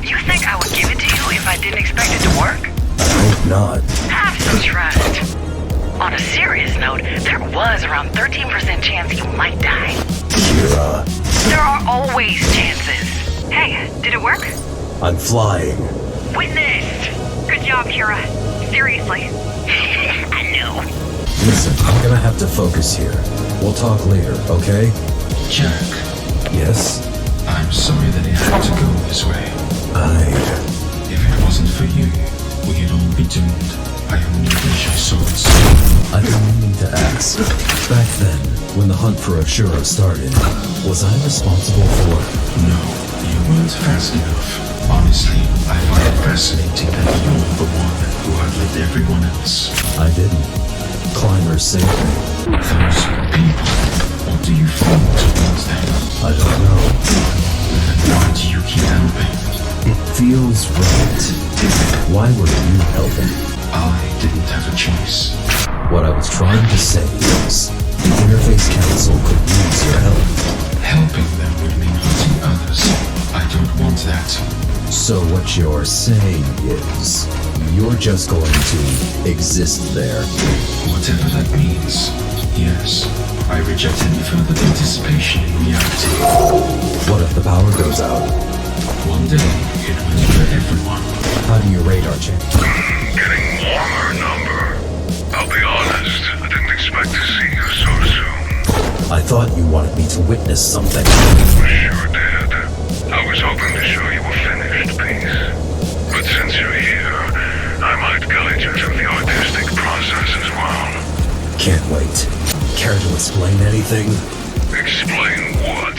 You think I would give it to you if I didn't expect it to work? I hope not. Have some trust. On a serious note, there was around 13% chance you might die. Kira. There are always chances. Hey, did it work? I'm flying. Witnessed. Good job, Kira. Seriously. I know. Listen, I'm gonna have to focus here. We'll talk later, okay? Jack. Yes? I'm sorry that it had to go this way. If it wasn't for you, we'd all be doomed. I only wish I saw it soon. I've been meaning to ask. Back then, when the hunt for Ashura started, was I responsible for... No, you weren't fast enough. Honestly, I find it fascinating that you're the one who outlived everyone else. I didn't. Climbers saved me. Those people, what do you feel towards them? I don't know. Then why do you keep helping? It feels right. Why were you helping? I didn't have a choice. What I was trying to say is, the Interface Council could use your help. Helping them would mean hurting others. I don't want that. So what you're saying is, you're just going to exist there. Whatever that means. Yes, I reject any further participation in reality. What if the power goes out? One day, it will be for everyone. How do you rate our chance? Getting warmer, number. I'll be honest, I didn't expect to see you so soon. I thought you wanted me to witness something. Sure did. I was hoping to show you a finished piece. But since you're here, I might guide you through the artistic process as well. Can't wait. Care to explain anything? Explain what?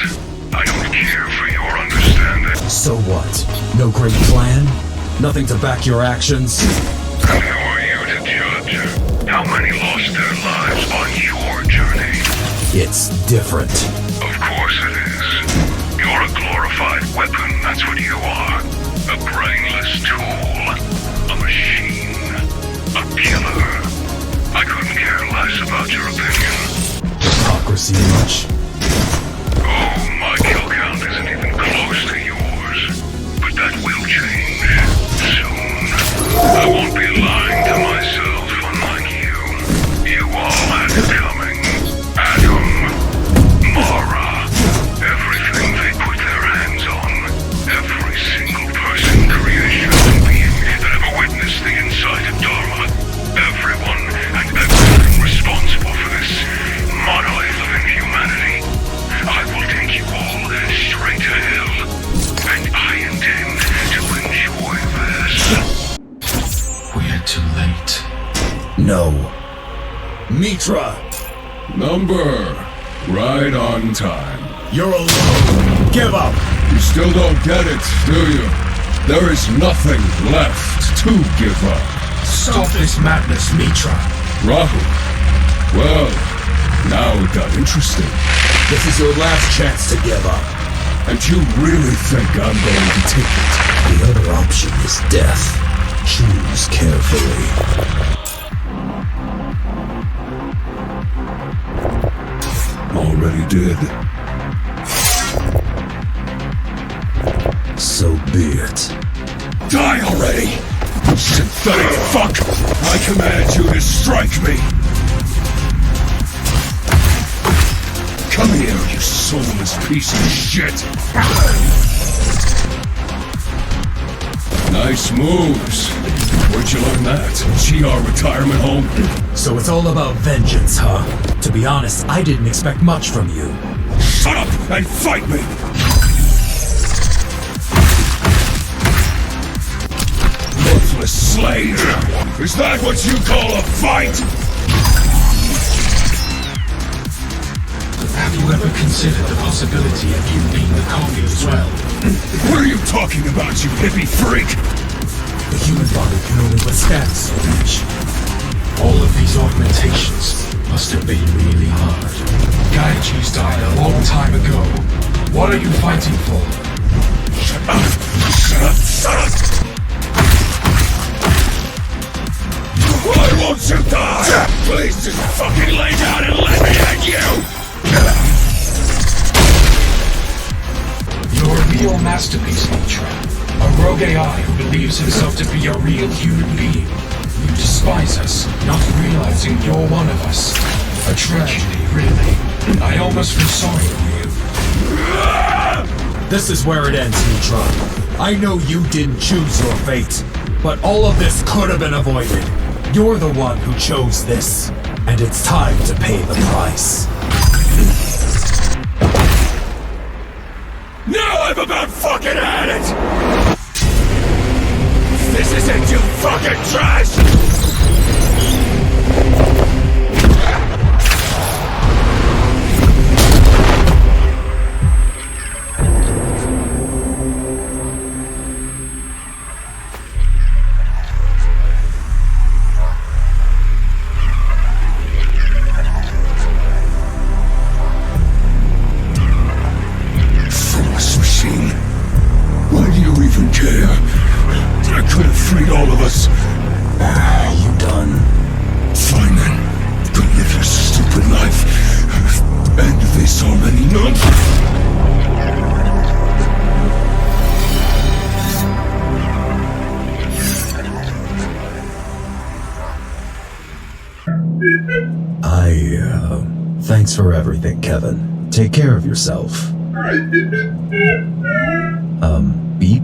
I don't care for your understanding. So what? No great plan? Nothing to back your actions? And who are you to judge? How many lost their lives on your journey? It's different. Of course it is. You're a glorified weapon, that's what you are. A brainless tool. A machine. A killer. I couldn't care less about your opinion. Hypocrisy much? Oh, my kill count isn't even close to yours. But that will change. Soon. I won't be lying to myself, unlike you. You all had it coming. Adam. Mara. Everything they put their hands on. Every single person, creation, and being that ever witnessed the inside of Dharma. Everyone and everything responsible for this monolith of inhumanity. I will take you all straight to hell. And I intend to enjoy this. We're too late. No. Mitra! Number. Right on time. You're alone. Give up! You still don't get it, do you? There is nothing left to give up. Stop this madness, Mitra. Rahul. Well, now it got interesting. This is your last chance to give up. And you really think I'm going to take it? The other option is death. Choose carefully. Already did. So be it. Die already! Synthetic fuck! I command you to strike me! Come here, you soulless piece of shit! Nice moves. Where'd you learn that? GR retirement home? So it's all about vengeance, huh? To be honest, I didn't expect much from you. Shut up and fight me! Worthless slave! Is that what you call a fight? Have you considered the possibility of you being the copy as well. What are you talking about, you hippie freak? The human body can only withstand so much. All of these augmentations must have been really hard. Gaiji's died a long time ago. What are you fighting for? Shut up! Shut up! Shut up! Why won't you die? Please just fucking lay down and let me hit you! You're a real masterpiece, Mitra. A rogue AI who believes himself to be a real human being. You despise us, not realizing you're one of us. A tragedy, really. I almost feel sorry for you. This is where it ends, Neutron. I know you didn't choose your fate, but all of this could have been avoided. You're the one who chose this, and it's time to pay the price. Now I've about fucking had it! This is it, you fucking trash! Why do you even care? I could have freed all of us. You done? Fine then. Go live your stupid life. End this already, no? Thanks for everything, Kevin. Take care of yourself. Beep?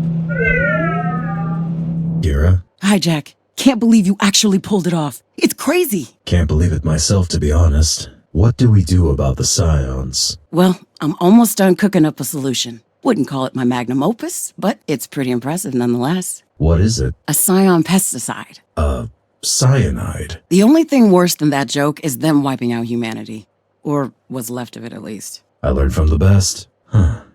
Kira? Hi, Jack. Can't believe you actually pulled it off. It's crazy. Can't believe it myself, to be honest. What do we do about the scions? Well, I'm almost done cooking up a solution. Wouldn't call it my magnum opus, but it's pretty impressive nonetheless. What is it? A scion pesticide. Cyanide. The only thing worse than that joke is them wiping out humanity. Or what's left of it, at least. I learned from the best.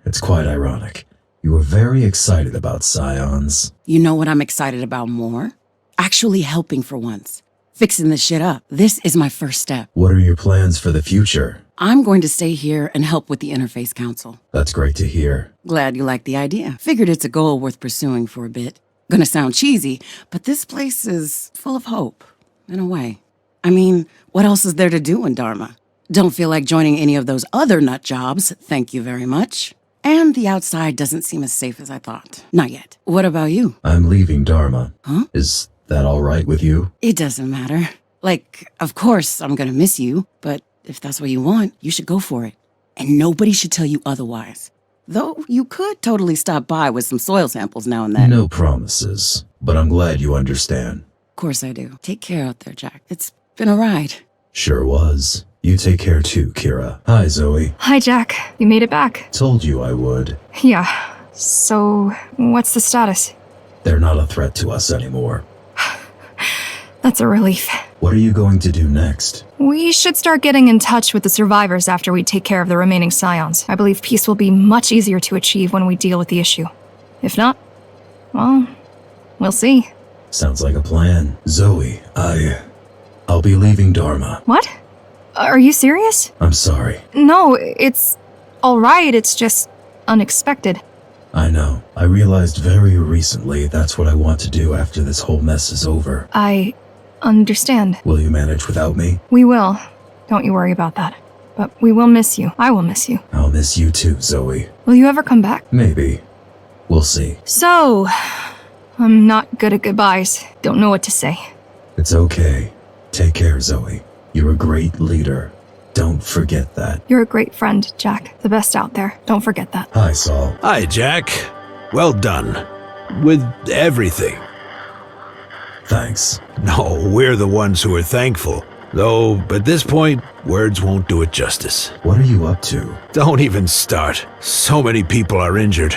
It's quite ironic. You were very excited about scions. You know what I'm excited about more? Actually helping for once. Fixing this shit up. This is my first step. What are your plans for the future? I'm going to stay here and help with the Interface Council. That's great to hear. Glad you like the idea. Figured it's a goal worth pursuing for a bit. Gonna sound cheesy, but this place is full of hope, in a way. I mean, what else is there to do in Dharma? Don't feel like joining any of those other nut jobs, thank you very much. And the outside doesn't seem as safe as I thought. Not yet. What about you? I'm leaving Dharma. Huh? Is that all right with you? It doesn't matter. Like, of course I'm gonna miss you, but if that's what you want, you should go for it. And nobody should tell you otherwise. Though you could totally stop by with some soil samples now and then. No promises, but I'm glad you understand. Of course I do. Take care out there, Jack. It's been a ride. Sure was. You take care too, Kira. Hi, Zoe. Hi, Jack. You made it back. Told you I would. Yeah. So, what's the status? They're not a threat to us anymore. That's a relief. What are you going to do next? We should start getting in touch with the survivors after we take care of the remaining scions. I believe peace will be much easier to achieve when we deal with the issue. If not, well, we'll see. Sounds like a plan. Zoe, I'll be leaving Dharma. What? Are you serious? I'm sorry. No, it's alright, it's just unexpected. I know. I realized very recently that's what I want to do after this whole mess is over. I understand. Will you manage without me? We will. Don't you worry about that. But we will miss you. I will miss you. I'll miss you too, Zoe. Will you ever come back? Maybe. We'll see. So, I'm not good at goodbyes. Don't know what to say. It's okay. Take care, Zoe. You're a great leader. Don't forget that. You're a great friend, Jack. The best out there. Don't forget that. Hi, Saul. Hi, Jack. Well done. With everything. Thanks. No, we're the ones who are thankful. Though, at this point, words won't do it justice. What are you up to? Don't even start. So many people are injured.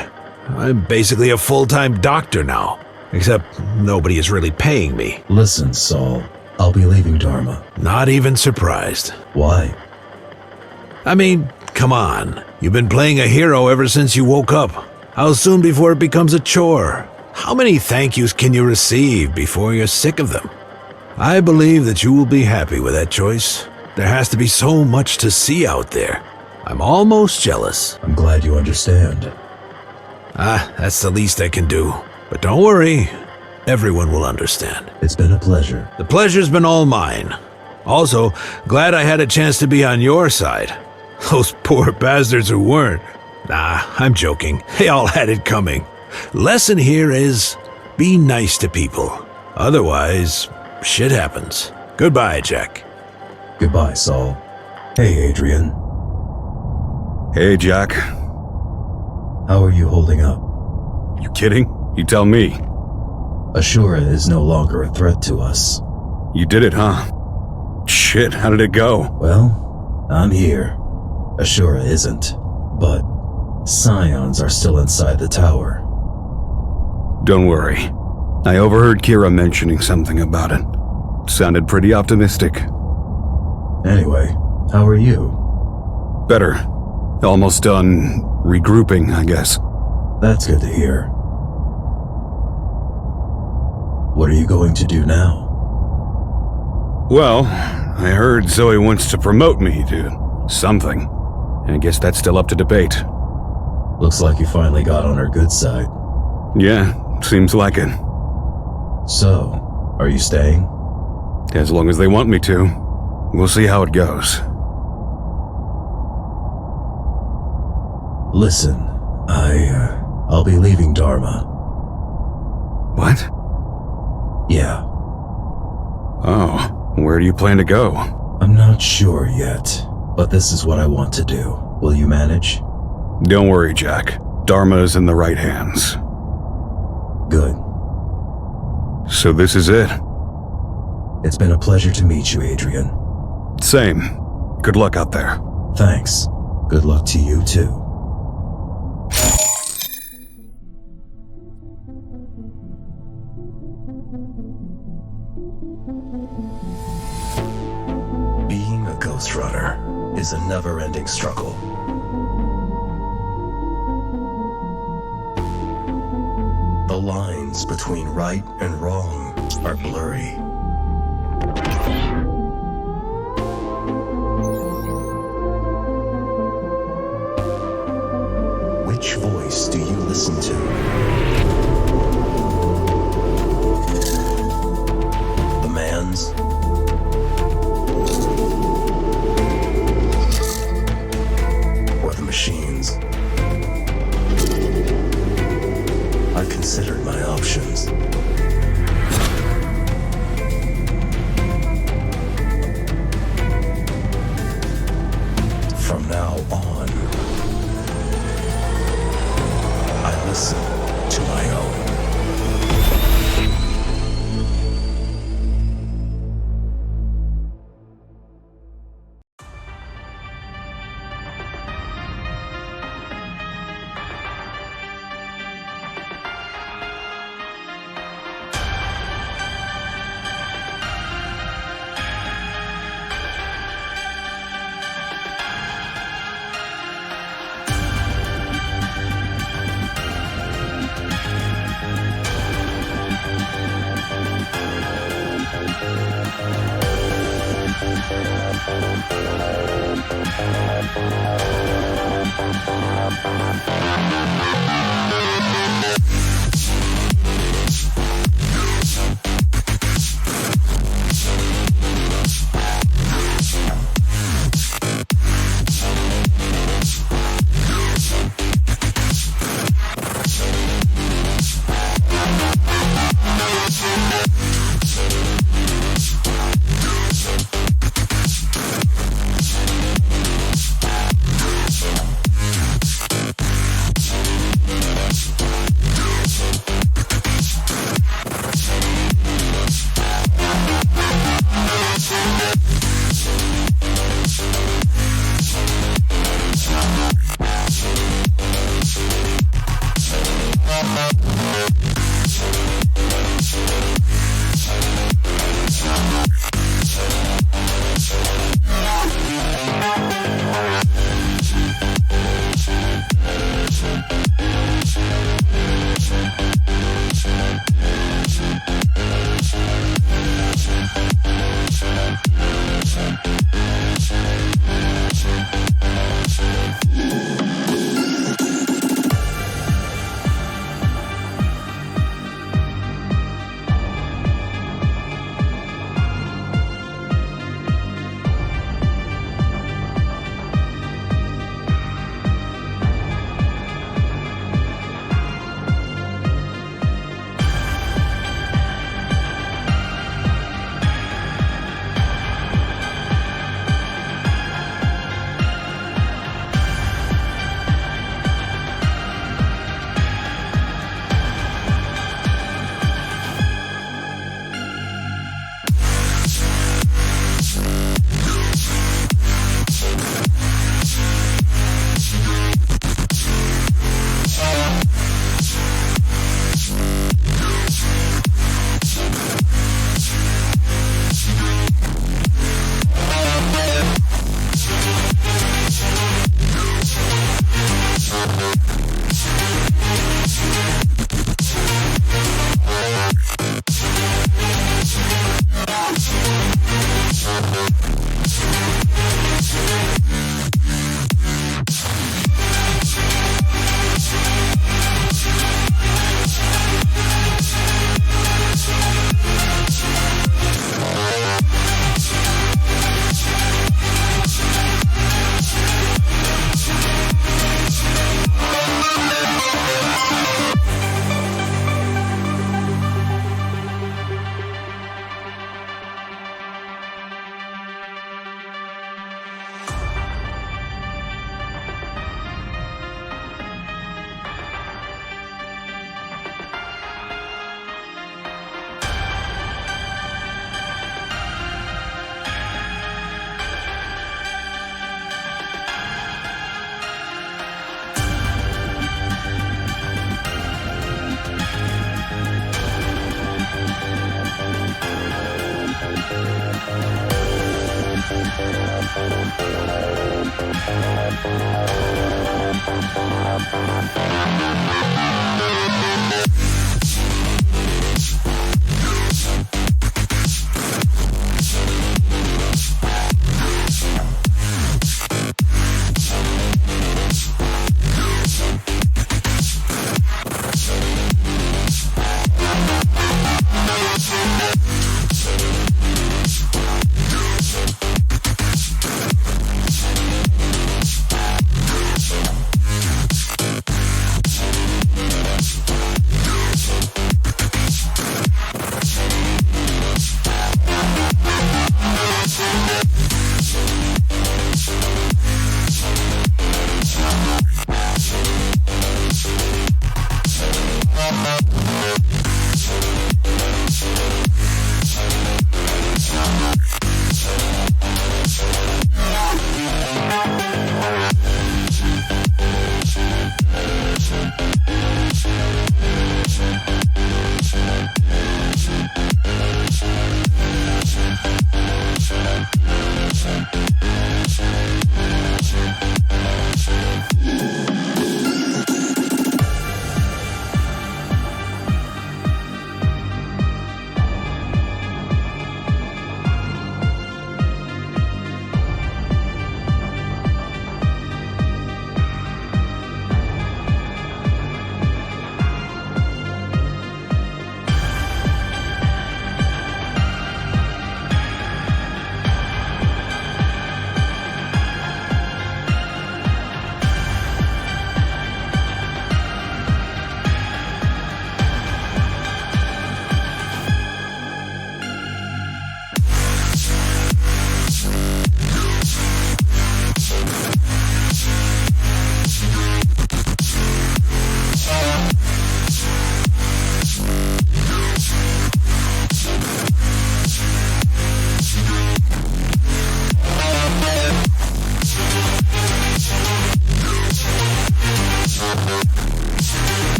I'm basically a full-time doctor now. Except nobody is really paying me. Listen, Saul. I'll be leaving Dharma. Not even surprised. Why? I mean, come on. You've been playing a hero ever since you woke up. How soon before it becomes a chore? How many thank yous can you receive before you're sick of them? I believe that you will be happy with that choice. There has to be so much to see out there. I'm almost jealous. I'm glad you understand. That's the least I can do. But don't worry, everyone will understand. It's been a pleasure. The pleasure's been all mine. Also, glad I had a chance to be on your side. Those poor bastards who weren't. Nah, I'm joking. They all had it coming. Lesson here is, be nice to people. Otherwise, shit happens. Goodbye, Jack. Goodbye, Saul. Hey, Adrian. Hey, Jack. How are you holding up? You kidding? You tell me. Ashura is no longer a threat to us. You did it, huh? Shit, how did it go? Well, I'm here. Ashura isn't, but Scions are still inside the tower. Don't worry. I overheard Kira mentioning something about it. Sounded pretty optimistic. Anyway, how are you? Better. Almost done regrouping, I guess. That's good to hear. What are you going to do now? Well, I heard Zoe wants to promote me to something. I guess that's still up to debate. Looks like you finally got on her good side. Yeah, seems like it. So, are you staying? As long as they want me to. We'll see how it goes. Listen, I'll be leaving Dharma. What? Yeah. Oh, where do you plan to go? I'm not sure yet, but this is what I want to do. Will you manage? Don't worry, Jack. Dharma is in the right hands. Good. So this is it? It's been a pleasure to meet you, Adrian. Same. Good luck out there. Thanks. Good luck to you, too. Being a Ghost Runner is a never-ending struggle. The lines between right and wrong are blurry. Which voice do you listen to? The man's? Or the machine's? I've considered my options. From now on, I listen to my own.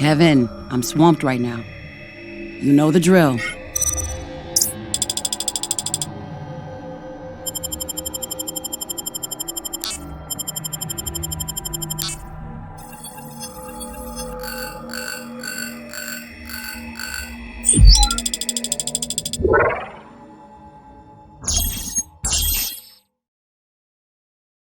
Kevin, I'm swamped right now. You know the drill.